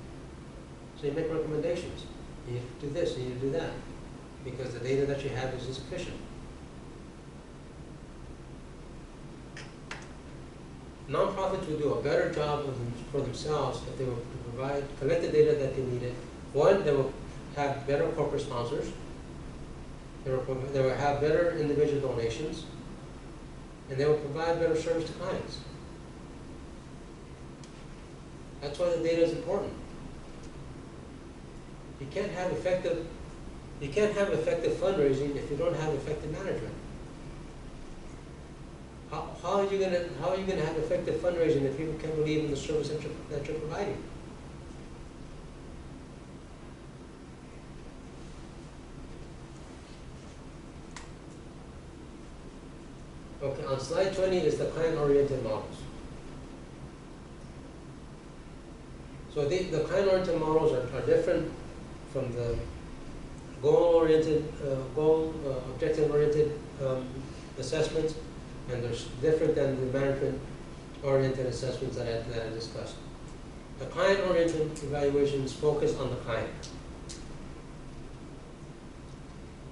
A: So you make recommendations. You need to do this, you need to do that, because the data that you have is insufficient. Nonprofits would do a better job for themselves if they were to collect the data that they needed. One, they will have better corporate sponsors. They will have better individual donations, and they will provide better service to clients. That's why the data is important. You can't have effective fundraising if you don't have effective management. How are you going to have effective fundraising if people can't believe in the service that you're providing? Okay, on slide 20 is the client-oriented models. So the client-oriented models are different from the goal-oriented, objective-oriented assessments, and they're different than the management-oriented assessments that I discussed. The client-oriented evaluations focus on the client.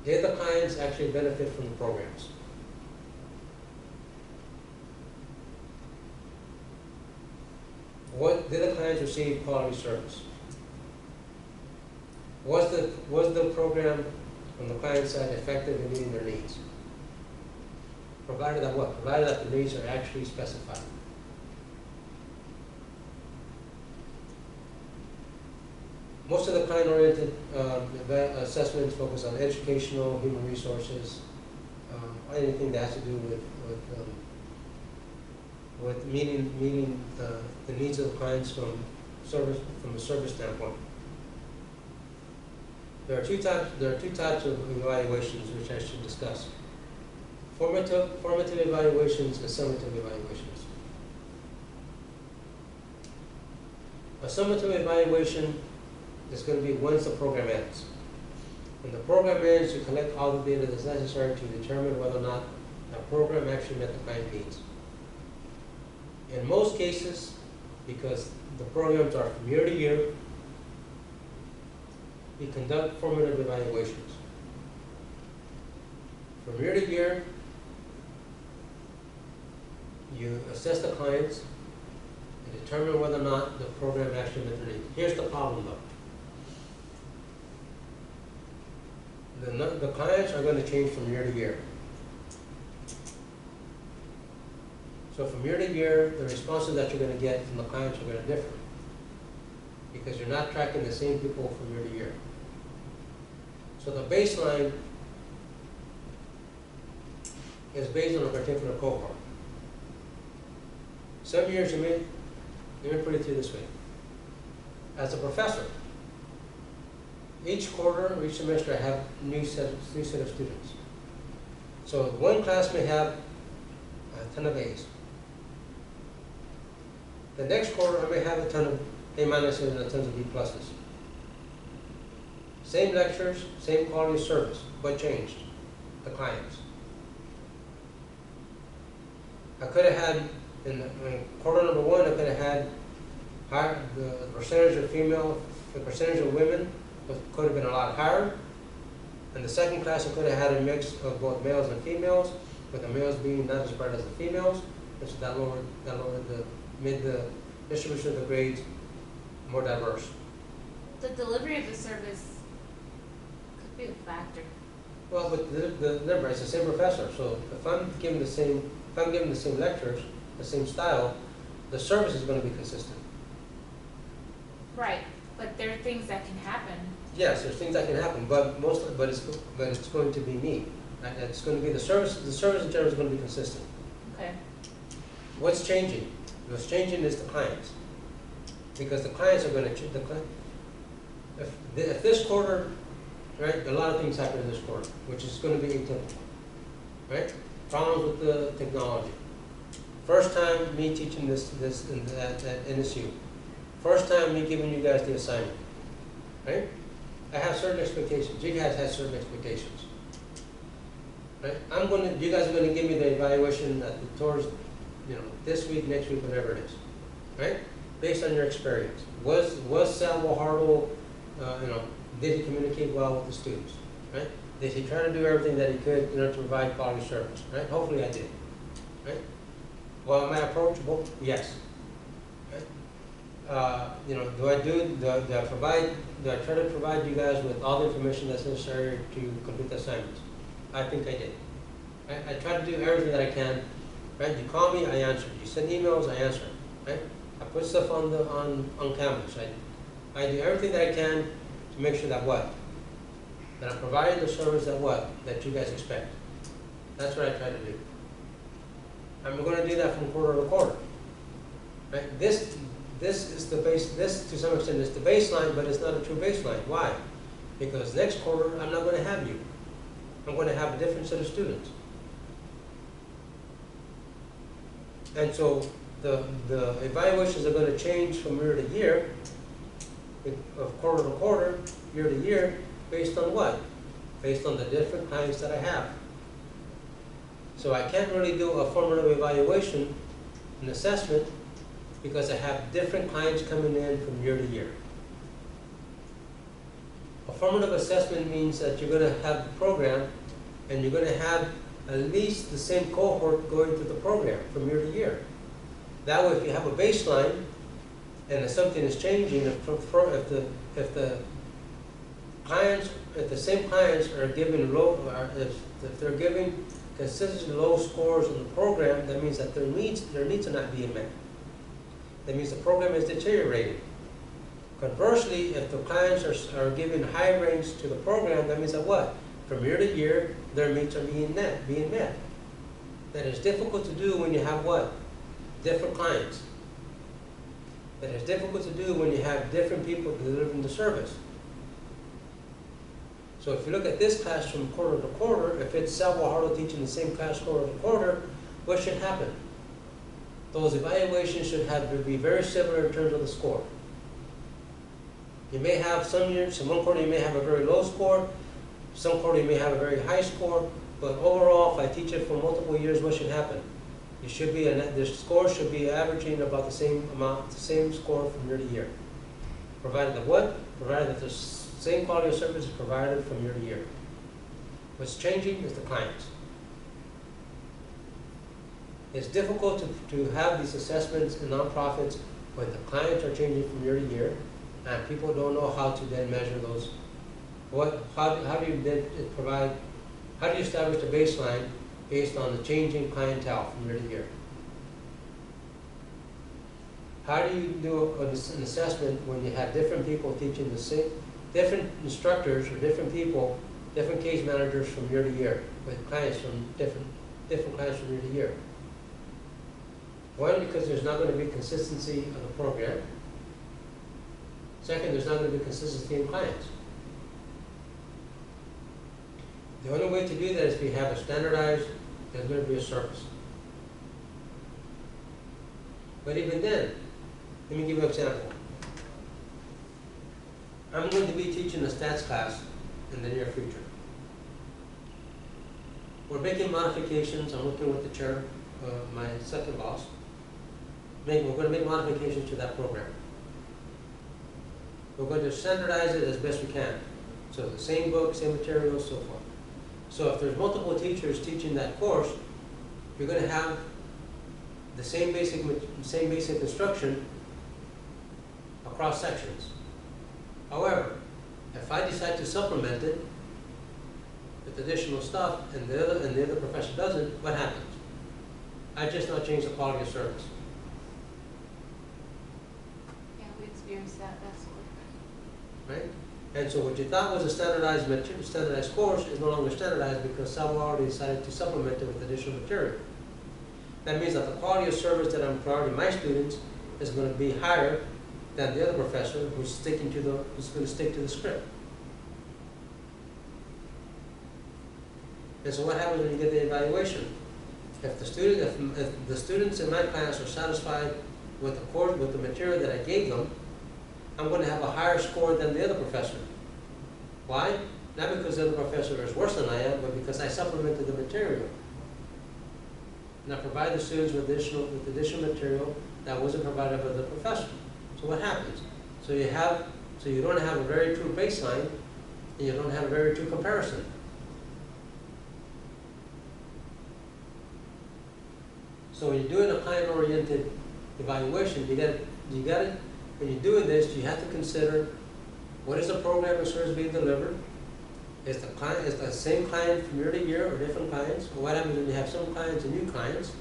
A: Did the clients actually benefit from the programs? Did the clients receive quality service? Was the program on the client side effective in meeting their needs? Provided that what? Provided that the needs are actually specified. Most of the client-oriented assessments focus on educational, human resources, anything that has to do with meeting the needs of the clients from a service standpoint. There are two types of evaluations which I should discuss: formative evaluations and summative evaluations. A summative evaluation is going to be once the program ends. When the program ends, you collect all the data that's necessary to determine whether or not the program actually met the client needs. In most cases, because the programs are from year to year, we conduct formative evaluations. From year to year, you assess the clients and determine whether or not the program actually met their needs. Here's the problem though. The clients are going to change from year to year. So from year to year, the responses that you're going to get from the clients are going to differ, because you're not tracking the same people from year to year. So the baseline is based on a particular cohort. Some years let me put it to you this way. As a professor, each quarter or each semester I have a new set of students. So one class may have a ton of A's. The next quarter I may have a ton of A- and a ton of B+. Same lectures, same quality of service. What changed? The clients. I could have had, in quarter number one, I could have had the percentage of female, the percentage of women could have been a lot higher. In the second class, I could have had a mix of both males and females, with the males being not as bright as the females, and so that lowered made the distribution of the grades more diverse.
C: The delivery of the service could be a factor.
A: Well, but remember, it's the same professor, so if I'm giving the same lectures, the same style, the service is going to be consistent.
C: Right, but there are things that can happen.
A: Yes, there's things that can happen, but it's going to be me. Right? It's going to be the service. The service in general is going to be consistent.
C: Okay.
A: What's changing? What's changing is the clients, because the clients are going to change. If this quarter, right, a lot of things happen in this quarter, which is going to be atypical, right? Problems with the technology. First time me teaching this at NSU. First time me giving you guys the assignment, right? I have certain expectations. You guys have certain expectations, right? You guys are going to give me the evaluation towards, this week, next week, whatever it is, right? Based on your experience. Was Sal Guajardo, did he communicate well with the students, right? Did he try to do everything that he could in order to provide quality service, right? Hopefully I did, right? Well, am I approachable? Yes. Right? Do I try to provide you guys with all the information that's necessary to complete the assignments? I think I did. Right? I try to do everything that I can. Right? You call me, I answer. You send emails, I answer. Right? I put stuff on campus. I do everything that I can to make sure that that I'm providing the service that you guys expect. That's what I try to do. I'm going to do that from quarter to quarter. Right? This is the base. This, to some extent, is the baseline, but it's not a true baseline. Why? Because next quarter, I'm not going to have you. I'm going to have a different set of students. And so the evaluations are going to change from year to year, of quarter to quarter, year to year, based on what? Based on the different clients that I have. So I can't really do a formative evaluation, an assessment, because I have different clients coming in from year to year. A formative assessment means that you're going to have the program and you're going to have at least the same cohort going through the program from year to year. That way, if you have a baseline and if something is changing, if the same clients are giving if they're giving consistently low scores on the program, that means that their needs are not being met. That means the program is deteriorating. Conversely, if the clients are giving high ranks to the program, that means that from year to year, their needs are being met. That is difficult to do when you have different clients. That is difficult to do when you have different people delivering the service. So if you look at this class from quarter to quarter, if it's Sal Guajardo teaching the same class quarter to quarter, what should happen? Those evaluations should be very similar in terms of the score. You may have one quarter you may have a very low score, some quarter you may have a very high score, but overall, if I teach it for multiple years, what should happen? The score should be averaging about the same amount, the same score from year to year. Provided that the same quality of service is provided from year to year. What's changing is the clients. It's difficult to have these assessments in nonprofits when the clients are changing from year to year, and people don't know how to then measure those. How do you establish a baseline based on the changing clientele from year to year? How do you do an assessment when you have different people teaching the same, different instructors or different people, different case managers from year to year, with clients from different clients from year to year? One, because there's not going to be consistency of the program. Second, there's not going to be consistency in clients. The only way to do that is if you have a standardized, there's going to be a service. But even then, let me give you an example. I'm going to be teaching a stats class in the near future. We're making modifications. I'm working with the chair my second boss, we're going to make modifications to that program. We're going to standardize it as best we can. So the same book, same materials, so forth. So if there's multiple teachers teaching that course, you're going to have the same basic instruction across sections. However, if I decide to supplement it with additional stuff and the other professor doesn't, what happens? I just not change the quality of service.
C: Yeah, we experienced that last week.
A: Right? And so what you thought was a standardized course is no longer standardized because someone already decided to supplement it with additional material. That means that the quality of service that I'm providing my students is going to be higher than the other professor who's going to stick to the script. And so what happens when you get the evaluation? If the students in my class are satisfied with the course, with the material that I gave them, I'm going to have a higher score than the other professor. Why? Not because the other professor is worse than I am, but because I supplemented the material. And I provide the students with additional material that wasn't provided by the professor. So what happens? So you don't have a very true baseline, and you don't have a very true comparison. So when you're doing a client-oriented evaluation, when you're doing this, you have to consider what is the program or service being delivered. Is the same client from year to year or different clients? Or what happens when you have some clients and new clients?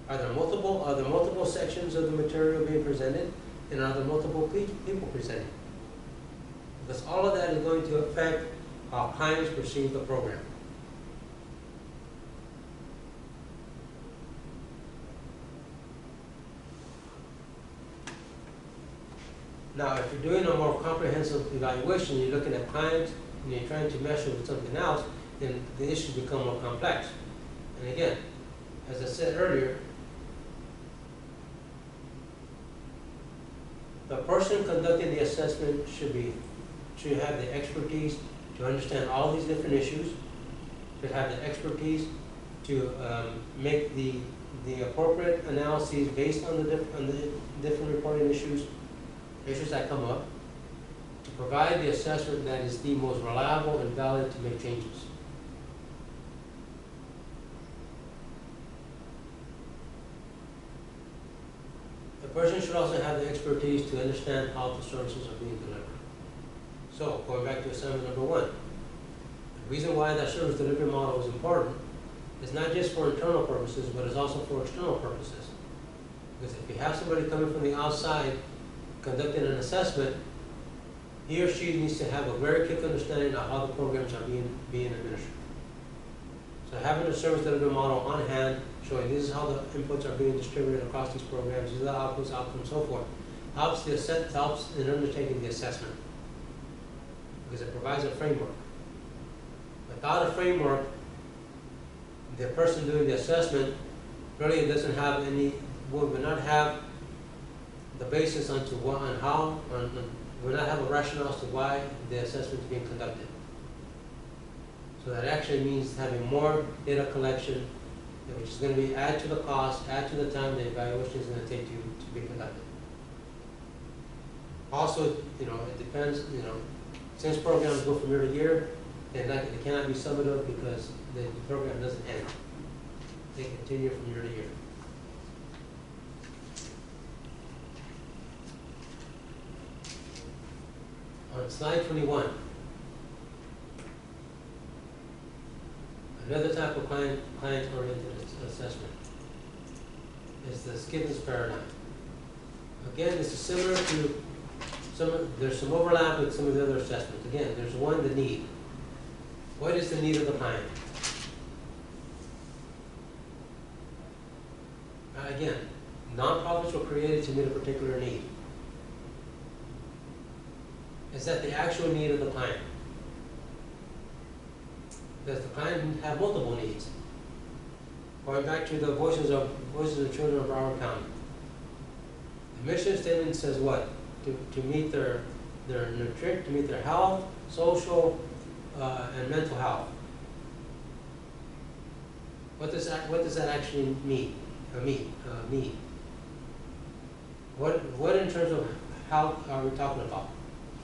A: Are there multiple sections of the material being presented? And are there multiple people presenting? Because all of that is going to affect how clients perceive the program. Now, if you're doing a more comprehensive evaluation, you're looking at clients and you're trying to measure with something else, then the issues become more complex. And again, as I said earlier, the person conducting the assessment should have the expertise to understand all these different issues, should have the expertise to make the appropriate analyses based on the different reporting issues that come up, to provide the assessment that is the most reliable and valid to make changes. The person should also have the expertise to understand how the services are being delivered. So, going back to assignment number 1, the reason why that service delivery model is important is not just for internal purposes, but it's also for external purposes. Because if you have somebody coming from the outside conducting an assessment, he or she needs to have a very quick understanding of how the programs are being administered. So having a service delivery model on hand, showing this is how the inputs are being distributed across these programs, these are the outputs, so forth, helps in undertaking the assessment, because it provides a framework. Without a framework, the person doing the assessment really doesn't have will not have the basis will not have a rationale as to why the assessment is being conducted. So that actually means having more data collection, which is going to be add to the cost, add to the time the evaluation is going to take to be conducted. Also, it depends, since programs go from year to year, they cannot be summative because the program doesn't end. They continue from year to year. On slide 21, another type of client-oriented assessment is the Skippers paradigm. Again, this is similar to there's some overlap with some of the other assessments. Again, there's one, the need. What is the need of the client? Again, nonprofits were created to meet a particular need. Is that the actual need of the client? Does the client have multiple needs? Going back to the voices of children of Broward County. The mission statement says what? To meet their health, social, and mental health. What does that actually mean? Mean? What in terms of help are we talking about?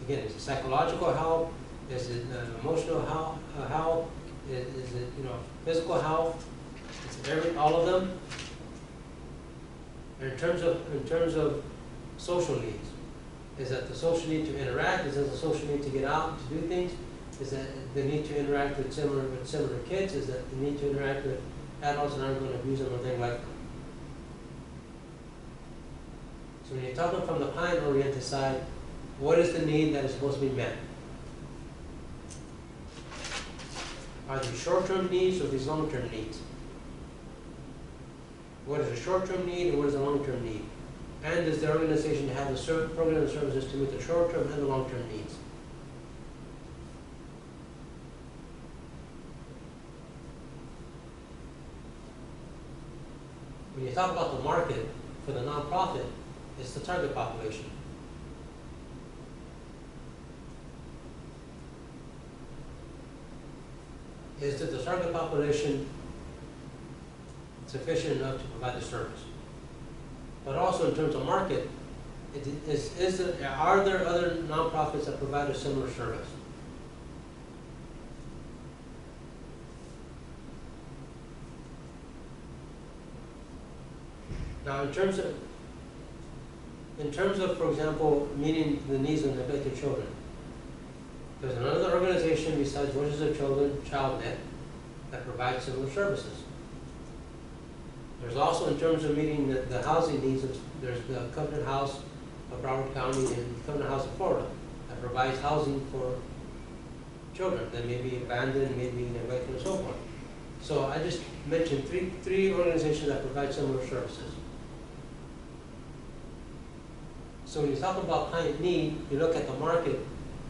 A: Again, is it psychological help? Is it emotional help? Is it physical health? Is it all of them? And in terms of social needs, is that the social need to interact? Is that the social need to get out to do things? Is that the need to interact with similar kids? Is that the need to interact with adults that aren't going to abuse them or things like that? So when you're talking from the client-oriented side, what is the need that is supposed to be met? Are these short-term needs or these long-term needs? What is a short-term need and what is a long-term need? And does the organization have the program and services to meet the short-term and the long-term needs? When you talk about the market for the nonprofit, it's the target population. Is that the target population sufficient enough to provide the service? But also in terms of market, are there other nonprofits that provide a similar service? Now, in terms of, for example, meeting the needs of neglected children, there's another organization besides Voices of Children, ChildNet, that provides similar services. There's also, in terms of meeting the housing needs, there's the Covenant House of Broward County and Covenant House of Florida that provides housing for children that may be abandoned, may be neglected, and so forth. So I just mentioned three organizations that provide similar services. So when you talk about client need, you look at the market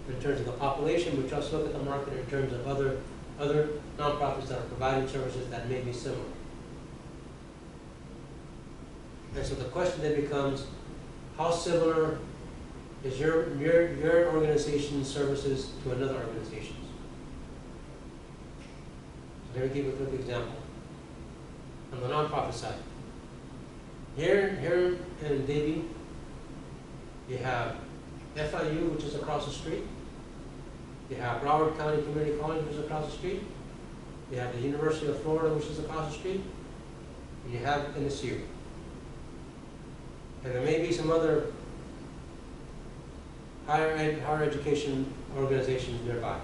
A: in terms of the population, but you also look at the market in terms of other nonprofits that are providing services that may be similar. And so the question then becomes, how similar is your organization's services to another organization's? So let me give you a quick example. On the nonprofit side, here in Davie, you have FIU, which is across the street. You have Broward County Community College, which is across the street. You have the University of Florida, which is across the street. And you have NSU. And there may be some other higher education organizations nearby.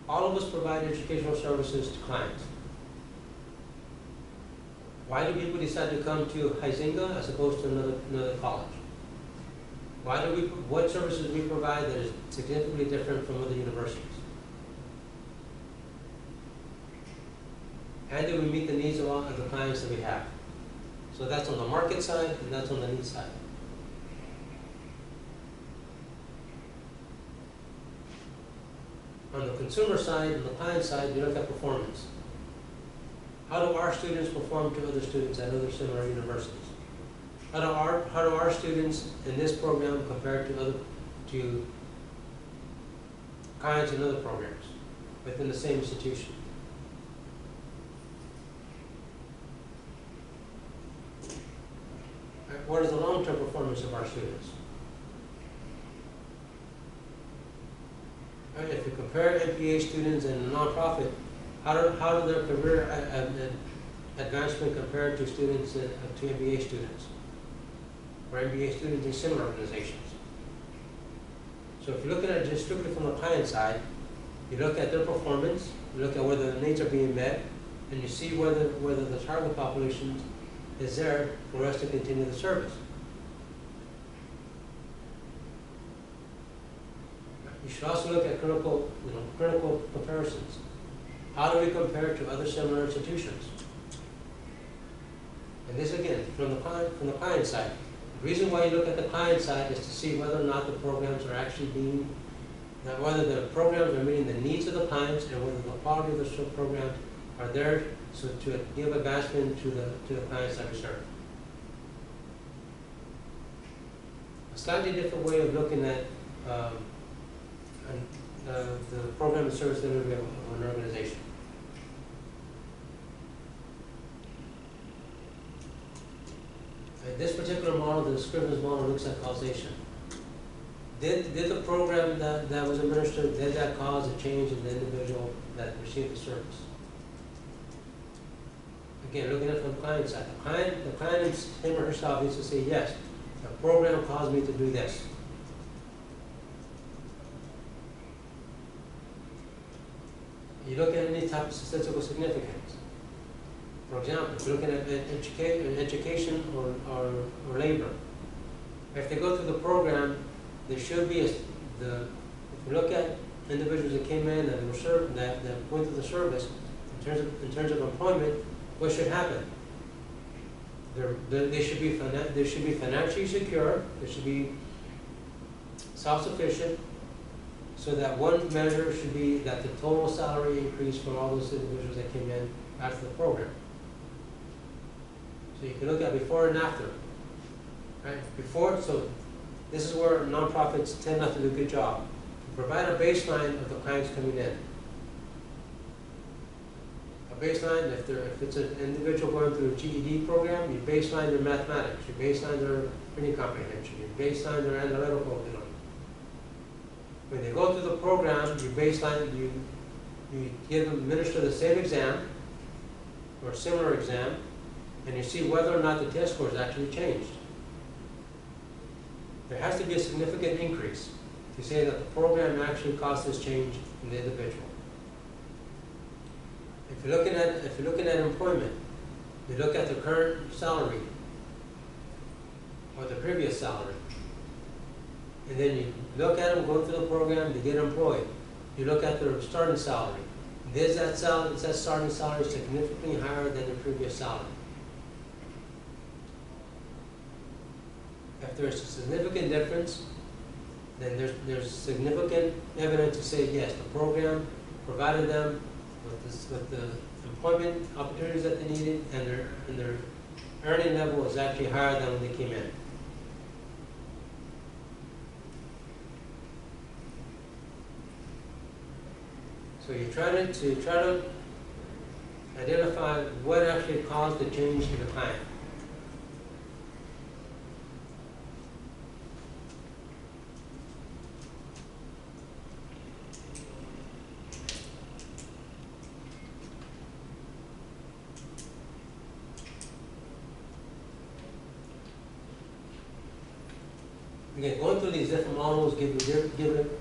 A: All of us provide educational services to clients. Why do people decide to come to Huizenga as opposed to another college? What services we provide that is significantly different from other universities? And do we meet the needs of all of the clients that we have? So that's on the market side and that's on the need side. On the consumer side and the client side, you look at performance. How do our students perform to other students at other similar universities? How do our students in this program compare to clients in other programs within the same institution? What is the long-term performance of our students? Right, if you compare NPA students and a nonprofit, how do their career advancement compare to students to MBA students or MBA students in similar organizations? So if you're looking at it just strictly from the client side, you look at their performance, you look at whether the needs are being met, and you see whether the target population is there for us to continue the service. You should also look at critical comparisons. How do we compare to other similar institutions? And this again, from the client side. The reason why you look at the client side is to see whether or not the programs are actually whether the programs are meeting the needs of the clients and whether the quality of the programs are there to give advancement to the clients that we serve. A slightly different way of looking at the program and service delivery of an organization. this particular model, the Scrivener's model, looks at causation. Did the program that was administered, did that cause a change in the individual that received the service? Again, looking at it from the client side. The client, him or herself, needs to say, yes, the program caused me to do this. You look at any type of statistical significance. For example, if you're looking at education or labor, if they go through the program, there should be if you look at individuals that came in and were served, that went through the service, in terms of employment, what should happen? They should be financially secure. They should be self-sufficient. So that one measure should be that the total salary increase for all those individuals that came in after the program. So you can look at before and after, right? Before, so this is where nonprofits tend not to do a good job. Provide a baseline of the clients coming in. A baseline, if it's an individual going through a GED program, you baseline their mathematics, you baseline their reading comprehension, you baseline their analytical ability. When they go through the program, you baseline, you administer the same exam or similar exam, and you see whether or not the test scores actually changed. There has to be a significant increase to say that the program actually caused this change in the individual. If you're looking at employment, you look at the current salary or the previous salary, and then you look at them going through the program, they get employed. You look at their starting salary. Is that starting salary significantly higher than the previous salary? If there's a significant difference, then there's significant evidence to say yes, the program provided them with the employment opportunities that they needed, and their earning level is actually higher than when they came in. So you try to identify what actually caused the change in the client. Again, going through these different models give it.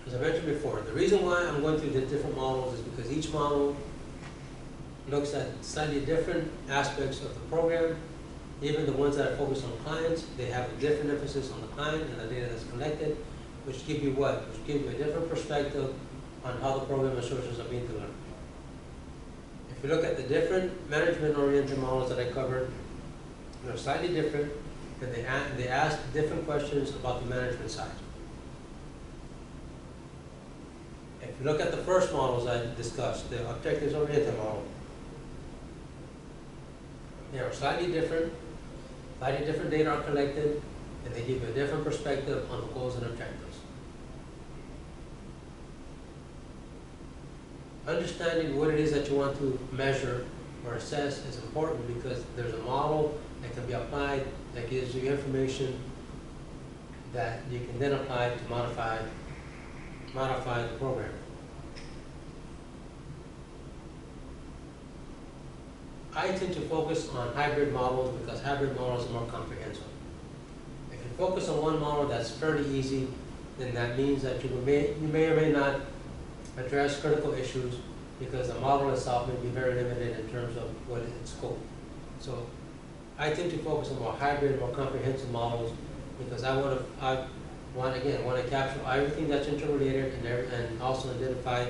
A: As I mentioned before, the reason why I'm going through the different models is because each model looks at slightly different aspects of the program. Even the ones that are focused on clients, they have a different emphasis on the client and the data that's collected, which give you what? Which give you a different perspective on how the program and services are being delivered. If you look at the different management-oriented models that I covered, they're slightly different, and they ask different questions about the management side. If you look at the first models I discussed, the objectives-oriented model, they are slightly different data are collected, and they give you a different perspective on the goals and objectives. Understanding what it is that you want to measure or assess is important because there's a model that can be applied that gives you information that you can then apply to modify the program. I tend to focus on hybrid models because hybrid models are more comprehensive. If you focus on one model that's fairly easy, then that means that you may or may not address critical issues because the model itself may be very limited in terms of what its scope. So I tend to focus on more hybrid, more comprehensive models because I want to capture everything that's interrelated and also identify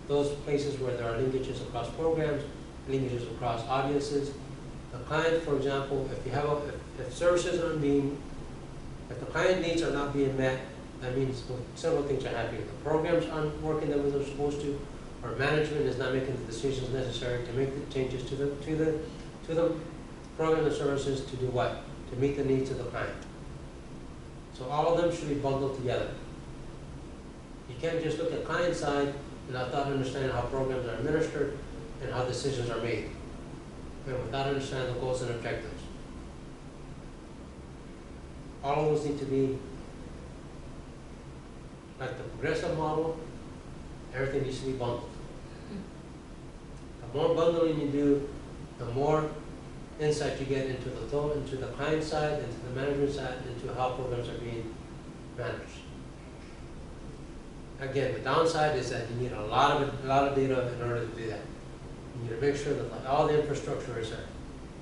A: those places where there are linkages across programs, linkages across audiences. The client, for example, if services aren't being, if the client needs are not being met, that means several things are happening. The programs aren't working the way they're supposed to, or management is not making the decisions necessary to make the changes to the program and services to do what? To meet the needs of the client. So all of them should be bundled together. You can't just look at client side and not understand how programs are administered and how decisions are made. and without understanding the goals and objectives. All of those need to be like the progressive model. Everything needs to be bundled. The more bundling you do, the more insight you get into the client side, into the management side, into how programs are being managed. Again, the downside is that you need a lot of data in order to do that. You need to make sure that all the infrastructure is there.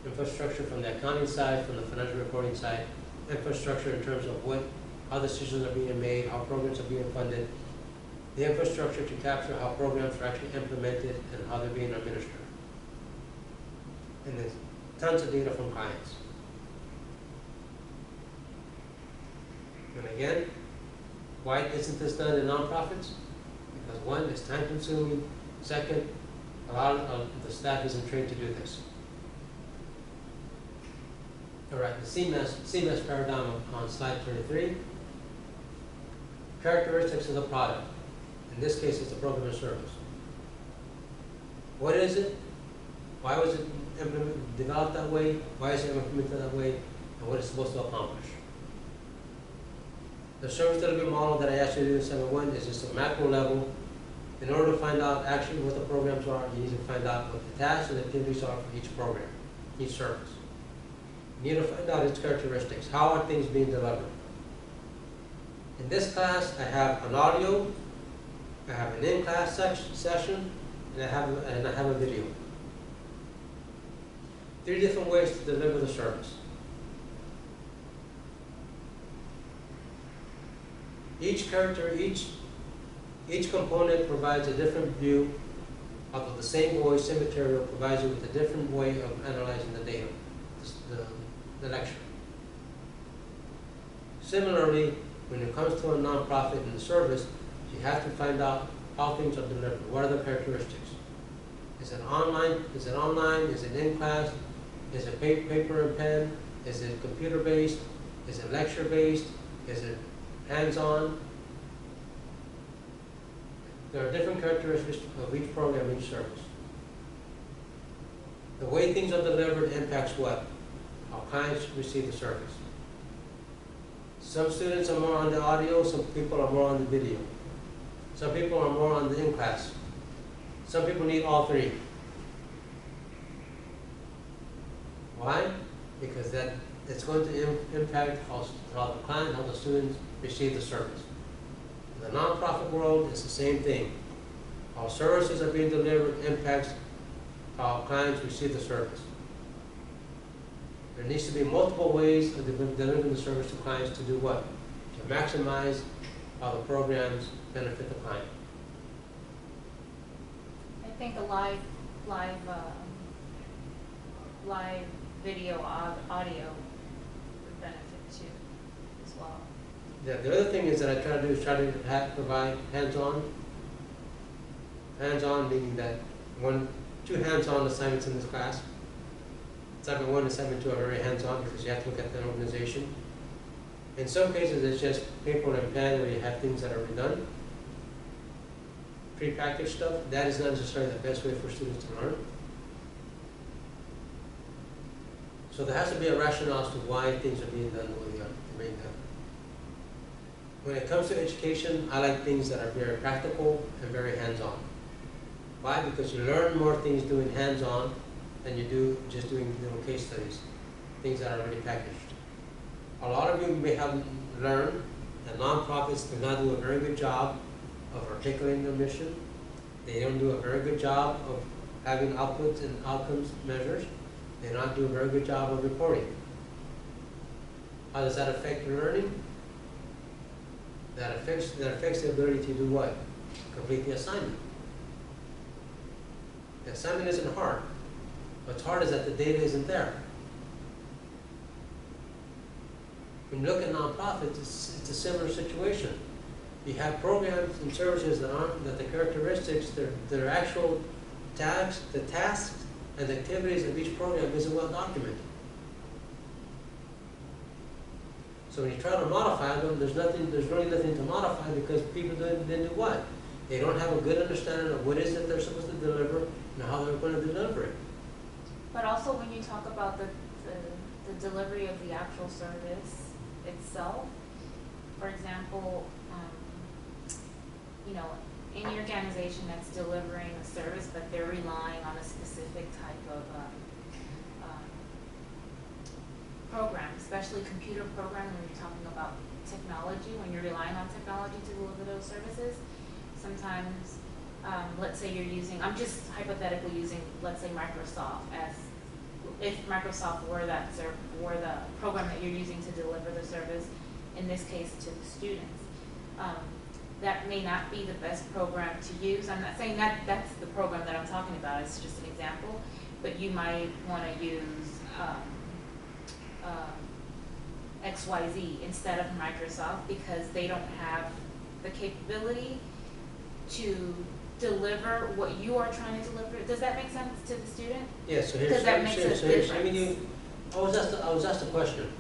A: Infrastructure from the accounting side, from the financial reporting side, infrastructure in terms of how decisions are being made, how programs are being funded, the infrastructure to capture how programs are actually implemented and how they're being administered. And there's tons of data from clients. And again, why isn't this done in nonprofits? Because one, it's time consuming. Second, a lot of the staff isn't trained to do this. All right, the CMS paradigm on slide 33. Characteristics of the product. In this case, it's a program or service. What is it? Why was it developed that way? Why is it implemented that way? And what it's supposed to accomplish? The service delivery model that I asked you to do in 7.1 is just a macro level. In order to find out actually what the programs are, you need to find out what the tasks and activities are for each program, each service. You need to find out its characteristics. How are things being delivered? In this class, I have an audio, I have an in-class session, and I have a video. 3 different ways to deliver the service. Each component provides a different view of the same voice, same material, provides you with a different way of analyzing the data, the lecture. Similarly, when it comes to a nonprofit and the service, you have to find out how things are delivered. What are the characteristics? Is it online? Is it online? Is it in class? Is it paper and pen? Is it computer-based? Is it lecture-based? Is it hands-on? There are different characteristics of each program, each service. The way things are delivered impacts what? How clients receive the service. Some students are more on the audio, some people are more on the video. Some people are more on the in-class. Some people need all 3. Why? Because it's going to impact how the client, how the students receive the service. In the nonprofit world, it's the same thing. How services are being delivered impacts how clients receive the service. There needs to be multiple ways of delivering the service to clients to do what? To maximize how the programs benefit the client.
C: I think a live video audio would benefit too as well.
A: Yeah, the other thing is that I try to do is provide hands-on. Hands-on meaning that 2 hands-on assignments in this class. Assignment 1 and assignment 2 are very hands-on because you have to look at the organization. In some cases, it's just paper and pen where you have things that are redone. Prepackaged stuff, that is not necessarily the best way for students to learn. So there has to be a rationale as to why things are being done the way they are being done. When it comes to education, I like things that are very practical and very hands-on. Why? Because you learn more things doing hands-on than you do just doing little case studies, things that are already packaged. A lot of you may have learned that nonprofits do not do a very good job of articulating their mission. They don't do a very good job of having outputs and outcomes measures. They do not do a very good job of reporting. How does that affect your learning? That affects the ability to do what? Complete the assignment. The assignment isn't hard. What's hard is that the data isn't there. When you look at nonprofits, it's a similar situation. You have programs and services that the characteristics, their actual tasks, the tasks and the activities of each program isn't well documented. So when you try to modify them, there's really nothing to modify because people didn't do what? They don't have a good understanding of what is it they're supposed to deliver and how they're going to deliver it.
C: But also when you talk about the delivery of the actual service itself, for example, you know, any organization that's delivering a service, but they're relying on a specific type of program, especially computer program, when you're talking about technology, when you're relying on technology to deliver those services, sometimes, let's say you're using, I'm just hypothetically using, let's say Microsoft as, if Microsoft were were the program that you're using to deliver the service, in this case to the students. That may not be the best program to use. I'm not saying that that's the program that I'm talking about, it's just an example, but you might want to use XYZ instead of Microsoft because they don't have the capability to deliver what you are trying to deliver. Does that make sense to the student?
A: Yeah, so
C: Because that makes a difference.
A: I was asked a question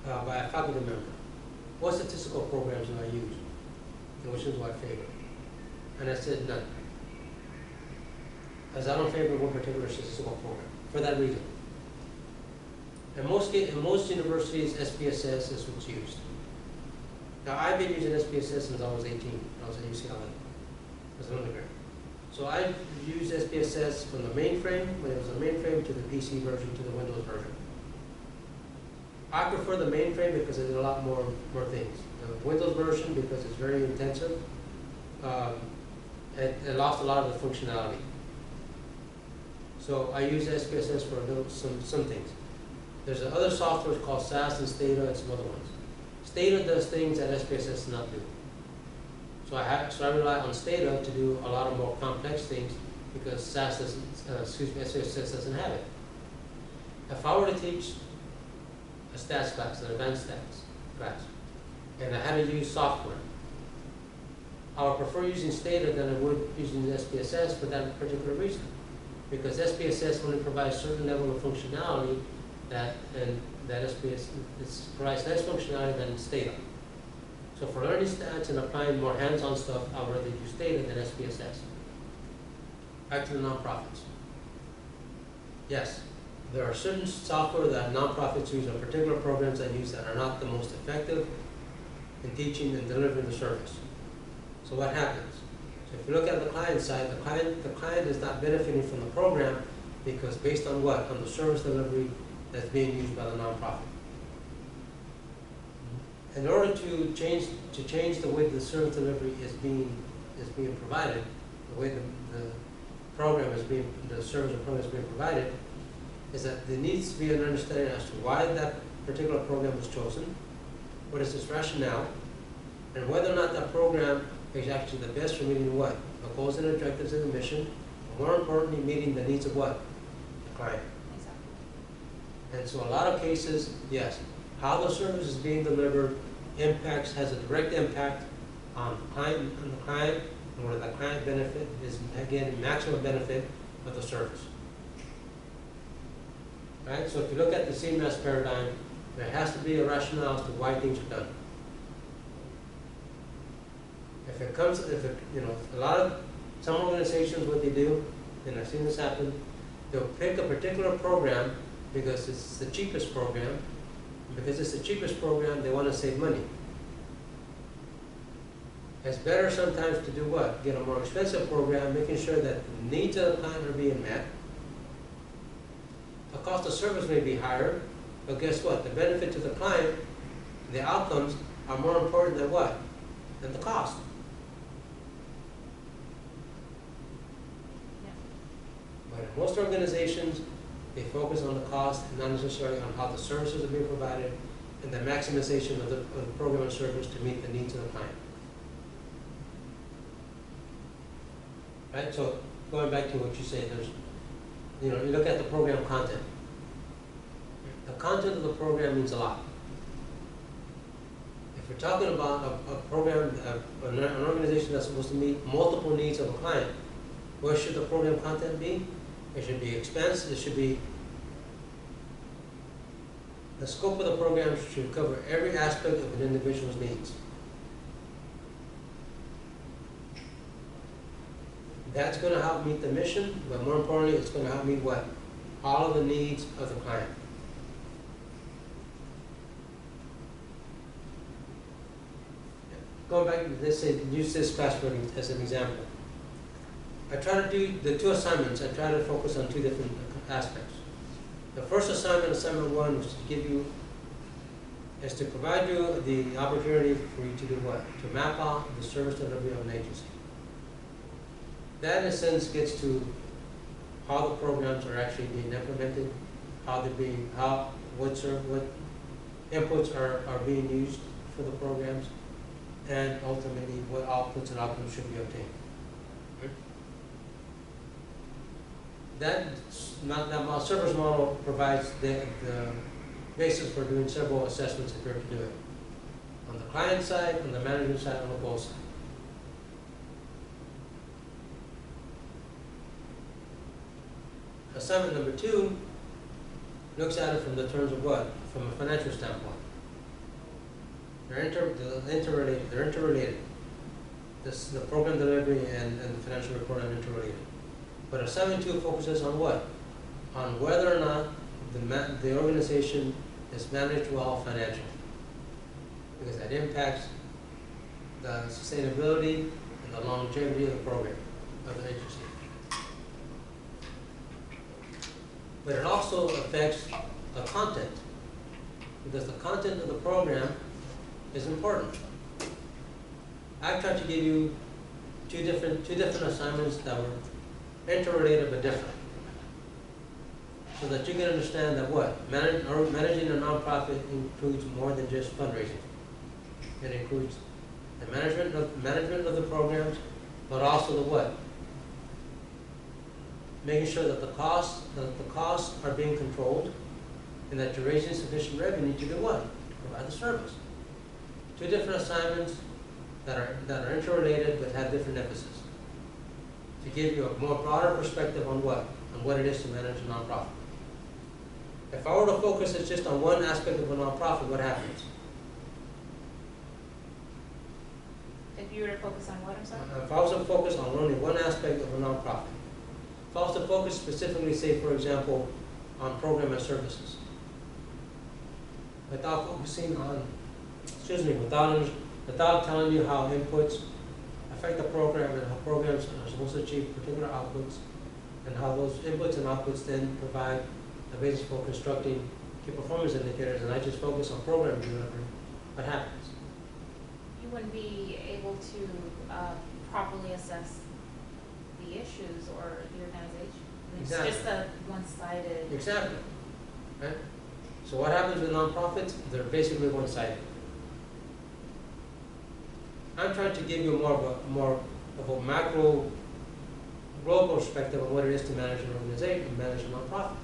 A: by a faculty member. What statistical programs do I use? And which ones do I favor? And I said none. As I don't favor one particular statistical program for that reason. In most universities, SPSS is what's used. Now, I've been using SPSS since I was 18. I was at UCLA as an undergrad. So I used SPSS from the mainframe, when it was a mainframe, to the PC version, to the Windows version. I prefer the mainframe because it did a lot more things. The Windows version, because it's very intensive, it lost a lot of the functionality. So I use SPSS for some things. There's other software called SAS and Stata and some other ones. Stata does things that SPSS does not do. So I rely on Stata to do a lot of more complex things because SAS doesn't, SPSS doesn't have it. If I were to teach a stats class, an advanced stats class, and I had to use software, I would prefer using Stata than I would using SPSS for that particular reason. Because SPSS only provides a certain level of functionality that SPSS provides less functionality than Stata. So for learning stats and applying more hands-on stuff, I would rather use Stata than SPSS. Back to the nonprofits. Yes, there are certain software that nonprofits use or particular programs that use that are not the most effective in teaching and delivering the service. So what happens? So if you look at the client side, the client is not benefiting from the program because based on what? On the service delivery that's being used by the nonprofit. In order to change the way the service delivery is being provided, the way the program is being, the service or program is being provided, is that there needs to be an understanding as to why that particular program was chosen, what is its rationale, and whether or not that program is actually the best for meeting what? The goals and objectives of the mission, and more importantly, meeting the needs of what? The client.
C: Exactly.
A: And so a lot of cases, yes, how the service is being delivered has a direct impact on the client, and where the client benefit is, again, maximum benefit of the service. Right? So if you look at the CMS paradigm, there has to be a rationale as to why things are done. Some organizations, what they do, and I've seen this happen, they'll pick a particular program because it's the cheapest program. Because it's the cheapest program, they want to save money. It's better sometimes to do what? Get a more expensive program, making sure that the needs of the client are being met. The cost of service may be higher, but guess what? The benefit to the client, the outcomes, are more important than what? Than the cost. But in most organizations, they focus on the cost and not necessarily on how the services are being provided and the maximization of the program and service to meet the needs of the client. Right? So going back to what you say, you look at the program content. The content of the program means a lot. If we're talking about a program, an organization that's supposed to meet multiple needs of a client, what should the program content be? It should be expense. It should be the scope of the program should cover every aspect of an individual's needs. That's going to help meet the mission, but more importantly, it's going to help meet what? all of the needs of the client. Going back, let's say, use this class as an example. I try to do the two assignments, I try to focus on two different aspects. The first assignment, assignment one, is to give you, is to provide you the opportunity for you to do what? To map out the service delivery of an agency. That in a sense gets to how the programs are actually being implemented, how they're being, what inputs are being used for the programs, and ultimately what outputs and outcomes should be obtained. That service model provides the basis for doing several assessments if you're to do it. On the client side, on the management side, on the both side. Assignment number two looks at it from the terms of what? From a financial standpoint. They're interrelated. The program delivery and the financial report are interrelated. But assignment two focuses on what? On whether or not the organization is managed well financially. Because that impacts the sustainability and the longevity of the program, of the agency. But it also affects the content, because the content of the program is important. I've tried to give you two different assignments that were interrelated but different, so that you can understand that what managing a nonprofit includes more than just fundraising. It includes the management of the programs, but also the what? Making sure that the costs are being controlled, and that you're raising sufficient revenue to do what? To provide the service. Two different assignments that are interrelated but have different emphasis. To give you a more broader perspective on what it is to manage a nonprofit. If I were to focus it just on one aspect of a nonprofit, what happens?
C: If you were to focus on what, I'm sorry?
A: If I was to focus on only one aspect of a nonprofit, if I was to focus specifically, say for example, on program and services, without focusing on, without telling you how inputs affect the program and how programs are supposed to achieve particular outputs, and how those inputs and outputs then provide the basis for constructing key performance indicators, and I just focus on program delivery, what happens?
C: You wouldn't be able to properly assess the issues or the organization. It's
A: Exactly.
C: just a one-sided.
A: Exactly. Right? So what happens with nonprofits? They're basically one-sided. I'm trying to give you more of a macro, global perspective on what it is to manage an organization, manage a nonprofit.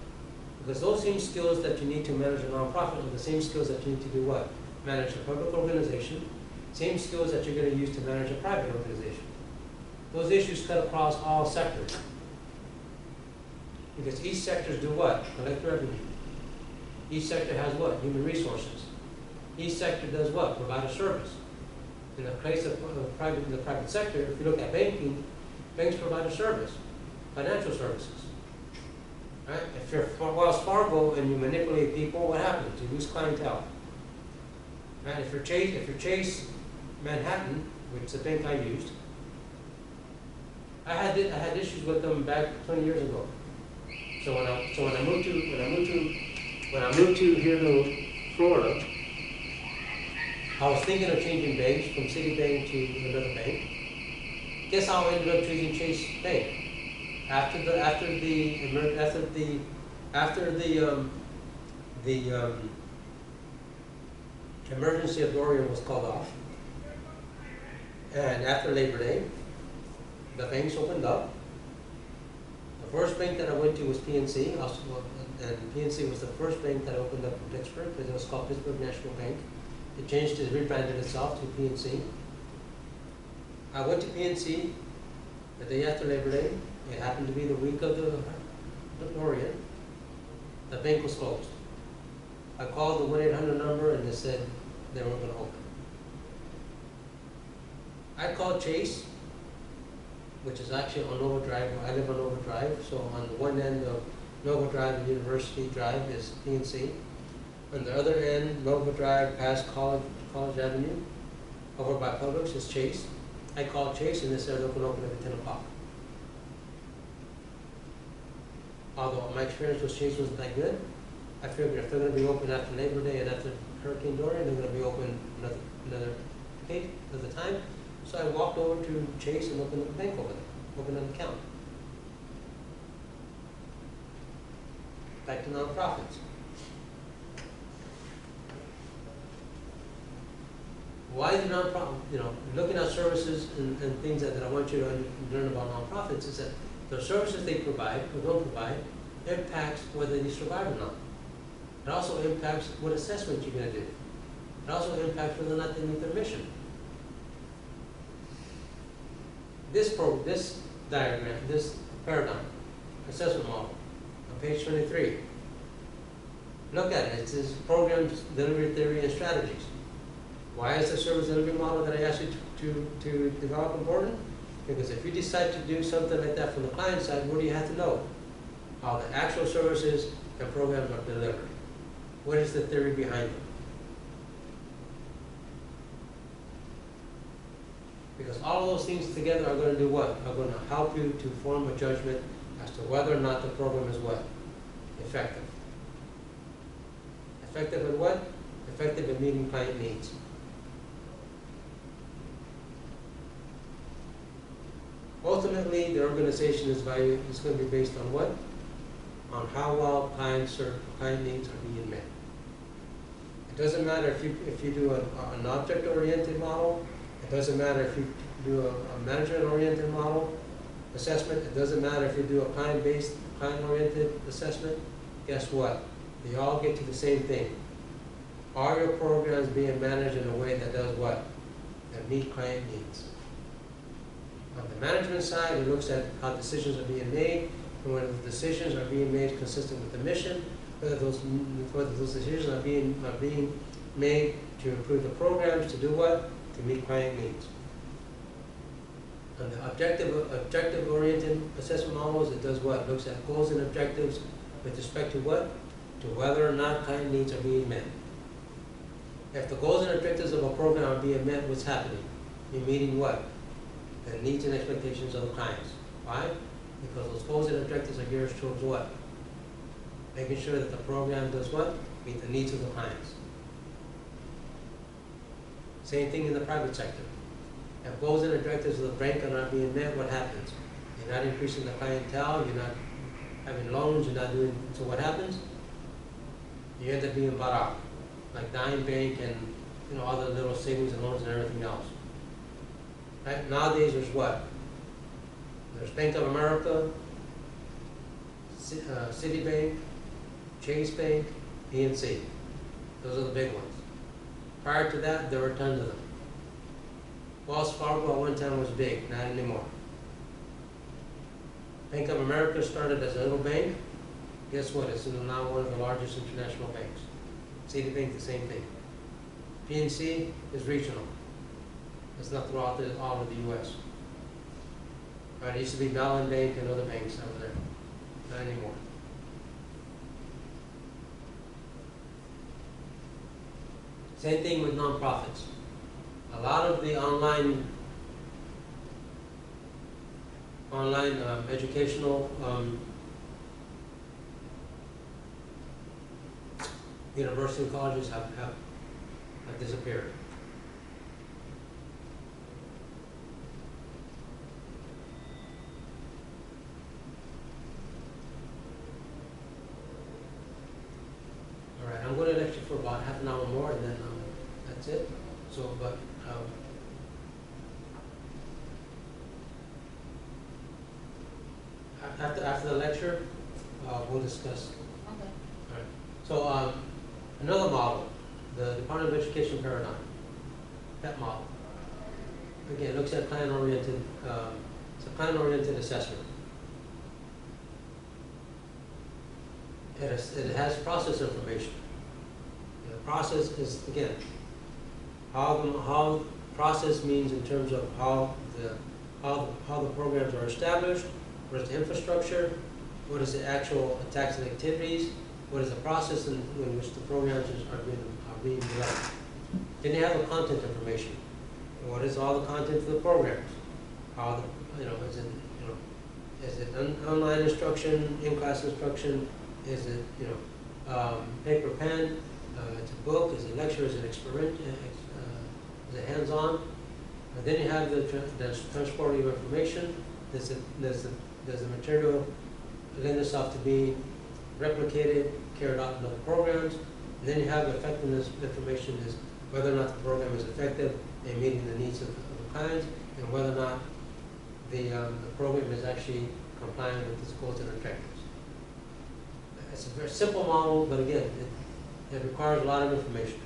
A: Because those same skills that you need to manage a nonprofit are the same skills that you need to do what? Manage a public organization, same skills that you're going to use to manage a private organization. Those issues cut across all sectors. Because each sector do what? Collect revenue. Each sector has what? Human resources. Each sector does what? Provide a service. In the case of the private sector, if you look at banking, banks provide a service, financial services. Right? If you're Wells Fargo and you manipulate people, what happens? You lose clientele. Right? If you're Chase Manhattan, which is the bank I used, I had issues with them back 20 years ago. So when I moved to here to Florida, I was thinking of changing banks from Citibank to another bank. Guess how I ended up choosing Chase Bank? After the emergency of Dorian was called off, and after Labor Day, the banks opened up. The first bank that I went to was PNC, and PNC was the first bank that opened up in Pittsburgh, because it was called Pittsburgh National Bank. It changed, it rebranded itself to PNC. I went to PNC the day after Labor Day. It happened to be the week of the Dorian. The bank was closed. I called the 1-800 number and they said they weren't going to open. I called Chase, which is actually on Nova Drive. I live on Nova Drive, so on the one end of Nova Drive and University Drive is PNC. On the other end, Nova Drive past College Avenue, over by Publix is Chase. I called Chase and they said they'll open at 10 o'clock. Although my experience with Chase wasn't that good, I figured if they're going to be open after Labor Day and after Hurricane Dorian, they're going to be open another time. So I walked over to Chase and opened up a bank over there, opened an account. Back to nonprofits. Why the nonprofit, looking at services and things that I want you to learn about nonprofits is that the services they provide or don't provide impacts whether they survive or not. It also impacts what assessment you're going to do. It also impacts whether or not they meet their mission. This diagram, this paradigm, assessment model, on page 23. Look at it. It says programs, delivery theory, and strategies. Why is the service delivery model that I asked you to develop important? Because if you decide to do something like that from the client side, what do you have to know? How the actual services and programs are delivered. What is the theory behind it? Because all of those things together are going to do what? Are going to help you to form a judgment as to whether or not the program is what? Effective. Effective at what? Effective at meeting client needs. Ultimately, the organization's value is going to be based on what? On how well client needs are being met. It doesn't matter if you do an object-oriented model. It doesn't matter if you do a management-oriented model assessment. It doesn't matter if you do a client-based, client-oriented assessment. Guess what? They all get to the same thing. Are your programs being managed in a way that does what? That meet client needs. On the management side, it looks at how decisions are being made, and whether the decisions are being made consistent with the mission, whether those decisions are being made to improve the programs, to do what? To meet client needs. On the objective-oriented assessment models, it does what? It looks at goals and objectives with respect to what? To whether or not client needs are being met. If the goals and objectives of a program are being met, what's happening? You're meeting what? The needs and expectations of the clients. Why? Because those goals and objectives are geared towards what? Making sure that the program does what? Meet the needs of the clients. Same thing in the private sector. If goals and objectives of the bank are not being met, what happens? You're not increasing the clientele, you're not having loans, you're not doing, so what happens? You end up being bought out. Like Dime Bank and other little savings and loans and everything else. Right? Nowadays there's what? There's Bank of America, Citibank, Chase Bank, PNC. Those are the big ones. Prior to that, there were tons of them. Wells Fargo at one time was big, not anymore. Bank of America started as a little bank. Guess what? It's now one of the largest international banks. Citibank, the same thing. PNC is regional. It's not throughout all of the U.S. Right? It used to be Mellon Bank and other banks over there. Not anymore. Same thing with nonprofits. A lot of the online educational university and colleges have disappeared. All right, I'm going to lecture for about half an hour more, and then that's it. So, but after the lecture, we'll discuss.
C: Okay.
A: All right. So another model, the Department of Education paradigm, that model. Again, looks at client-oriented. It's a client-oriented assessment. It has process information. The process is, again, how process means in terms of how the programs are established, what is the infrastructure, what is the actual tax activities, what is the process in which the programs are being developed. Then you have the content information. What is all the content for the programs? How the, is it online instruction, in-class instruction? Is it, paper pen? It's a book? Is it lecture? Is it experiment? Is it hands-on? And then you have the transporting of information. Does the material lend itself to be replicated, carried out in other programs? And then you have the effectiveness information, is whether or not the program is effective in meeting the needs of the clients, and whether or not the program is actually compliant with its goals and objectives. It's a very simple model, but again, it requires a lot of information.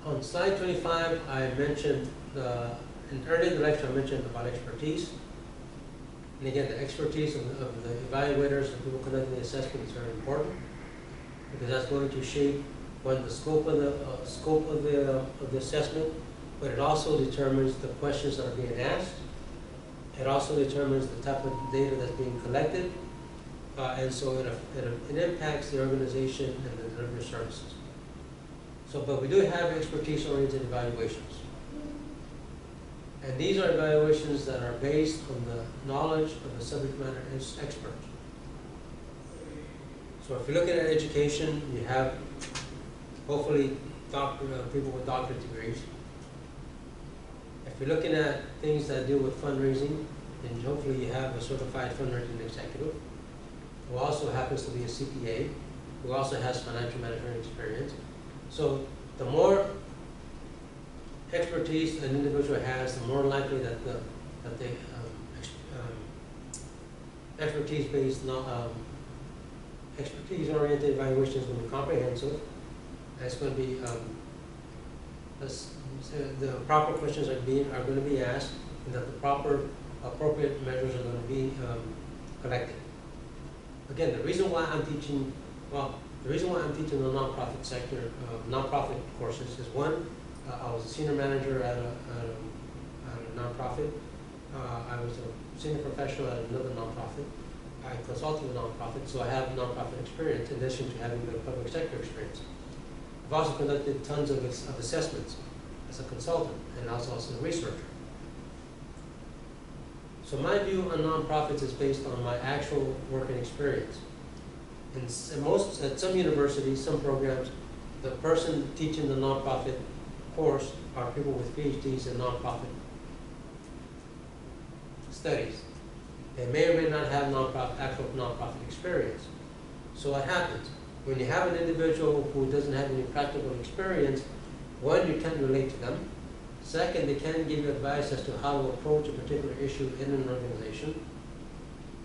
A: On slide 25, I mentioned, in earlier in the lecture, I mentioned about expertise. And again, the expertise of the evaluators and people conducting the assessment is very important, because that's going to shape the scope of the assessment, but it also determines the questions that are being asked. It also determines the type of data that's being collected, and so it impacts the organization and the delivery of services. So, but we do have expertise-oriented evaluations. And these are evaluations that are based on the knowledge of the subject matter expert. So if you're looking at education, you have hopefully people with doctorate degrees. If you're looking at things that deal with fundraising, then hopefully you have a certified fundraising executive who also happens to be a CPA, who also has financial management experience. So the more expertise an individual has, the more likely that the expertise-based, expertise-oriented evaluation is going to be comprehensive. And it's going to be the proper questions are going to be asked, and that the proper appropriate measures are going to be collected. Again, the reason why I'm teaching, the the nonprofit sector, nonprofit courses is one, I was a senior manager at a nonprofit. I was a senior professional at another nonprofit. I consulted with nonprofits, so I have nonprofit experience in addition to having the public sector experience. I've also conducted tons of assessments as a consultant and also as a researcher. So my view on nonprofits is based on my actual working experience. At some universities, some programs, the person teaching the nonprofit course are people with PhDs in nonprofit studies. They may or may not have actual nonprofit experience. So what happens? When you have an individual who doesn't have any practical experience, one, you can't relate to them. Second, they can't give you advice as to how to approach a particular issue in an organization.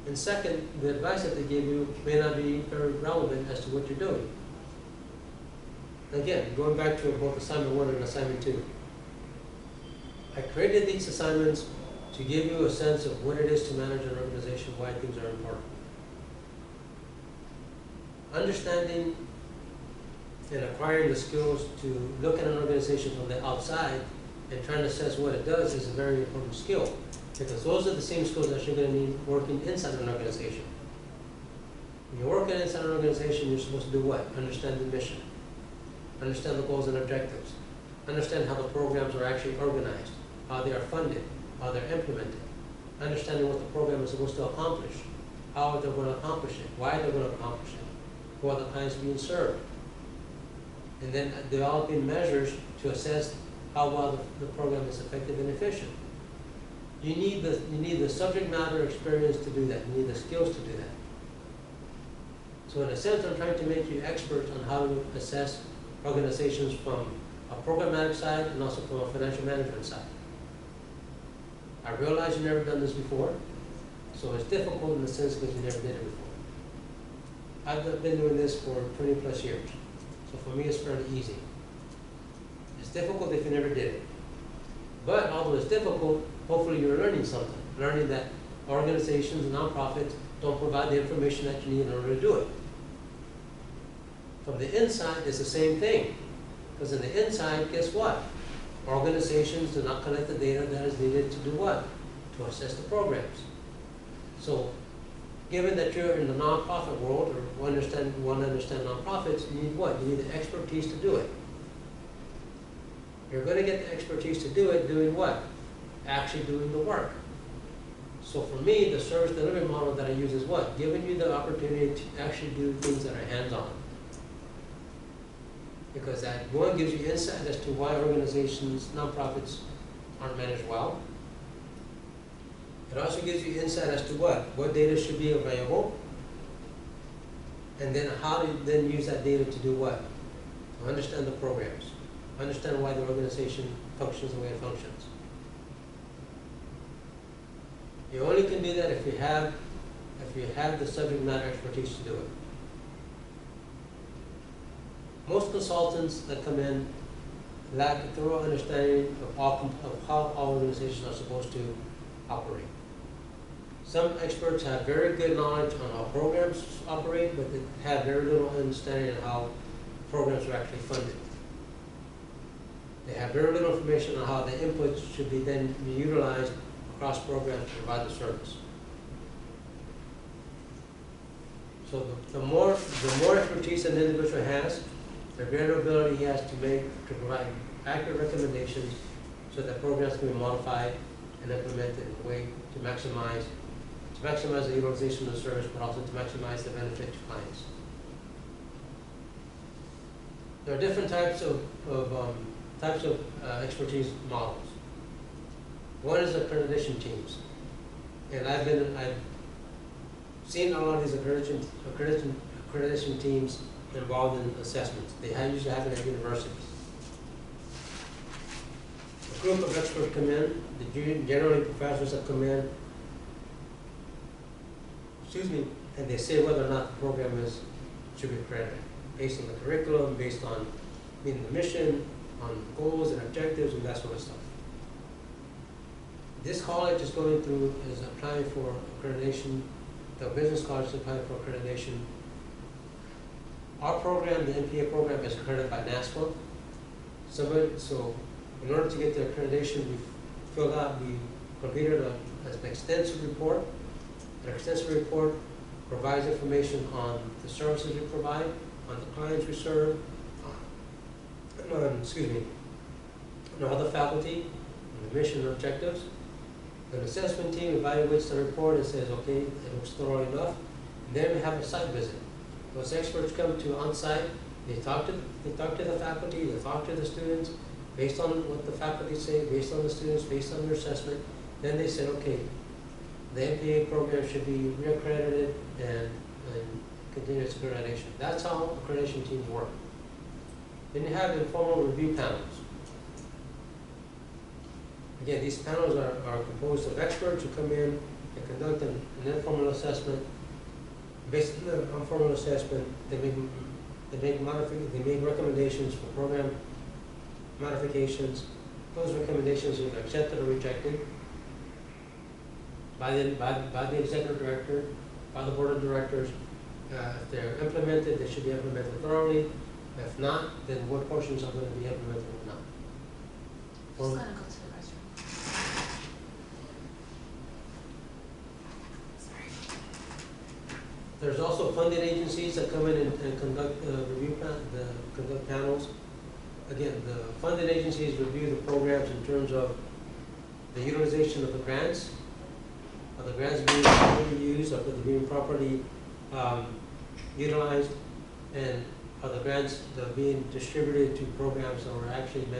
A: And second, the advice that they give you may not be very relevant as to what you're doing. Again, going back to both assignment 1 and assignment 2. I created these assignments to give you a sense of what it is to manage an organization, why things are important. Understanding and acquiring the skills to look at an organization from the outside and trying to assess what it does is a very important skill, because those are the same skills that you're going to need working inside an organization. When you're working inside an organization, you're supposed to do what? Understand the mission, understand the goals and objectives, understand how the programs are actually organized, how they are funded, how they're implemented, understanding what the program is supposed to accomplish, how they're going to accomplish it, why they're going to accomplish it, who are the clients being served, and then developing measures to assess how well the program is effective and efficient. You need the subject matter experience to do that. You need the skills to do that. So in a sense, I'm trying to make you experts on how to assess organizations from a programmatic side and also from a financial management side. I realize you've never done this before, so it's difficult in the sense because you never did it before. I've been doing this for 20 plus years, so for me it's fairly easy. It's difficult if you never did it. But although it's difficult, hopefully you're learning something. Learning that organizations and nonprofits don't provide the information that you need in order to do it. From the inside, it's the same thing. Because in the inside, guess what? organizations do not collect the data that is needed to do what? To assess the programs. So, given that you're in the nonprofit world, or want to understand nonprofits, you need what? You need the expertise to do it. You're going to get the expertise to do it doing what? Actually doing the work. So for me, the service delivery model that I use is what? Giving you the opportunity to actually do things that are hands-on. Because that one gives you insight as to why organizations, nonprofits, aren't managed well. It also gives you insight as to what data should be available, and then how to then use that data to do what? To understand the programs, understand why the organization functions the way it functions. You only can do that if you have the subject matter expertise to do it. Most consultants that come in lack a thorough understanding of how all organizations are supposed to operate. Some experts have very good knowledge on how programs operate, but they have very little understanding of how programs are actually funded. They have very little information on how the inputs should be then utilized across programs to provide the service. So the more expertise an individual has, the greater ability he has to provide accurate recommendations so that programs can be modified and implemented in a way to maximize the utilization of the service, but also to maximize the benefit to clients. There are different types of expertise models. One is accreditation teams, and I've seen a lot of these accreditation teams involved in assessments. They usually happen at universities. A group of experts come in, generally professors that come in, and they say whether or not the program should be accredited, based on the curriculum, based on meeting the mission, on goals and objectives, and that sort of stuff. This college is applying for accreditation. The business college is applying for accreditation. Our program, the NPO program, is accredited by NASFA. So in order to get the accreditation, we completed an extensive report. An extensive report provides information on the services we provide, on the clients we serve, on other faculty, on the mission and objectives. An assessment team evaluates the report and says, okay, it looks thorough enough. And then we have a site visit. Those experts come to on-site, they talk to the faculty, they talk to the students, based on what the faculty say, based on the students, based on their assessment. Then they said, okay, the NPA program should be reaccredited and continue its accreditation. That's how accreditation teams work. Then you have informal review panels. Again, these panels are composed of experts who come in and conduct an informal assessment. Based on the informal assessment, they make recommendations for program modifications. Those recommendations are accepted or rejected by the executive director, by the board of directors. If they're implemented, they should be implemented thoroughly. If not, then what portions are going to be implemented or not.
C: Just gonna go to the restroom. Sorry.
A: There's also funding agencies that come in and conduct conduct panels. Again, the funding agencies review the programs in terms of the utilization of the grants. Are the grants being properly used? Are they being properly utilized? And are the grants that are being distributed to programs that are actually